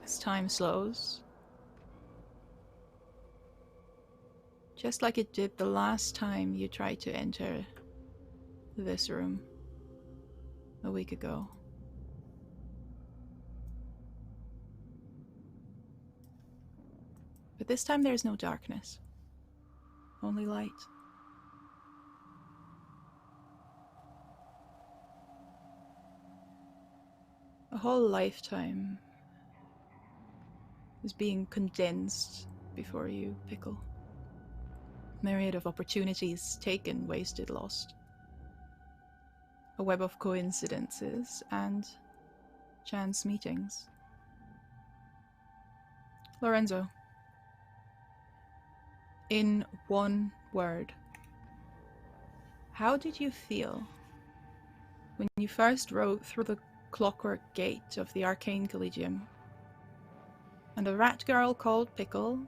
as time slows. Just like it did the last time you tried to enter this room a week ago. But this time there's no darkness, only light. A whole lifetime is being condensed before you, Pickle. Myriad of opportunities taken, wasted, lost. A web of coincidences and chance meetings. Lorenzo, in one word, how did you feel when you first rode through the clockwork gate of the Arcane Collegium and a rat girl called Pickle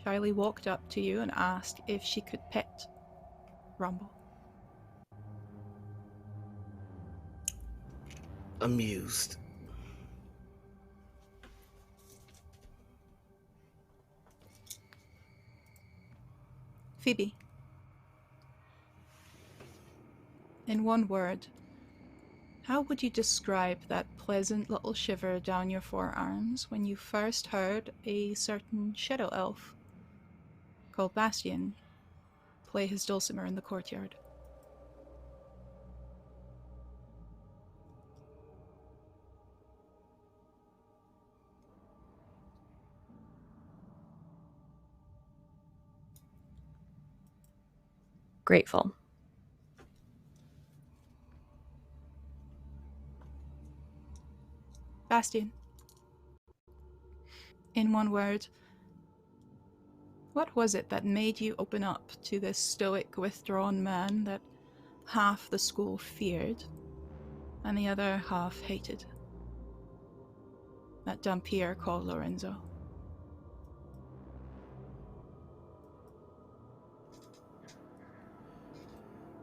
shyly walked up to you and asked if she could pet Rumble? Amused. Phoebe. In one word, how would you describe that pleasant little shiver down your forearms when you first heard a certain shadow elf called Bastian play his dulcimer in the courtyard? Grateful. Bastian. In one word, what was it that made you open up to this stoic, withdrawn man that half the school feared and the other half hated? That Dampier called Lorenzo.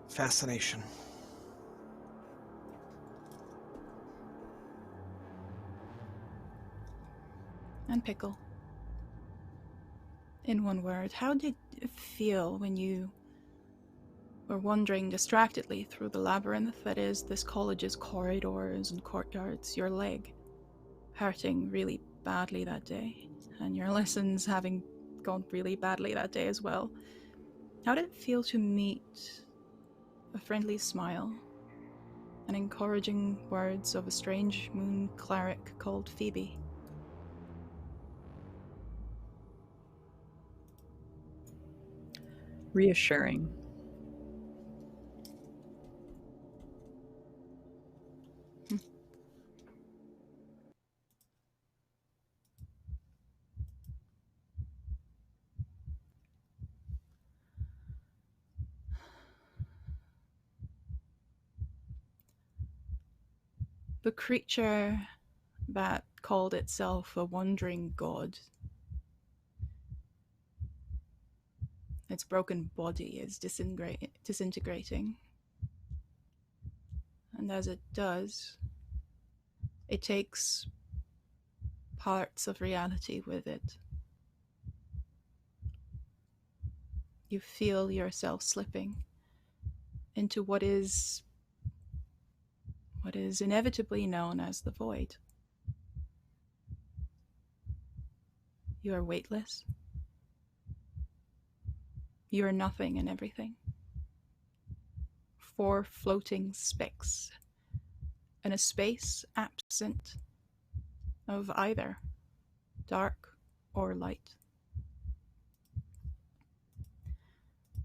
Fascination. And Pickle. In one word, how did it feel when you were wandering distractedly through the labyrinth that is this college's corridors and courtyards, your leg hurting really badly that day, and your lessons having gone really badly that day as well? How did it feel to meet a friendly smile and encouraging words of a strange moon cleric called Phoebe? Reassuring. The creature that called itself a wandering god, its broken body is disintegrating. And as it does, it takes parts of reality with it. You feel yourself slipping into what is inevitably known as the void. You are weightless. You are nothing and everything. 4 floating specks in a space absent of either dark or light.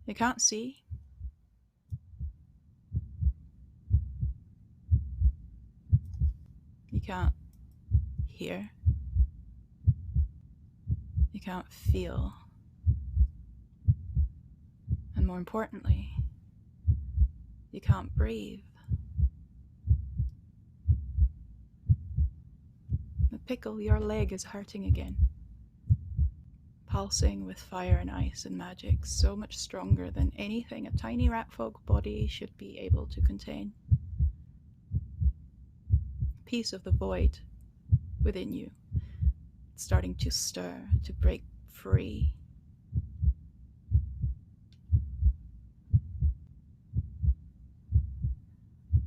You can't see. You can't hear. You can't feel. And more importantly, you can't breathe. The Pickle, your leg is hurting again. Pulsing with fire and ice and magic, so much stronger than anything a tiny ratfolk body should be able to contain. A piece of the void within you, starting to stir, to break free.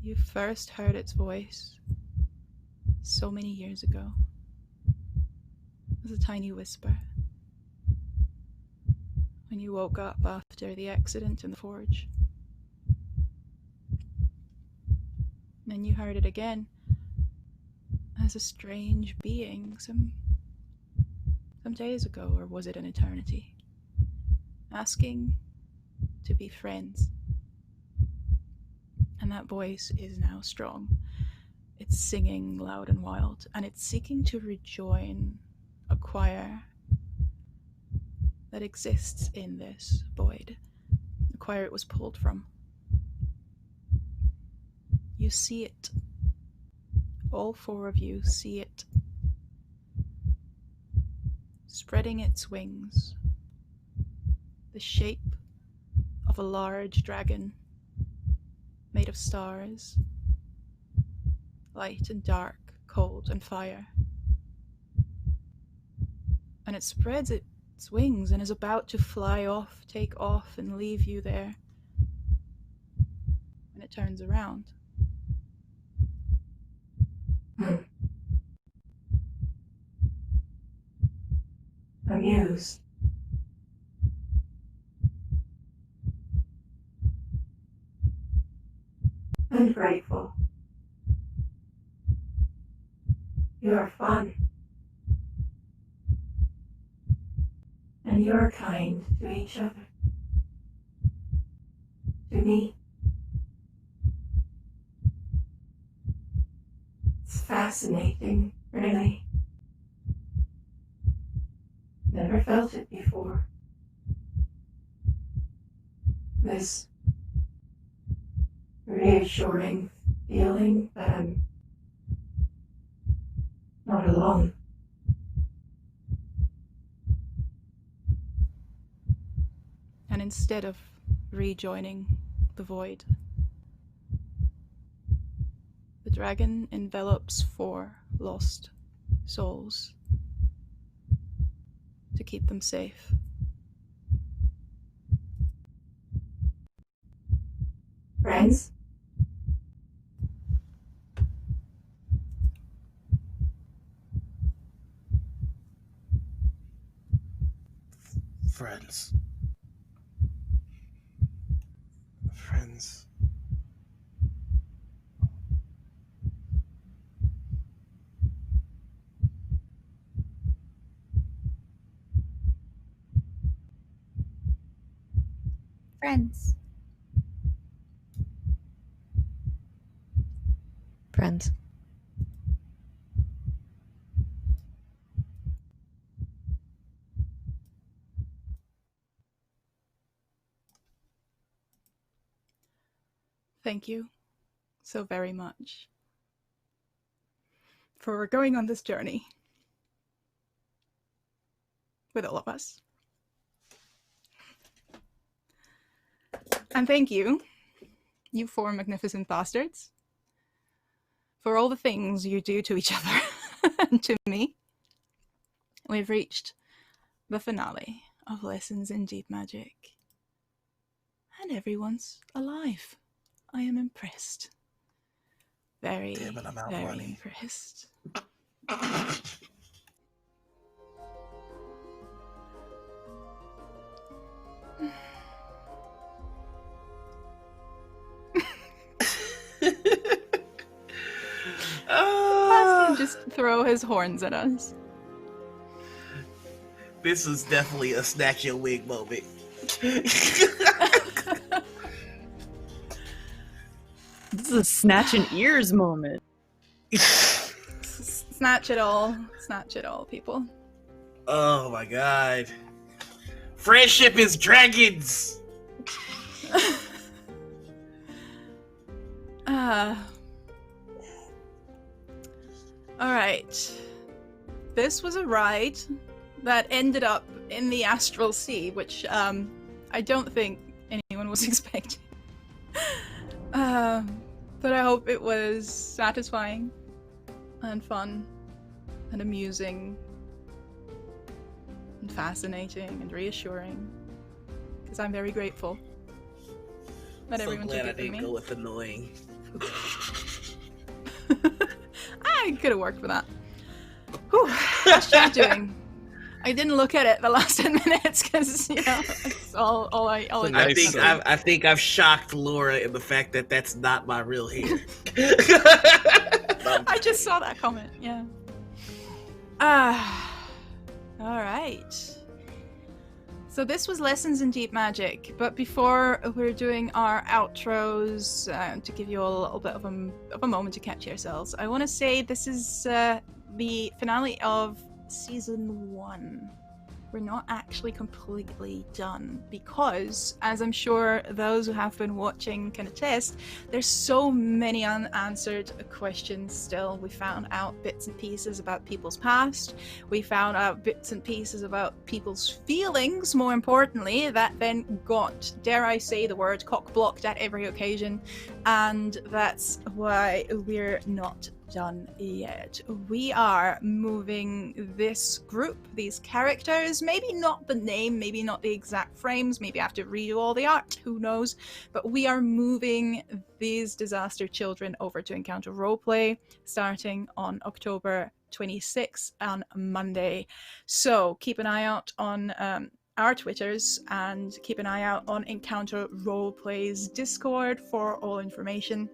You first heard its voice so many years ago as a tiny whisper when you woke up after the accident in the forge. Then you heard it again as a strange being some days ago, or was it an eternity, asking to be friends. And that voice is now strong. It's singing loud and wild, and it's seeking to rejoin a choir that exists in this void, the choir it was pulled from. You see it. All 4 of you see it. Spreading its wings, the shape of a large dragon made of stars, light and dark, cold and fire. And it spreads its wings and is about to fly off, take off, and leave you there. And it turns around. Amused. And grateful. You are fun. And you're kind to each other. To me. It's fascinating, really. Never felt it before. This reassuring feeling that I'm not alone. And instead of rejoining the void, the dragon envelops 4 lost souls to keep them safe. Friends? Friends. Friends. Friends. Friends. Thank you so very much for going on this journey with all of us. And thank you, you 4 magnificent bastards, for all the things you do to each other and to me. We've reached the finale of Lessons in Deep Magic. And everyone's alive. I am impressed. Very, Damn it, I'm out very running. impressed. Let's just throw his horns at us. This was definitely a snatch your wig moment. This is a snatch an ears moment. Snatch it all, people. Oh my god. Friendship is dragons! Alright. This was a ride that ended up in the Astral Sea, which I don't think anyone was expecting. But I hope it was satisfying and fun and amusing and fascinating and reassuring, because I'm very grateful that So everyone glad took I it from didn't me. go with annoying. I could have worked with that. Whew, how's chat doing? I didn't look at it the last 10 minutes because, you know, it's all I It's a did. nice I think I've shocked Laura in the fact that that's not my real hair. I just saw that comment, yeah. Alright. So this was Lessons in Deep Magic, but before we're doing our outros, to give you all a little bit of a moment to catch yourselves, I want to say this is the finale of Season 1. We're not actually completely done because, as I'm sure those who have been watching can attest, there's so many unanswered questions still. We found out bits and pieces about people's past. We found out bits and pieces about people's feelings, more importantly, that then got, dare I say the word, cock-blocked at every occasion. And that's why we're not done yet. We are moving this group, these characters, maybe not the name, maybe not the exact frames, maybe I have to redo all the art, who knows, but we are moving these disaster children over to Encounter Roleplay starting on October 26th on Monday. So keep an eye out on our Twitters and keep an eye out on Encounter Roleplay's Discord for all information.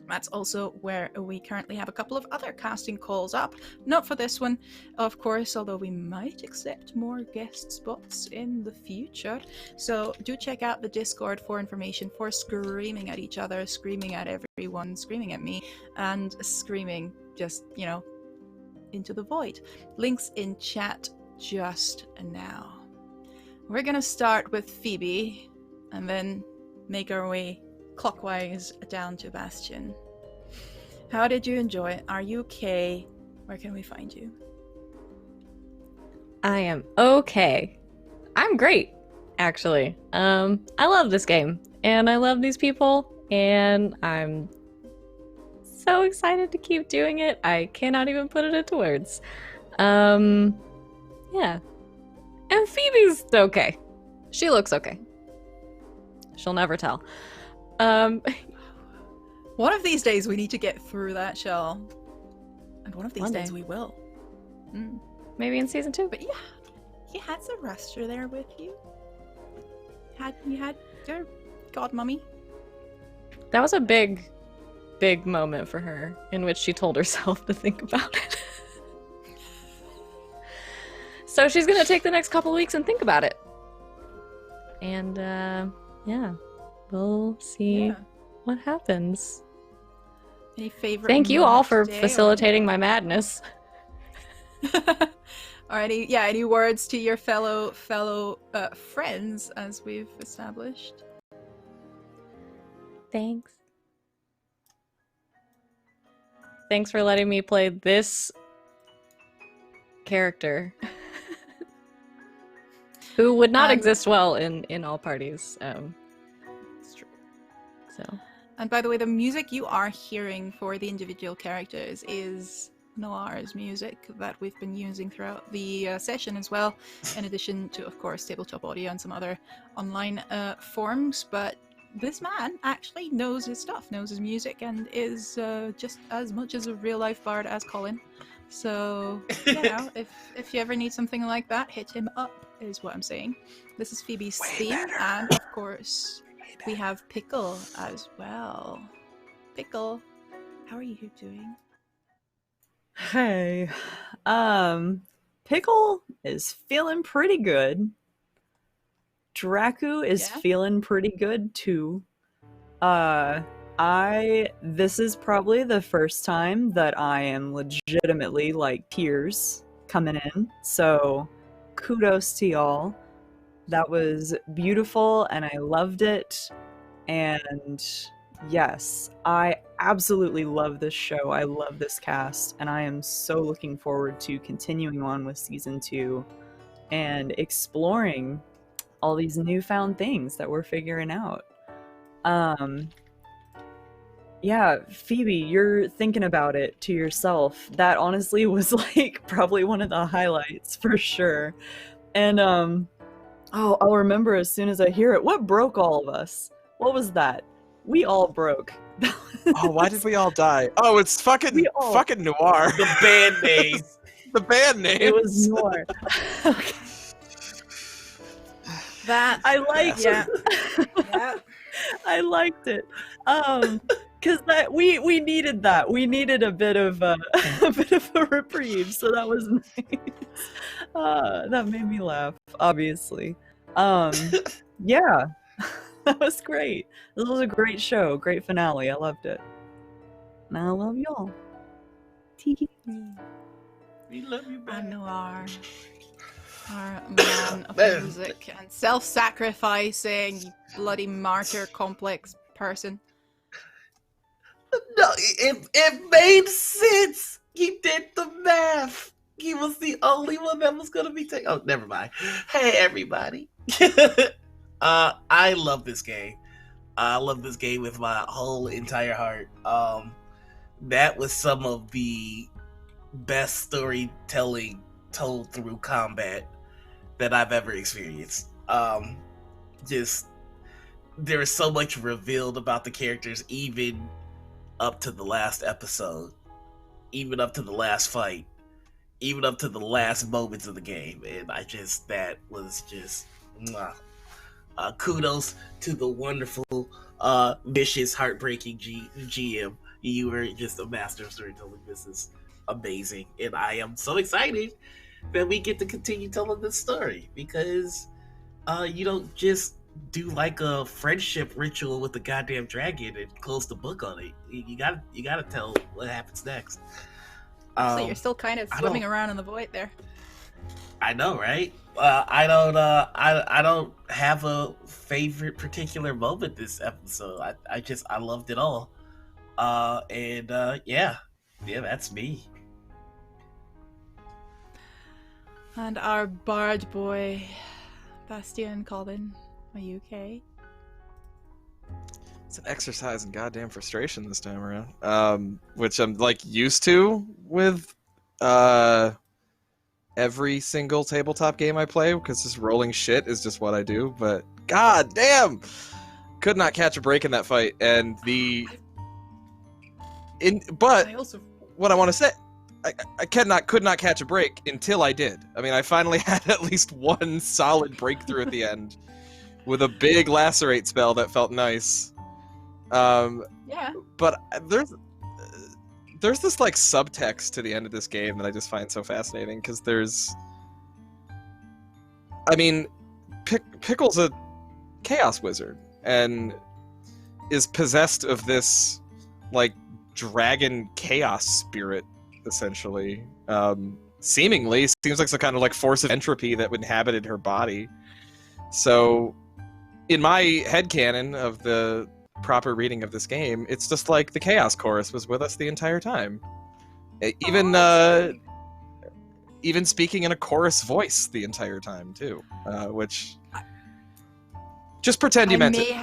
That's also where we currently have a couple of other casting calls up. Not for this one, of course, although we might accept more guest spots in the future. So do check out the Discord for information for screaming at each other, screaming at everyone, screaming at me, and screaming just, into the void. Links in chat just now. We're gonna start with Phoebe and then make our way clockwise down to Bastion. How did you enjoy it? Are you okay? Where can we find you? I am okay. I'm great, actually. I love this game, and I love these people, and I'm so excited to keep doing it. I cannot even put it into words. Yeah. And Phoebe's okay. She looks okay. She'll never tell. One of these days we need to get through that shell. And one of these One days day. we will. Maybe in season 2. But yeah, you had Zoroaster there with you. You had your godmummy. That was a big moment for her, in which she told herself to think about it. So she's gonna take the next couple weeks and think about it. And yeah, we'll see what happens. Any favorite? Thank you all for today, facilitating my madness. or any words to your fellow friends, as we've established? Thanks. Thanks for letting me play this character. Who would not exist well in all parties. It's true. So. And by the way, the music you are hearing for the individual characters is Noir's music that we've been using throughout the session as well, in addition to, of course, tabletop audio and some other online forms. But this man actually knows his stuff, knows his music, and is just as much as a real-life bard as Colin. So, if you ever need something like that, hit him up, is what I'm saying. This is Phoebe's theme, and of course, we have Pickle as well. Pickle, how are you doing? Hey, Pickle is feeling pretty good. Draku is feeling pretty good too. This is probably the first time that I am legitimately like tears coming in. So kudos to y'all. That was beautiful and I loved it. And yes, I absolutely love this show. I love this cast and I am so looking forward to continuing on with season 2 and exploring all these newfound things that we're figuring out. Yeah, Phoebe, you're thinking about it to yourself. That honestly was like probably one of the highlights for sure. And I'll remember as soon as I hear it. What broke all of us? What was that? We all broke. Oh, why did we all die? Oh, it's fucking Noir. The band names. The band names. It was Noir. Okay. That I liked it. Yeah. I liked it. Because that we needed that. We needed a bit of a reprieve, so that was nice. That made me laugh, obviously. Yeah. That was great. This was a great show, great finale. I loved it. And I love y'all. We love you, And man. Noir, our man of music and self-sacrificing, you bloody martyr complex person. No, it made sense. He did the math. He was the only one that was gonna be taken. Oh, never mind. Hey, everybody. I love this game. I love this game with my whole entire heart. that was some of the best storytelling told through combat that I've ever experienced. Just there is so much revealed about the characters, even up to the last episode, even up to the last fight, even up to the last moments of the game, and that was just mwah. Kudos to the wonderful, vicious, heartbreaking GM. You were just a master of storytelling. This is amazing, and I am so excited that we get to continue telling this story, because you don't just do like a friendship ritual with the goddamn dragon and close the book on it. You gotta tell what happens next. So you're still kind of swimming around in the void there. I know, right? I don't have a favorite particular moment this episode. I loved it all. Yeah, that's me. And our bard boy, Bastian Colin, are you okay? It's an exercise in goddamn frustration this time around, which I'm like used to with every single tabletop game I play, because just rolling shit is just what I do. But god damn, could not catch a break in that fight. And what I want to say, I could not catch a break until I did. I mean, I finally had at least one solid breakthrough at the end with a big lacerate spell that felt nice. Yeah. But there's this like subtext to the end of this game that I just find so fascinating, because Pickle's a chaos wizard and is possessed of this like dragon chaos spirit, essentially. Seemingly seems like some kind of like force of entropy that inhabited her body. So in my headcanon of the proper reading of this game, it's just like the Chaos Chorus was with us the entire time. Even speaking in a chorus voice the entire time too, which just pretend you meant it.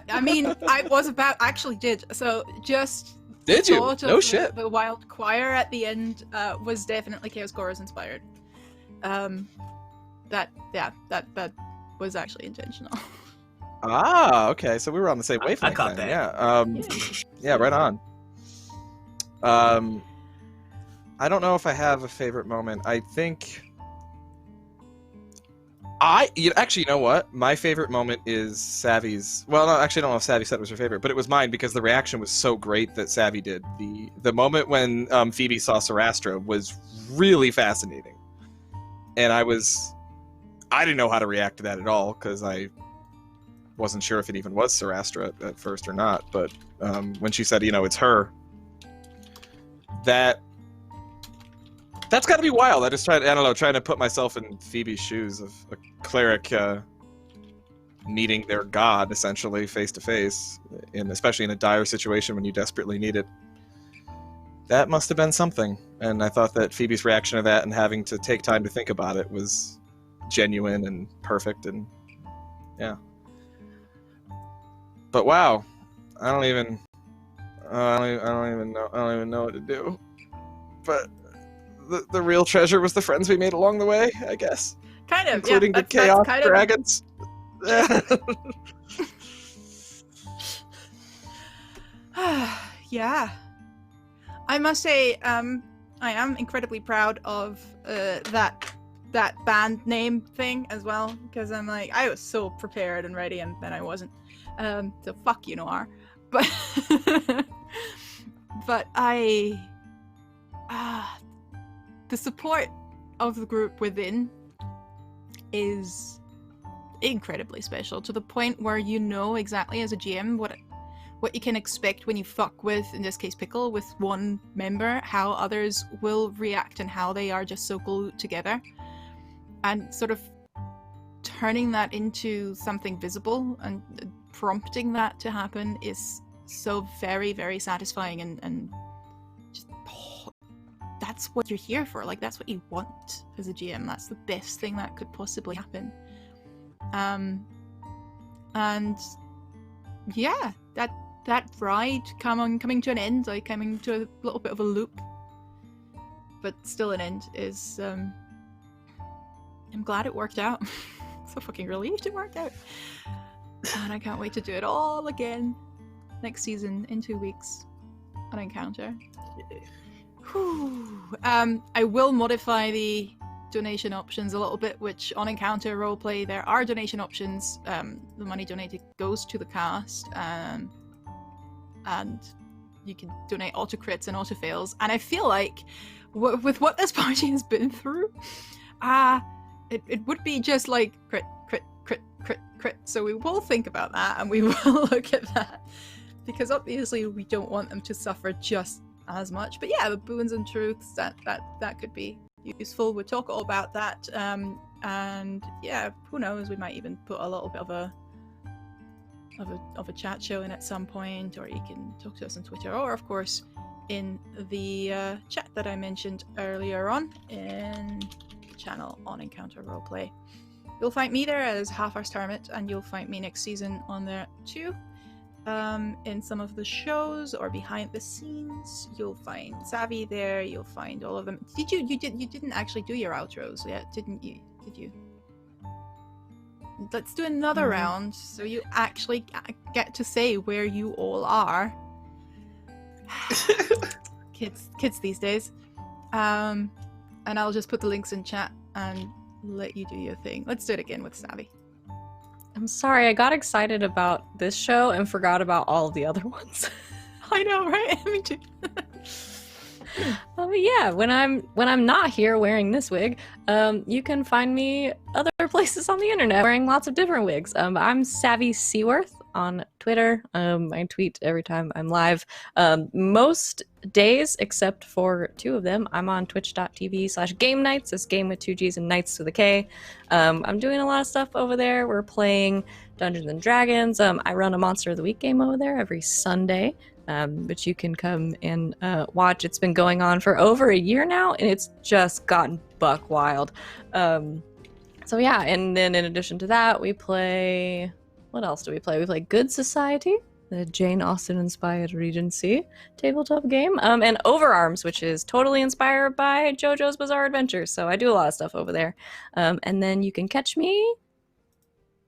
I mean, I was about actually did. So just did you? No shit. The wild choir at the end was definitely Chaos Chorus inspired. That was actually intentional. Ah, okay. So we were on the same wavelength. I caught then. that. Yeah, right on. I don't know if I have a favorite moment. I think actually, you know what? My favorite moment is Savvy's. Well, no, actually, I don't know if Savvy said it was her favorite, but it was mine because the reaction was so great that Savvy did. The moment when Phoebe saw Sarastra was really fascinating, and I didn't know how to react to that at all, because I wasn't sure if it even was Sarastra at first or not. But when she said, it's her, that's got to be wild. I just trying to put myself in Phoebe's shoes of a cleric meeting their god, essentially, face to face, especially in a dire situation when you desperately need it. That must have been something. And I thought that Phoebe's reaction to that and having to take time to think about it was genuine and perfect, and yeah. But wow, I don't even know what to do. But the real treasure was the friends we made along the way, I guess. Kind of, including yeah. the chaos dragons. Yeah. I must say, I am incredibly proud of that band name thing as well, because I'm like, I was so prepared and ready, and then I wasn't. So fuck you, Noir. But but the support of the group within is incredibly special, to the point where you know exactly as a GM what you can expect when you fuck with, in this case, Pickle, with one member, how others will react and how they are just so glued together. And sort of turning that into something visible and prompting that to happen is so very, very satisfying, and just that's what you're here for. Like, that's what you want as a GM. That's the best thing that could possibly happen. And yeah, that ride coming to an end, like coming to a little bit of a loop, but still an end, is I'm glad it worked out. So fucking relieved it worked out, and I can't wait to do it all again next season in 2 weeks on Encounter. Whew. I will modify the donation options a little bit, which on Encounter Roleplay there are donation options. The money donated goes to the cast, and you can donate auto crits and auto fails. And I feel like with what this party has been through, it would be just like crit, crit, crit, crit, crit. So we will think about that, and we will look at that, because obviously we don't want them to suffer just as much. But yeah, the boons and truths, that could be useful. We'll talk all about that, and yeah, who knows, we might even put a little bit of a chat show in at some point, or you can talk to us on Twitter, or of course in the chat that I mentioned earlier on in the channel on Encounter Roleplay. You'll find me there as Half Hour's Hermit, and you'll find me next season on there too. In some of the shows or behind the scenes, you'll find Savvy there. You'll find all of them. You didn't actually do your outros yet, didn't you? Did you? Let's do another round, so you actually get to say where you all are. Kids these days. And I'll just put the links in chat and let you do your thing. Let's do it again with Savvy. I'm sorry, I got excited about this show and forgot about all of the other ones. I know, right? Me too. Yeah, when I'm not here wearing this wig, you can find me other places on the internet wearing lots of different wigs. I'm Savvy Seaworth on Twitter. I tweet every time I'm live. Most days, except for 2 of them, I'm on twitch.tv/game nights. It's game with 2 G's and nights with a K. I'm doing a lot of stuff over there. We're playing Dungeons and Dragons. I run a Monster of the Week game over there every Sunday. But you can come and watch. It's been going on for over a year now, and it's just gotten buck wild. So yeah, and then in addition to that, we play... What else do we play? We play Good Society, the Jane Austen-inspired Regency tabletop game, and Overarms, which is totally inspired by JoJo's Bizarre Adventure. So I do a lot of stuff over there. And then you can catch me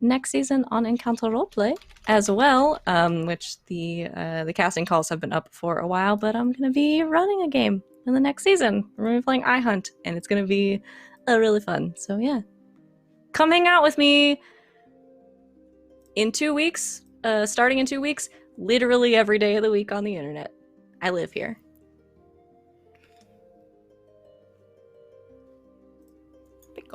next season on Encounter Roleplay as well, which the casting calls have been up for a while, but I'm going to be running a game in the next season. We're going to be playing iHunt, and it's going to be really fun. So yeah, come hang out with me in 2 weeks, starting in 2 weeks, literally every day of the week on the internet. I live here.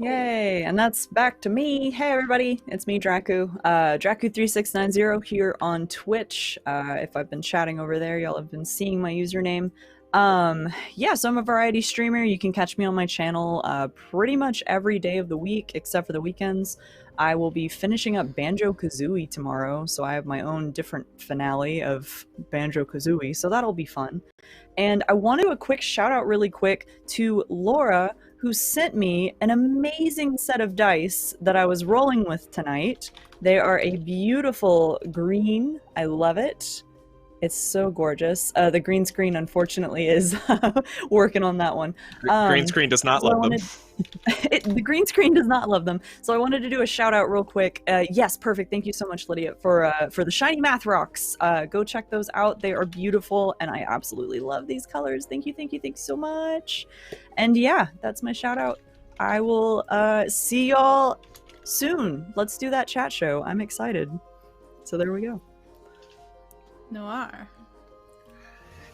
Yay, and that's back to me. Hey everybody, it's me, Draku. Draku3690 here on Twitch. If I've been chatting over there, y'all have been seeing my username. Yeah, so I'm a variety streamer. You can catch me on my channel pretty much every day of the week, except for the weekends. I will be finishing up Banjo-Kazooie tomorrow, so I have my own different finale of Banjo-Kazooie, so that'll be fun. And I want to do a quick shout out really quick to Laura, who sent me an amazing set of dice that I was rolling with tonight. They are a beautiful green. I love it. It's so gorgeous. The green screen, unfortunately, is working on that one. Green screen does not love them. The green screen does not love them. So I wanted to do a shout out real quick. Yes, perfect. Thank you so much, Lydia, for the shiny math rocks. Go check those out. They are beautiful, and I absolutely love these colors. Thank you, thank you, thank you so much. And yeah, that's my shout out. I will see y'all soon. Let's do that chat show. I'm excited. So there we go. Noir.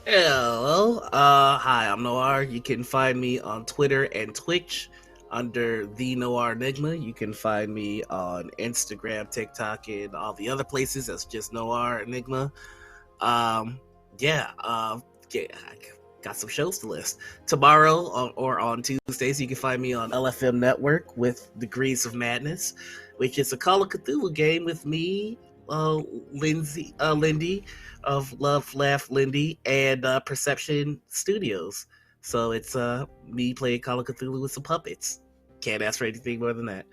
Hello. Hi, I'm Noir. You can find me on Twitter and Twitch under The Noir Enigma. You can find me on Instagram, TikTok, and all the other places. That's just Noir Enigma. I got some shows to list. Tomorrow or on Tuesdays, you can find me on LFM Network with Degrees of Madness, which is a Call of Cthulhu game with me, Lindy of Love Laugh Lindy, and Perception Studios. So it's me playing Call of Cthulhu with some puppets. Can't ask for anything more than that.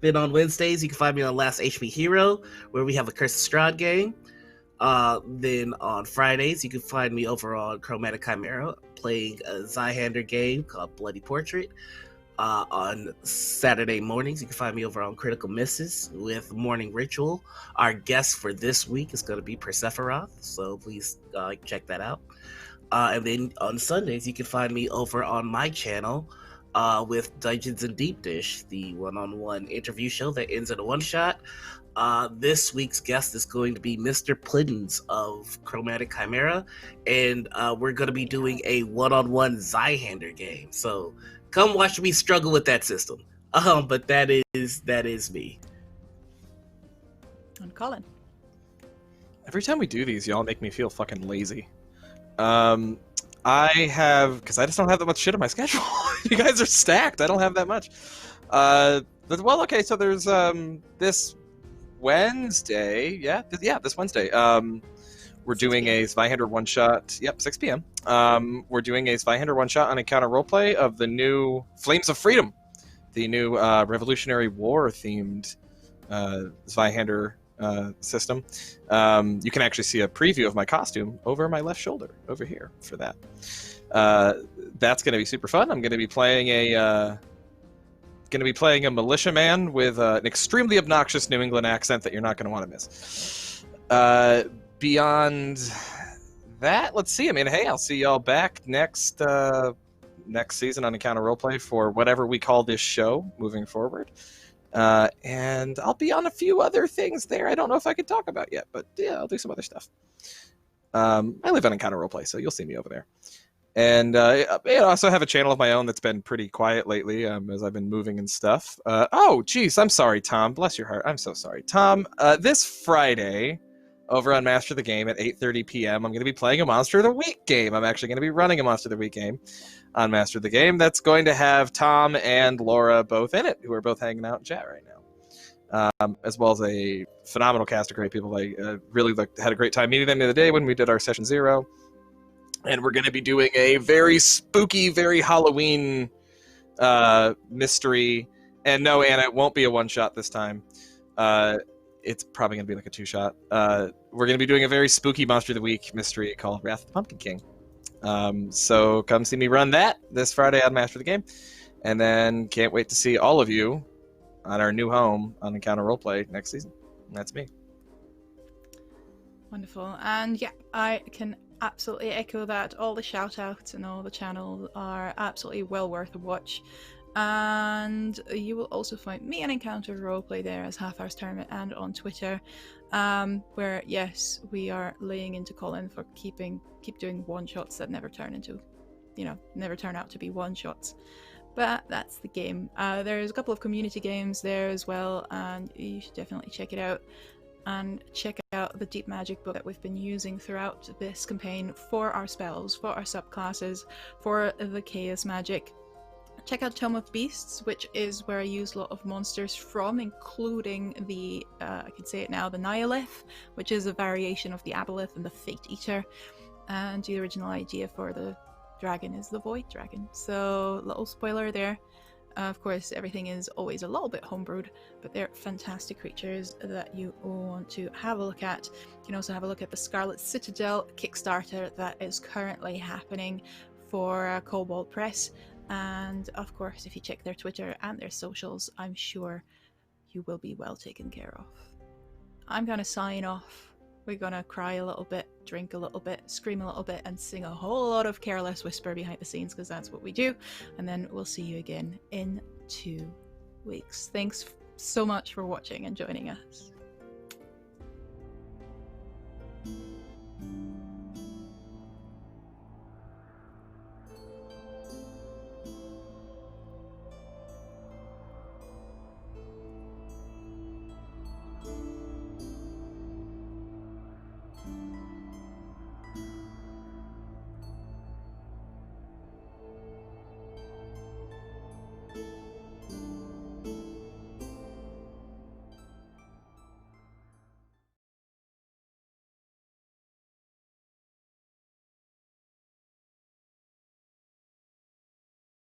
Then on Wednesdays, you can find me on Last HP Hero, where we have a Curse of Strahd game. Then on Fridays, you can find me over on Chromatic Chimera playing a Zweihander game called Bloody Portrait. On Saturday mornings, you can find me over on Critical Misses with Morning Ritual. Our guest for this week is going to be Persephonoth, so please check that out. And then on Sundays, you can find me over on my channel with Dungeons and Deep Dish, the one-on-one interview show that ends in a one-shot. This week's guest is going to be Mr. Pliddens of Chromatic Chimera, and we're going to be doing a one-on-one Zweihander game. So come watch me struggle with that system. But that is me. And Colin. Every time we do these, y'all make me feel fucking lazy. I have, because I just don't have that much shit on my schedule. You guys are stacked. I don't have that much. Well, okay, so there's this Wednesday. This Wednesday. We're doing a Zweihander one-shot. Yep, 6 p.m. We're doing a Zweihander one-shot on Encounter Roleplay of the new Flames of Freedom, the new Revolutionary War-themed Zweihander system. You can actually see a preview of my costume over my left shoulder, over here, for that. That's going to be super fun. I'm going to be playing a militiaman with an extremely obnoxious New England accent that you're not going to want to miss. Beyond that, let's see. I mean, hey, I'll see y'all back next season on Encounter Roleplay for whatever we call this show moving forward. And I'll be on a few other things there. I don't know if I can talk about yet, but yeah, I'll do some other stuff. I live on Encounter Roleplay, so you'll see me over there. And I also have a channel of my own that's been pretty quiet lately as I've been moving and stuff. Oh, geez, I'm sorry, Tom. Bless your heart. I'm so sorry. Tom, this Friday, over on Master the Game at 8:30 p.m., I'm going to be playing a Monster of the Week game. I'm actually going to be running a Monster of the Week game on Master the Game. That's going to have Tom and Laura both in it, who are both hanging out in chat right now. As well as a phenomenal cast of great people. I really had a great time meeting them the other day when we did our Session 0. And we're going to be doing a very spooky, very Halloween mystery. And no, Anna, it won't be a one-shot this time. It's probably going to be like a two-shot. We're going to be doing a very spooky Monster of the Week mystery called Wrath of the Pumpkin King. So come see me run that this Friday on Master the Game. And then can't wait to see all of you on our new home on Encounter Roleplay next season. And that's me. Wonderful. And yeah, I can absolutely echo that. All the shout outs and all the channels are absolutely well worth a watch. And you will also find me on Encounter Roleplay there as Half Hours Tournament and on Twitter, where yes, we are laying into Colin for keep doing one shots that never turn out to be one shots. But that's the game. There's a couple of community games there as well, and you should definitely check it out. And check out the Deep Magic book that we've been using throughout this campaign for our spells, for our subclasses, for the Chaos Magic. Check out Tome of Beasts, which is where I use a lot of monsters from, including the, I can say it now, the Nihilith, which is a variation of the Aboleth and the Fate Eater. And the original idea for the dragon is the Void Dragon. So, little spoiler there. Of course, everything is always a little bit homebrewed, but they're fantastic creatures that you want to have a look at. You can also have a look at the Scarlet Citadel Kickstarter that is currently happening for Kobold Press. And of course, if you check their Twitter and their socials, I'm sure you will be well taken care of. I'm going to sign off. We're going to cry a little bit, drink a little bit, scream a little bit, and sing a whole lot of Careless Whisper behind the scenes, because that's what we do. And then we'll see you again in 2 weeks. Thanks so much for watching and joining us.